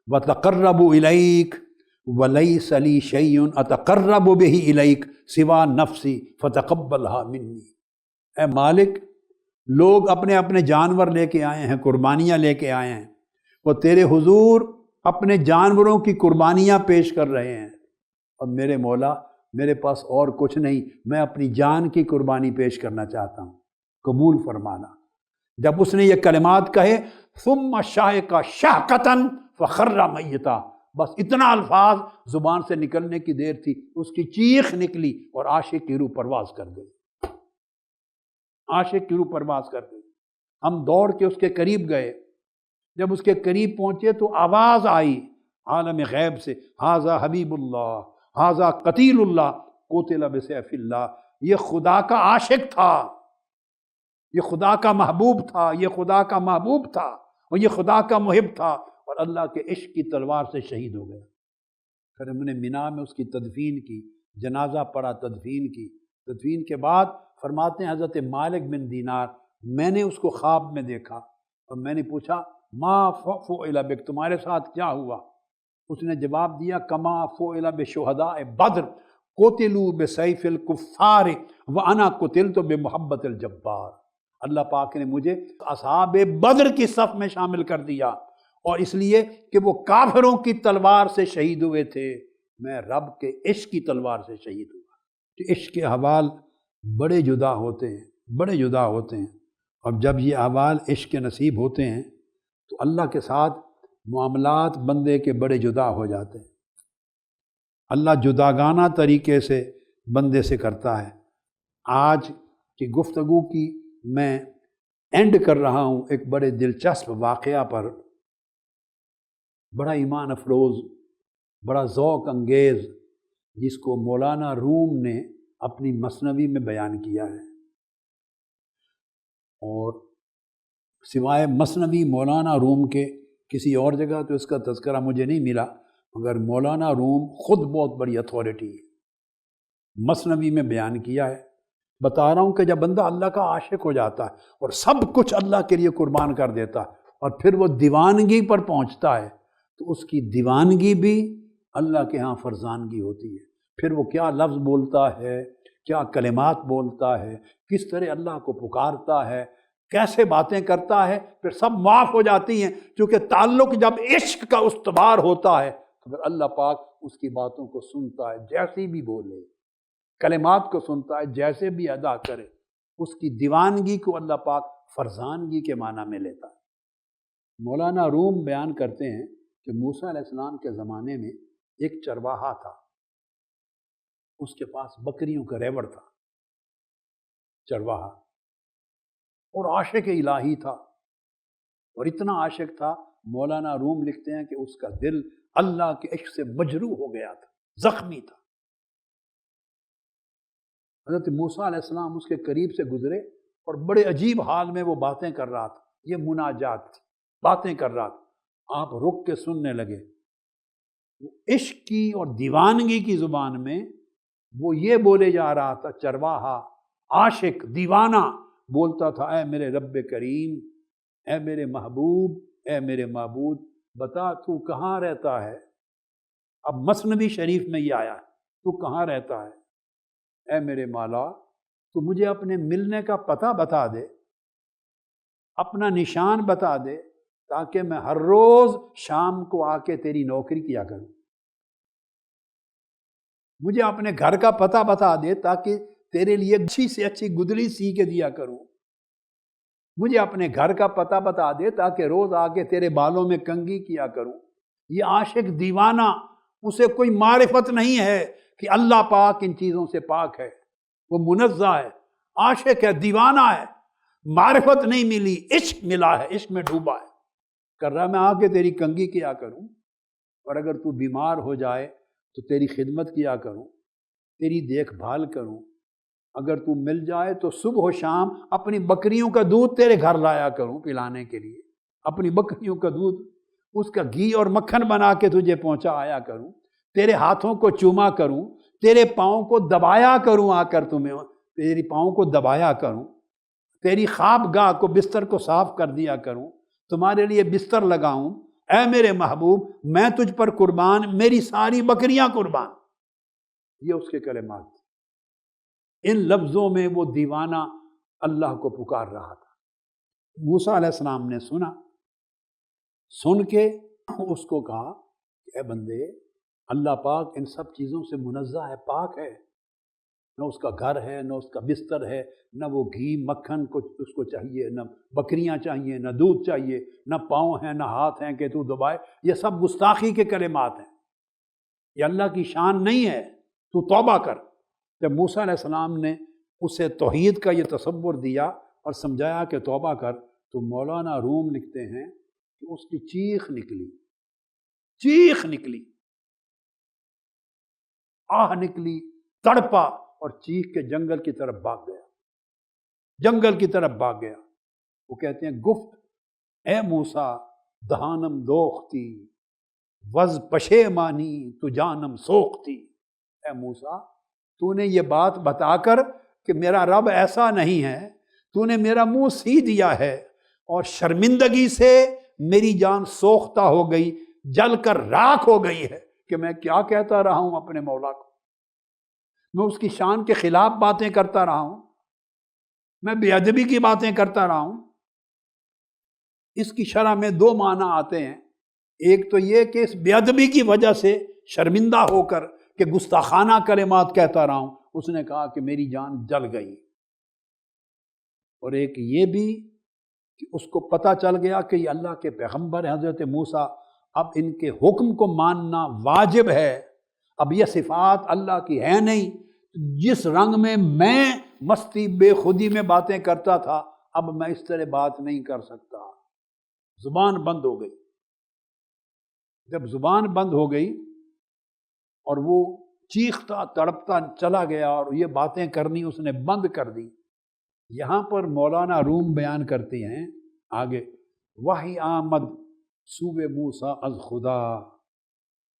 وتقربوا الیک ولیس لی شیء اتقرب بہ الیک سوا نفسی فتقبلھا منی۔ اے مالک، لوگ اپنے اپنے جانور لے کے آئے ہیں، قربانیاں لے کے آئے ہیں، وہ تیرے حضور اپنے جانوروں کی قربانیاں پیش کر رہے ہیں، اور میرے مولا میرے پاس اور کچھ نہیں، میں اپنی جان کی قربانی پیش کرنا چاہتا ہوں، قبول فرمانا۔ جب اس نے یہ کلمات کہے ثم شاہق شہقۃ فخر میتا، بس اتنا الفاظ زبان سے نکلنے کی دیر تھی، اس کی چیخ نکلی اور عاشق کی روح پرواز کر گئی، عاشق کی روح پرواز کر گئی۔ ہم دوڑ کے اس کے قریب گئے، جب اس کے قریب پہنچے تو آواز آئی عالم غیب سے، ھذا حبیب اللہ ھذا قتیل اللہ قتل بسیف اللہ، یہ خدا کا عاشق تھا، یہ خدا کا محبوب تھا، یہ خدا کا محبوب تھا اور یہ خدا کا محب تھا، اور اللہ کے عشق کی تلوار سے شہید ہو گیا۔ پھر ہم نے مینا میں اس کی تدفین کی، جنازہ پڑھا، تدفین کی۔ تدفین کے بعد فرماتے ہیں حضرت مالک بن دینار، میں نے اس کو خواب میں دیکھا اور میں نے پوچھا ما فعل بک، تمہارے ساتھ کیا ہوا؟ اس نے جواب دیا کما فعل بشہداء بدر قتلوا بسیف الکفار وانا قتلت بمحبت الجبار۔ اللہ پاک نے مجھے اصحاب بدر کی صف میں شامل کر دیا، اور اس لیے کہ وہ کافروں کی تلوار سے شہید ہوئے تھے، میں رب کے عشق کی تلوار سے شہید ہوا۔ تو عشق کے احوال بڑے جدا ہوتے ہیں، بڑے جدا ہوتے ہیں، اور جب یہ احوال عشق کے نصیب ہوتے ہیں تو اللہ کے ساتھ معاملات بندے کے بڑے جدا ہو جاتے ہیں۔ اللہ جداگانہ طریقے سے بندے سے کرتا ہے۔ آج کی گفتگو کی میں اینڈ کر رہا ہوں ایک بڑے دلچسپ واقعہ پر، بڑا ایمان افروز، بڑا ذوق انگیز، جس کو مولانا روم نے اپنی مثنوی میں بیان کیا ہے، اور سوائے مثنوی مولانا روم کے کسی اور جگہ تو اس کا تذکرہ مجھے نہیں ملا، مگر مولانا روم خود بہت بڑی اتھارٹی ہے، مثنوی میں بیان کیا ہے. بتا رہا ہوں کہ جب بندہ اللہ کا عاشق ہو جاتا ہے اور سب کچھ اللہ کے لیے قربان کر دیتا ہے اور پھر وہ دیوانگی پر پہنچتا ہے تو اس کی دیوانگی بھی اللہ کے ہاں فرزانگی ہوتی ہے. پھر وہ کیا لفظ بولتا ہے، کیا کلمات بولتا ہے، کس طرح اللہ کو پکارتا ہے، کیسے باتیں کرتا ہے، پھر سب معاف ہو جاتی ہیں. کیونکہ تعلق جب عشق کا استوار ہوتا ہے تو پھر اللہ پاک اس کی باتوں کو سنتا ہے، جیسی بھی بولے، کلمات کو سنتا ہے، جیسے بھی ادا کرے. اس کی دیوانگی کو اللہ پاک فرزانگی کے معنی میں لیتا ہے. مولانا روم بیان کرتے ہیں کہ موسیٰ علیہ السلام کے زمانے میں ایک چرواہا تھا، اس کے پاس بکریوں کا ریوڑ تھا، چرواہا، اور عاشق الہی تھا. اور اتنا عاشق تھا، مولانا روم لکھتے ہیں کہ اس کا دل اللہ کے عشق سے مجروح ہو گیا تھا، زخمی تھا. حضرت موسیٰ علیہ السلام اس کے قریب سے گزرے اور بڑے عجیب حال میں وہ باتیں کر رہا تھا، یہ مناجات تھی، باتیں کر رہا تھا. آپ رک کے سننے لگے. عشق کی اور دیوانگی کی زبان میں وہ یہ بولے جا رہا تھا، چرواہا، عاشق، دیوانہ بولتا تھا، اے میرے رب کریم، اے میرے محبوب، اے میرے معبود، بتا تو کہاں رہتا ہے. اب مثنوی شریف میں یہ آیا ہے، تو کہاں رہتا ہے اے میرے مولا، تو مجھے اپنے ملنے کا پتہ بتا دے، اپنا نشان بتا دے، تاکہ میں ہر روز شام کو آ کے تیری نوکری کیا کروں. مجھے اپنے گھر کا پتہ بتا دے تاکہ تیرے لیے اچھی سے اچھی گدلی سی کے دیا کروں. مجھے اپنے گھر کا پتہ بتا دے تاکہ روز آ کے تیرے بالوں میں کنگھی کیا کروں. یہ عاشق دیوانہ، اسے کوئی معرفت نہیں ہے کہ اللہ پاک ان چیزوں سے پاک ہے، وہ منزہ ہے، عاشق ہے، دیوانہ ہے. معرفت نہیں ملی، عشق ملا ہے، عشق میں ڈوبا ہے. کر رہا میں آ کے تیری کنگھی کیا کروں، اور اگر تو بیمار ہو جائے تو تیری خدمت کیا کروں، تیری دیکھ بھال کروں. اگر تو مل جائے تو صبح و شام اپنی بکریوں کا دودھ تیرے گھر لایا کروں پلانے کے لیے، اپنی بکریوں کا دودھ، اس کا گھی اور مکھن بنا کے تجھے پہنچا آیا کروں، تیرے ہاتھوں کو چوما کروں، تیرے پاؤں کو دبایا کروں، آ کر تمہیں تیری پاؤں کو دبایا کروں، تیری خواب گاہ کو، بستر کو صاف کر دیا کروں، تمہارے لیے بستر لگاؤں. اے میرے محبوب، میں تجھ پر قربان، میری ساری بکریاں قربان. یہ اس کے کلمات. ان لفظوں میں وہ دیوانہ اللہ کو پکار رہا تھا. موسیٰ علیہ السلام نے سنا، سن کے اس کو کہا کہ اے بندے، اللہ پاک ان سب چیزوں سے منزہ ہے، پاک ہے. نہ اس کا گھر ہے، نہ اس کا بستر ہے، نہ وہ گھی مکھن کو اس کو چاہیے، نہ بکریاں چاہیے، نہ دودھ چاہیے، نہ پاؤں ہیں، نہ ہاتھ ہیں کہ تو دبائے. یہ سب گستاخی کے کلمات ہیں، یہ اللہ کی شان نہیں ہے. تو توبہ کر. جب موسیٰ علیہ السلام نے اسے توحید کا یہ تصور دیا اور سمجھایا کہ توبہ کر، تو مولانا روم لکھتے ہیں کہ اس کی چیخ نکلی، چیخ نکلی، آہ نکلی، تڑپا اور چیخ کے جنگل کی طرف بھاگ گیا، جنگل کی طرف بھاگ گیا. وہ کہتے ہیں گفت اے موسیٰ دہانم دوختی وز پشیمانی تو جانم سوختی. اے موسیٰ، تو نے یہ بات بتا کر کہ میرا رب ایسا نہیں ہے، تو نے میرا منہ سی دیا ہے اور شرمندگی سے میری جان سوختہ ہو گئی، جل کر راکھ ہو گئی ہے کہ میں کیا کہتا رہا ہوں اپنے مولا کو. میں اس کی شان کے خلاف باتیں کرتا رہا ہوں، میں بے ادبی کی باتیں کرتا رہا ہوں. اس کی شرح میں دو معنی آتے ہیں. ایک تو یہ کہ اس بے ادبی کی وجہ سے شرمندہ ہو کر کہ گستاخانہ کلمات کہتا رہا ہوں، اس نے کہا کہ میری جان جل گئی. اور ایک یہ بھی کہ اس کو پتہ چل گیا کہ یہ اللہ کے پیغمبر ہیں حضرت موسیٰ، اب ان کے حکم کو ماننا واجب ہے. اب یہ صفات اللہ کی ہے نہیں. جس رنگ میں مستی بے خودی میں باتیں کرتا تھا، اب میں اس طرح بات نہیں کر سکتا. زبان بند ہو گئی. جب زبان بند ہو گئی اور وہ چیختا تڑپتا چلا گیا اور یہ باتیں کرنی اس نے بند کر دی. یہاں پر مولانا روم بیان کرتے ہیں آگے، وحی آمد سوئے موسیٰ از خدا،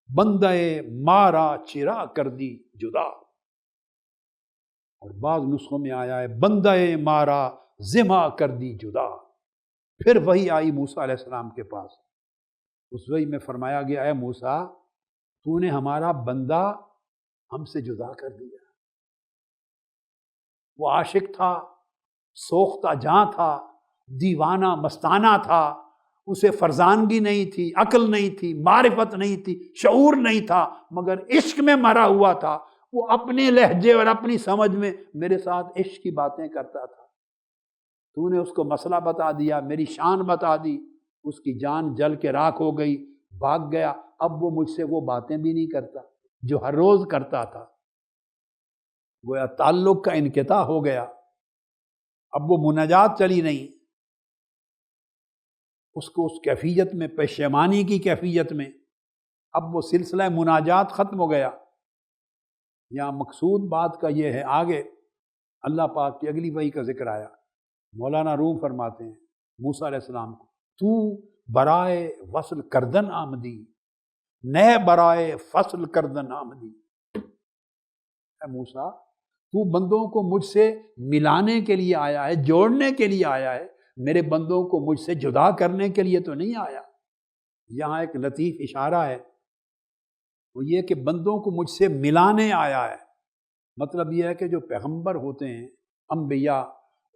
بندے مارا چرا کر دی جدا. اور بعض نسخوں میں آیا ہے بندہ مارا ذمہ کر دی جدا۔ پھر وہی آئی موسیٰ علیہ السلام کے پاس، اس وحی میں فرمایا گیا اے موسیٰ تو نے ہمارا بندہ ہم سے جدا کر دیا۔ وہ عاشق تھا، سوختہ جاں تھا، دیوانہ مستانہ تھا، اسے فرزانگی نہیں تھی، عقل نہیں تھی، معرفت نہیں تھی، شعور نہیں تھا، مگر عشق میں مرا ہوا تھا۔ وہ اپنے لہجے اور اپنی سمجھ میں میرے ساتھ عشق کی باتیں کرتا تھا۔ تو نے اس کو مسئلہ بتا دیا، میری شان بتا دی، اس کی جان جل کے راکھ ہو گئی، بھاگ گیا۔ اب وہ مجھ سے وہ باتیں بھی نہیں کرتا جو ہر روز کرتا تھا۔ گویا تعلق کا انقطاع ہو گیا، اب وہ مناجات چلی نہیں۔ اس کو اس کیفیت میں، پشیمانی کی کیفیت میں، اب وہ سلسلہ مناجات ختم ہو گیا۔ یہاں مقصود بات کا یہ ہے، آگے اللہ پاک کی اگلی وحی کا ذکر آیا۔ مولانا روم فرماتے ہیں موسیٰ علیہ السلام کو، تو برائے وصل کردن آمدی، نئے برائے فصل کردن آمدی۔ اے موسیٰ تو بندوں کو مجھ سے ملانے کے لیے آیا ہے، جوڑنے کے لیے آیا ہے، میرے بندوں کو مجھ سے جدا کرنے کے لیے تو نہیں آیا۔ یہاں ایک لطیف اشارہ ہے، وہ یہ کہ بندوں کو مجھ سے ملانے آیا ہے۔ مطلب یہ ہے کہ جو پیغمبر ہوتے ہیں، انبیاء،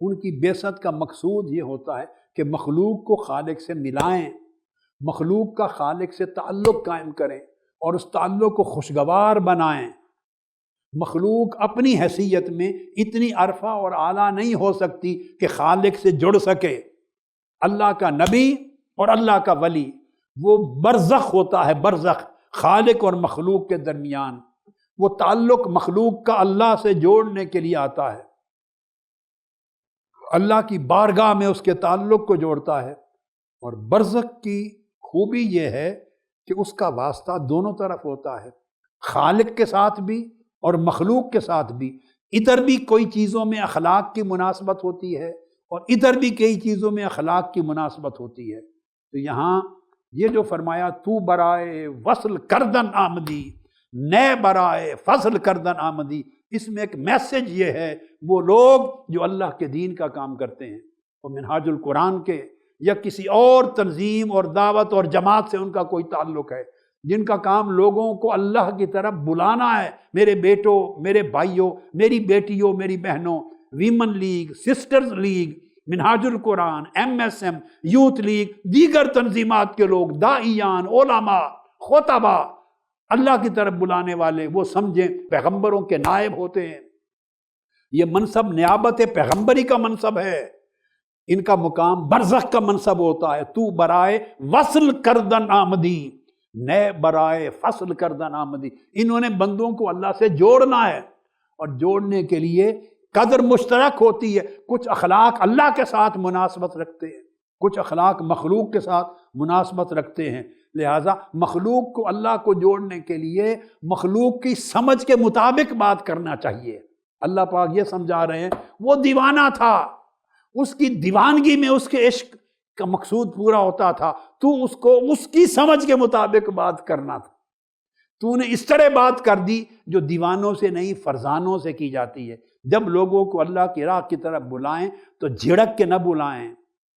ان کی بعثت کا مقصود یہ ہوتا ہے کہ مخلوق کو خالق سے ملائیں، مخلوق کا خالق سے تعلق قائم کریں اور اس تعلق کو خوشگوار بنائیں۔ مخلوق اپنی حیثیت میں اتنی عرفہ اور اعلیٰ نہیں ہو سکتی کہ خالق سے جڑ سکے۔ اللہ کا نبی اور اللہ کا ولی وہ برزخ ہوتا ہے، برزخ خالق اور مخلوق کے درمیان۔ وہ تعلق مخلوق کا اللہ سے جوڑنے کے لیے آتا ہے، اللہ کی بارگاہ میں اس کے تعلق کو جوڑتا ہے۔ اور برزخ کی خوبی یہ ہے کہ اس کا واسطہ دونوں طرف ہوتا ہے، خالق کے ساتھ بھی اور مخلوق کے ساتھ بھی۔ ادھر بھی کوئی چیزوں میں اخلاق کی مناسبت ہوتی ہے اور ادھر بھی کئی چیزوں میں اخلاق کی مناسبت ہوتی ہے۔ تو یہاں یہ جو فرمایا تو برائے وصل کردن آمدی، نئے برائے فصل کردن آمدی، اس میں ایک میسج یہ ہے، وہ لوگ جو اللہ کے دین کا کام کرتے ہیں، وہ منہاج القرآن کے یا کسی اور تنظیم اور دعوت اور جماعت سے ان کا کوئی تعلق ہے، جن کا کام لوگوں کو اللہ کی طرف بلانا ہے، میرے بیٹوں، میرے بھائیوں، میری بیٹیوں، میری بہنوں، ویمن لیگ، سسٹرز لیگ، منہاج القرآن، MSM، یوتھ لیگ، دیگر تنظیمات کے لوگ، داعیان، علماء، خطبہ، اللہ کی طرف بلانے والے، وہ سمجھیں پیغمبروں کے نائب ہوتے ہیں۔ یہ منصب نیابت پیغمبری کا منصب ہے، ان کا مقام برزخ کا منصب ہوتا ہے۔ تو برائے وصل کردن آمدی، نئے برائے فصل کردن آمدی۔ انہوں نے بندوں کو اللہ سے جوڑنا ہے، اور جوڑنے کے لیے قدر مشترک ہوتی ہے۔ کچھ اخلاق اللہ کے ساتھ مناسبت رکھتے ہیں، کچھ اخلاق مخلوق کے ساتھ مناسبت رکھتے ہیں۔ لہٰذا مخلوق کو اللہ کو جوڑنے کے لیے مخلوق کی سمجھ کے مطابق بات کرنا چاہیے۔ اللہ پاک یہ سمجھا رہے ہیں، وہ دیوانہ تھا، اس کی دیوانگی میں اس کے عشق کا مقصود پورا ہوتا تھا، تو اس کو اس کی سمجھ کے مطابق بات کرنا تھا۔ تو نے اس طرح بات کر دی جو دیوانوں سے نہیں، فرزانوں سے کی جاتی ہے۔ جب لوگوں کو اللہ کی راہ کی طرف بلائیں تو جھڑک کے نہ بلائیں،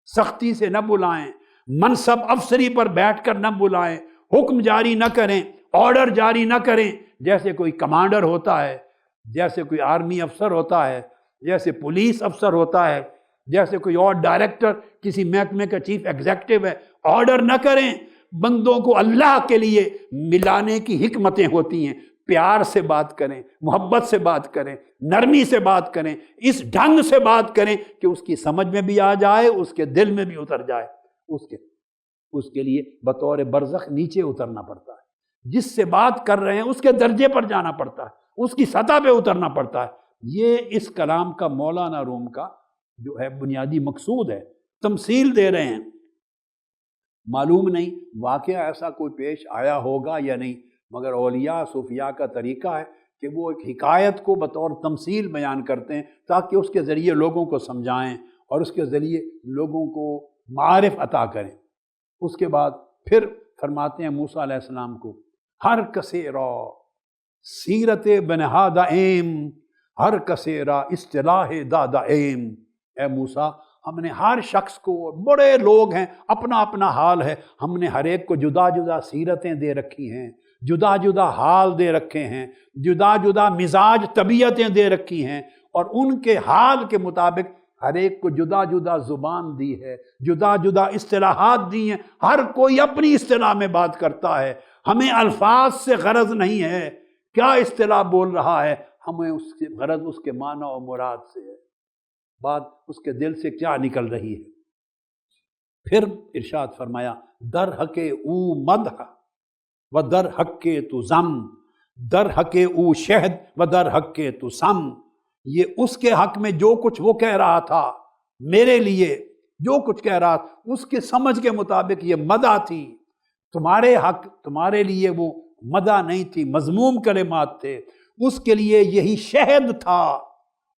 سختی سے نہ بلائیں، منصب افسری پر بیٹھ کر نہ بلائیں، حکم جاری نہ کریں، آرڈر جاری نہ کریں، جیسے کوئی کمانڈر ہوتا ہے، جیسے کوئی آرمی افسر ہوتا ہے، جیسے پولیس افسر ہوتا ہے، جیسے کوئی اور ڈائریکٹر کسی محکمے کا چیف ایگزیکٹو ہے۔ آرڈر نہ کریں، بندوں کو اللہ کے لیے ملانے کی حکمتیں ہوتی ہیں۔ پیار سے بات کریں، محبت سے بات کریں، نرمی سے بات کریں، اس ڈھنگ سے بات کریں کہ اس کی سمجھ میں بھی آ جائے، اس کے دل میں بھی اتر جائے۔ اس کے لیے بطور برزخ نیچے اترنا پڑتا ہے، جس سے بات کر رہے ہیں اس کے درجے پر جانا پڑتا ہے، اس کی سطح پہ اترنا پڑتا ہے۔ یہ اس کلام کا مولانا روم کا جو ہے بنیادی مقصود ہے، تمثیل دے رہے ہیں۔ معلوم نہیں واقعہ ایسا کوئی پیش آیا ہوگا یا نہیں، مگر اولیاء صوفیاء کا طریقہ ہے کہ وہ ایک حکایت کو بطور تمثیل بیان کرتے ہیں تاکہ اس کے ذریعے لوگوں کو سمجھائیں اور اس کے ذریعے لوگوں کو معارف عطا کریں۔ اس کے بعد پھر فرماتے ہیں موسیٰ علیہ السلام کو، ہر کسے را سیرت بنہاد ایم ہر کسیرا اصطلاح دادا ایم، اے موسیٰ ہم نے ہر شخص کو، بڑے لوگ ہیں، اپنا اپنا حال ہے، ہم نے ہر ایک کو جدا جدا سیرتیں دے رکھی ہیں، جدا جدا حال دے رکھے ہیں، جدا جدا مزاج طبیعتیں دے رکھی ہیں، اور ان کے حال کے مطابق ہر ایک کو جدا جدا زبان دی ہے، جدا جدا اصطلاحات دی ہیں، ہر کوئی اپنی اصطلاح میں بات کرتا ہے۔ ہمیں الفاظ سے غرض نہیں ہے کیا اصطلاح بول رہا ہے، ہمیں اس کی غرض اس کے معنی و مراد سے ہے، بات اس کے دل سے کیا نکل رہی ہے۔ پھر ارشاد فرمایا در حق او مدح و در حق تو ضم، در حق او شہد و در حق تو سم، یہ اس کے حق میں جو کچھ وہ کہہ رہا تھا، میرے لیے جو کچھ کہہ رہا تھا اس کے سمجھ کے مطابق یہ مدح تھی، تمہارے حق تمہارے لیے وہ مدح نہیں تھی، مذموم کلمات تھے، اس کے لیے یہی شہد تھا،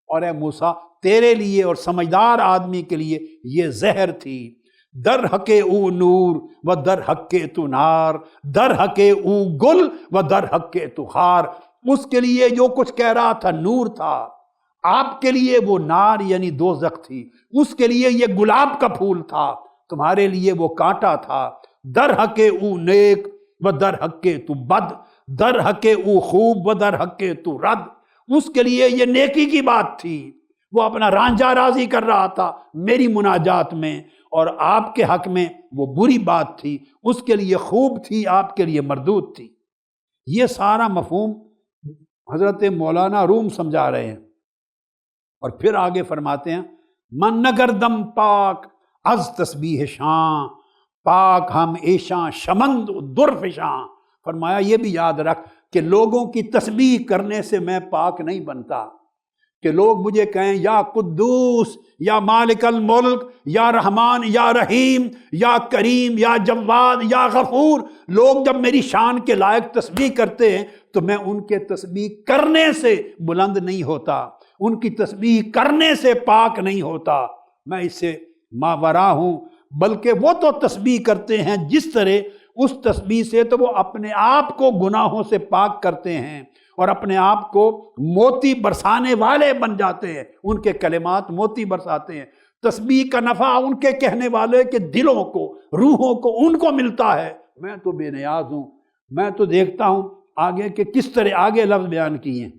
اور اے موسیٰ تیرے لیے اور سمجھدار آدمی کے لیے یہ زہر تھی۔ در حق او نور و در حق تو نار، در حق او گل و در حق تو خار، اس کے لیے جو کچھ کہہ رہا تھا نور تھا، آپ کے لیے وہ نار یعنی دوزخ تھی، اس کے لیے یہ گلاب کا پھول تھا، تمہارے لیے وہ کانٹا تھا۔ در حق او نیک و در حق تو بد، در حق او خوب و در حق تو رد، اس کے لیے یہ نیکی کی بات تھی، وہ اپنا رانجھا راضی کر رہا تھا میری مناجات میں، اور آپ کے حق میں وہ بری بات تھی، اس کے لیے خوب تھی، آپ کے لیے مردود تھی۔ یہ سارا مفہوم حضرت مولانا روم سمجھا رہے ہیں، اور پھر آگے فرماتے ہیں من نگر دم پاک از تسبیح شاں، پاک ہم ایشاں شمند درفشاں، فرمایا یہ بھی یاد رکھ کہ لوگوں کی تسبیح کرنے سے میں پاک نہیں بنتا، کہ لوگ مجھے کہیں یا قدوس یا مالک الملک یا رحمان یا رحیم یا کریم یا جواد یا غفور، لوگ جب میری شان کے لائق تسبیح کرتے ہیں تو میں ان کے تسبیح کرنے سے بلند نہیں ہوتا، ان کی تسبیح کرنے سے پاک نہیں ہوتا، میں اس سے ماورا ہوں، بلکہ وہ تو تسبیح کرتے ہیں جس طرح اس تسبیح سے تو وہ اپنے آپ کو گناہوں سے پاک کرتے ہیں اور اپنے آپ کو موتی برسانے والے بن جاتے ہیں، ان کے کلمات موتی برساتے ہیں۔ تسبیح کا نفع ان کے کہنے والے کے دلوں کو، روحوں کو، ان کو ملتا ہے۔ میں تو بے نیاز ہوں، میں تو دیکھتا ہوں آگے کہ کس طرح آگے لفظ بیان کیے،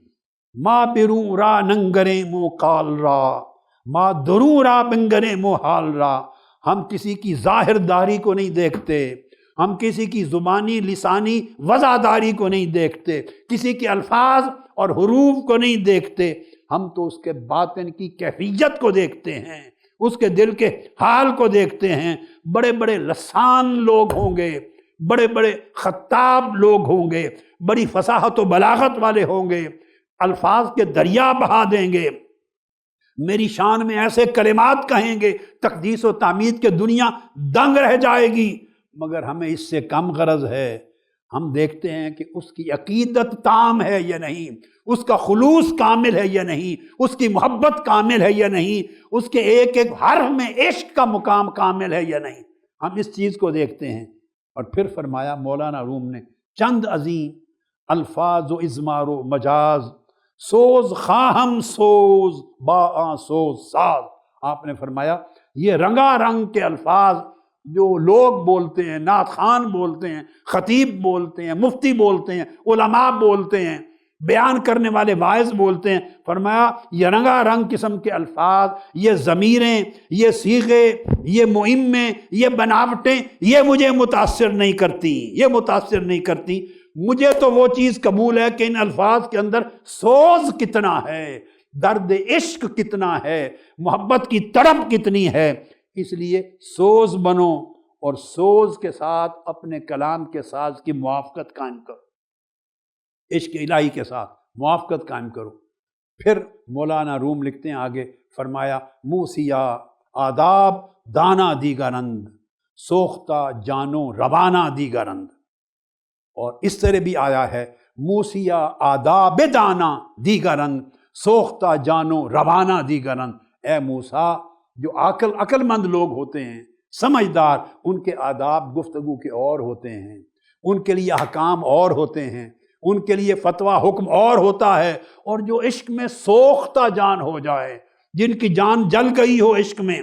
ما بروں را ننگرے مو قال را، ما دروں را بنگرے مو حال را، ہم کسی کی ظاہر داری کو نہیں دیکھتے، ہم کسی کی زبانی لسانی وضعداری کو نہیں دیکھتے، کسی کے الفاظ اور حروف کو نہیں دیکھتے، ہم تو اس کے باطن کی کیفیت کو دیکھتے ہیں، اس کے دل کے حال کو دیکھتے ہیں۔ بڑے بڑے لسان لوگ ہوں گے، بڑے بڑے خطاب لوگ ہوں گے، بڑی فصاحت و بلاغت والے ہوں گے، الفاظ کے دریا بہا دیں گے، میری شان میں ایسے کلمات کہیں گے تقدیس و تعمید کے دنیا دنگ رہ جائے گی، مگر ہمیں اس سے کم غرض ہے۔ ہم دیکھتے ہیں کہ اس کی عقیدت تام ہے یا نہیں، اس کا خلوص کامل ہے یا نہیں، اس کی محبت کامل ہے یا نہیں، اس کے ایک ایک حرف میں عشق کا مقام کامل ہے یا نہیں، ہم اس چیز کو دیکھتے ہیں۔ اور پھر فرمایا مولانا روم نے چند عظیم الفاظ و اضمار و مجاز، سوز خواہم سوز با سوز ساز، آپ نے فرمایا یہ رنگا رنگ کے الفاظ جو لوگ بولتے ہیں، نعت خوان بولتے ہیں، خطیب بولتے ہیں، مفتی بولتے ہیں، علماء بولتے ہیں، بیان کرنے والے واعظ بولتے ہیں، فرمایا یہ رنگا رنگ قسم کے الفاظ، یہ ضمیریں، یہ صیغے، یہ مئمیں، یہ بناوٹیں، یہ مجھے متاثر نہیں کرتی، یہ متاثر نہیں کرتی۔ مجھے تو وہ چیز قبول ہے کہ ان الفاظ کے اندر سوز کتنا ہے، درد عشق کتنا ہے، محبت کی تڑپ کتنی ہے، اس لیے سوز بنو اور سوز کے ساتھ اپنے کلام کے ساز کی موافقت قائم کرو، عشق الہی کے ساتھ موافقت قائم کرو۔ پھر مولانا روم لکھتے ہیں آگے، فرمایا موسیٰ آداب دانا دیگرند، سوختہ جانو روانہ دیگرند، اور اس طرح بھی آیا ہے موسیٰ آداب دانا دیگرند، سوختہ جانو روانہ دیگرند۔ اے موسیٰ، جو عقل مند لوگ ہوتے ہیں، سمجھدار، ان کے آداب گفتگو کے اور ہوتے ہیں، ان کے لیے احکام اور ہوتے ہیں، ان کے لیے فتویٰ حکم اور ہوتا ہے۔ اور جو عشق میں سوختہ جان ہو جائے، جن کی جان جل گئی ہو عشق میں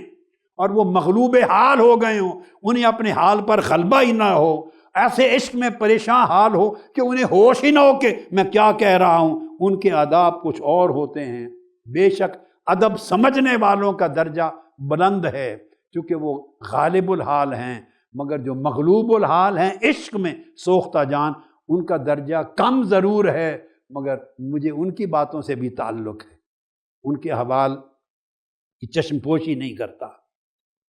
اور وہ مغلوب حال ہو گئے ہوں، انہیں اپنے حال پر غلبہ ہی نہ ہو، ایسے عشق میں پریشان حال ہو کہ انہیں ہوش ہی نہ ہو کہ میں کیا کہہ رہا ہوں، ان کے آداب کچھ اور ہوتے ہیں۔ بے شک ادب سمجھنے والوں کا درجہ بلند ہے، کیونکہ وہ غالب الحال ہیں، مگر جو مغلوب الحال ہیں عشق میں سوختہ جان، ان کا درجہ کم ضرور ہے، مگر مجھے ان کی باتوں سے بھی تعلق ہے، ان کے احوال کی چشم پوشی نہیں کرتا۔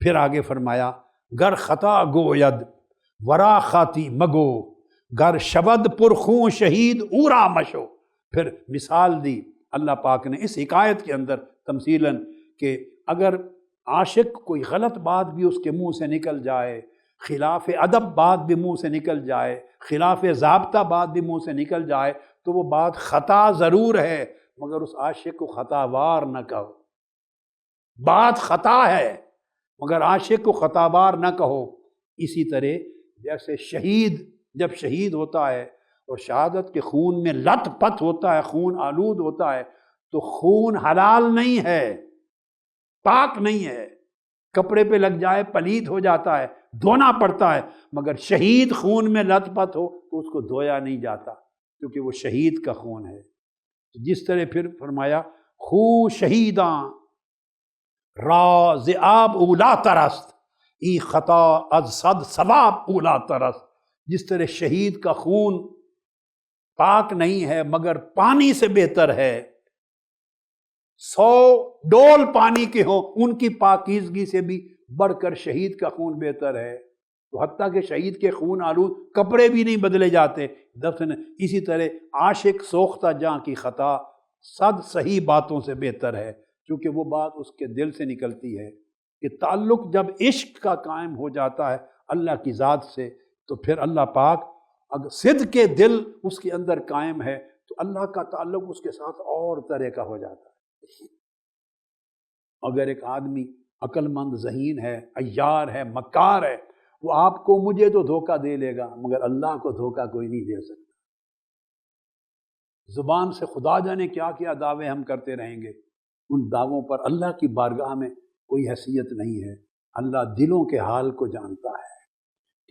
پھر آگے فرمایا گر خطا گوید ورا خاتی مگو، گر شبد پرخون شہید اورا مشو۔ پھر مثال دی اللہ پاک نے اس حکایت کے اندر تمثیلاً کہ اگر عاشق کوئی غلط بات بھی اس کے منہ سے نکل جائے، خلاف ادب بات بھی منہ سے نکل جائے، خلاف ضابطہ بات بھی منہ سے نکل جائے، تو وہ بات خطا ضرور ہے، مگر اس عاشق کو خطا وار نہ کہو۔ بات خطا ہے مگر عاشق کو خطا وار نہ کہو۔ اسی طرح جیسے شہید جب شہید ہوتا ہے اور شہادت کے خون میں لت پت ہوتا ہے، خون آلود ہوتا ہے، تو خون حلال نہیں ہے، پاک نہیں ہے، کپڑے پہ لگ جائے پلید ہو جاتا ہے، دھونا پڑتا ہے، مگر شہید خون میں لت پت ہو تو اس کو دھویا نہیں جاتا، کیونکہ وہ شہید کا خون ہے۔ جس طرح پھر فرمایا خو شہیداں راز آب اولا ترست، ای خطا از صد ثواب اولا ترست۔ جس طرح شہید کا خون پاک نہیں ہے مگر پانی سے بہتر ہے، 100 ڈول پانی کے ہوں ان کی پاکیزگی سے بھی بڑھ کر شہید کا خون بہتر ہے، تو حتیٰ کہ شہید کے خون آلود کپڑے بھی نہیں بدلے جاتے دفن۔ اسی طرح عاشق سوختہ جاں کی خطا 100 صحیح باتوں سے بہتر ہے، کیونکہ وہ بات اس کے دل سے نکلتی ہے کہ تعلق جب عشق کا قائم ہو جاتا ہے اللہ کی ذات سے، تو پھر اللہ پاک اگر صدق کے دل اس کے اندر قائم ہے تو اللہ کا تعلق اس کے ساتھ اور طرح کا ہو جاتا ہے۔ اگر ایک آدمی عقل مند ذہین ہے، عیار ہے، مکار ہے، وہ آپ کو مجھے تو دھوکہ دے لے گا مگر اللہ کو دھوکہ کوئی نہیں دے سکتا۔ زبان سے خدا جانے کیا کیا دعوے ہم کرتے رہیں گے، ان دعووں پر اللہ کی بارگاہ میں کوئی حیثیت نہیں ہے۔ اللہ دلوں کے حال کو جانتا ہے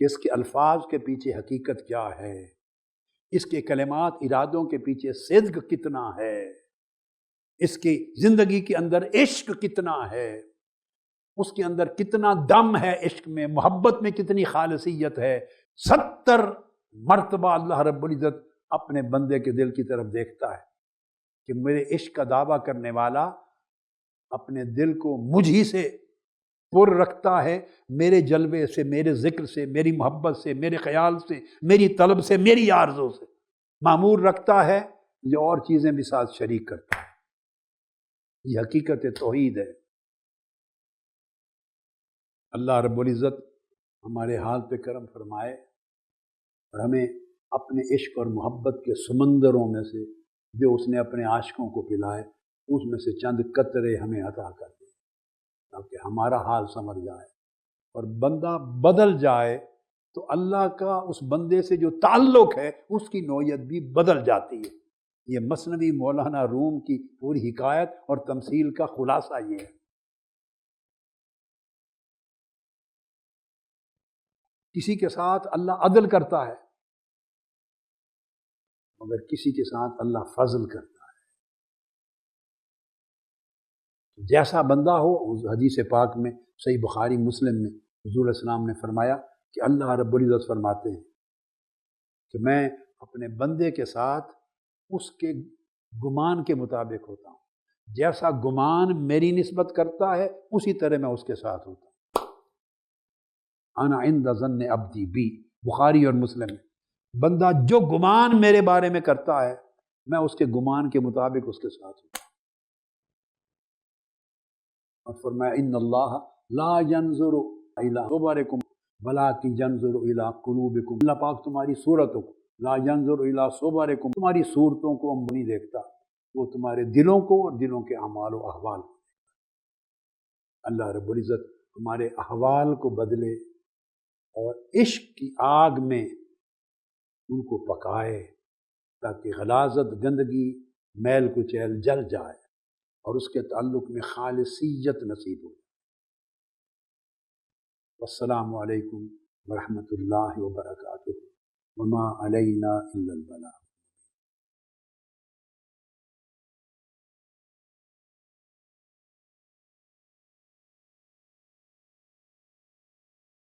کہ اس کے الفاظ کے پیچھے حقیقت کیا ہے، اس کے کلمات ارادوں کے پیچھے صدق کتنا ہے، اس کی زندگی کے اندر عشق کتنا ہے، اس کے اندر کتنا دم ہے، عشق میں محبت میں کتنی خالصیت ہے۔ 70 مرتبہ اللہ رب العزت اپنے بندے کے دل کی طرف دیکھتا ہے کہ میرے عشق کا دعویٰ کرنے والا اپنے دل کو مجھ ہی سے پر رکھتا ہے، میرے جلوے سے، میرے ذکر سے، میری محبت سے، میرے خیال سے، میری طلب سے، میری آرزو سے معمور رکھتا ہے، یہ اور چیزیں بھی ساتھ شریک کرتا ہے۔ یہ حقیقت توحید ہے۔ اللہ رب العزت ہمارے حال پہ کرم فرمائے اور ہمیں اپنے عشق اور محبت کے سمندروں میں سے جو اس نے اپنے عاشقوں کو پلائے، اس میں سے چند قطرے ہمیں عطا کر دے تاکہ ہمارا حال سمجھ جائے اور بندہ بدل جائے تو اللہ کا اس بندے سے جو تعلق ہے اس کی نوعیت بھی بدل جاتی ہے۔ یہ مثنوی مولانا روم کی پوری حکایت اور تمثیل کا خلاصہ یہ ہے۔ کسی کے ساتھ اللہ عدل کرتا ہے مگر کسی کے ساتھ اللہ فضل کرتا ہے۔ جیسا بندہ ہو، اس حدیث پاک میں صحیح بخاری مسلم میں حضور السلام نے فرمایا کہ اللہ رب العزت فرماتے ہیں کہ میں اپنے بندے کے ساتھ اس کے گمان کے مطابق ہوتا ہوں، جیسا گمان میری نسبت کرتا ہے اسی طرح میں اس کے ساتھ ہوتا ہوں۔ انا عند ظن عبدی بی، بخاری اور مسلم میں، بندہ جو گمان میرے بارے میں کرتا ہے میں اس کے گمان کے مطابق اس کے ساتھ ہوں۔ اور فرمایا ان اللہ لا ينظر الى صورکم ولکن ينظر الى قلوبکم، اللہ پاک تمہاری صورتوں کو، لا ينظر الى صورکم، تمہاری صورتوں کو ہم نہیں دیکھتا، وہ تمہارے دلوں کو اور دلوں کے اعمال و احوال کو۔ اللہ رب العزت ہمارے احوال کو بدلے اور عشق کی آگ میں ان کو پکائے تاکہ غلاظت، گندگی، میل کچیل جل جائے اور اس کے تعلق میں خالصیت نصیب ہو۔ والسلام علیکم ورحمۃ اللہ وبرکاتہ وما علینا الا البلاغ۔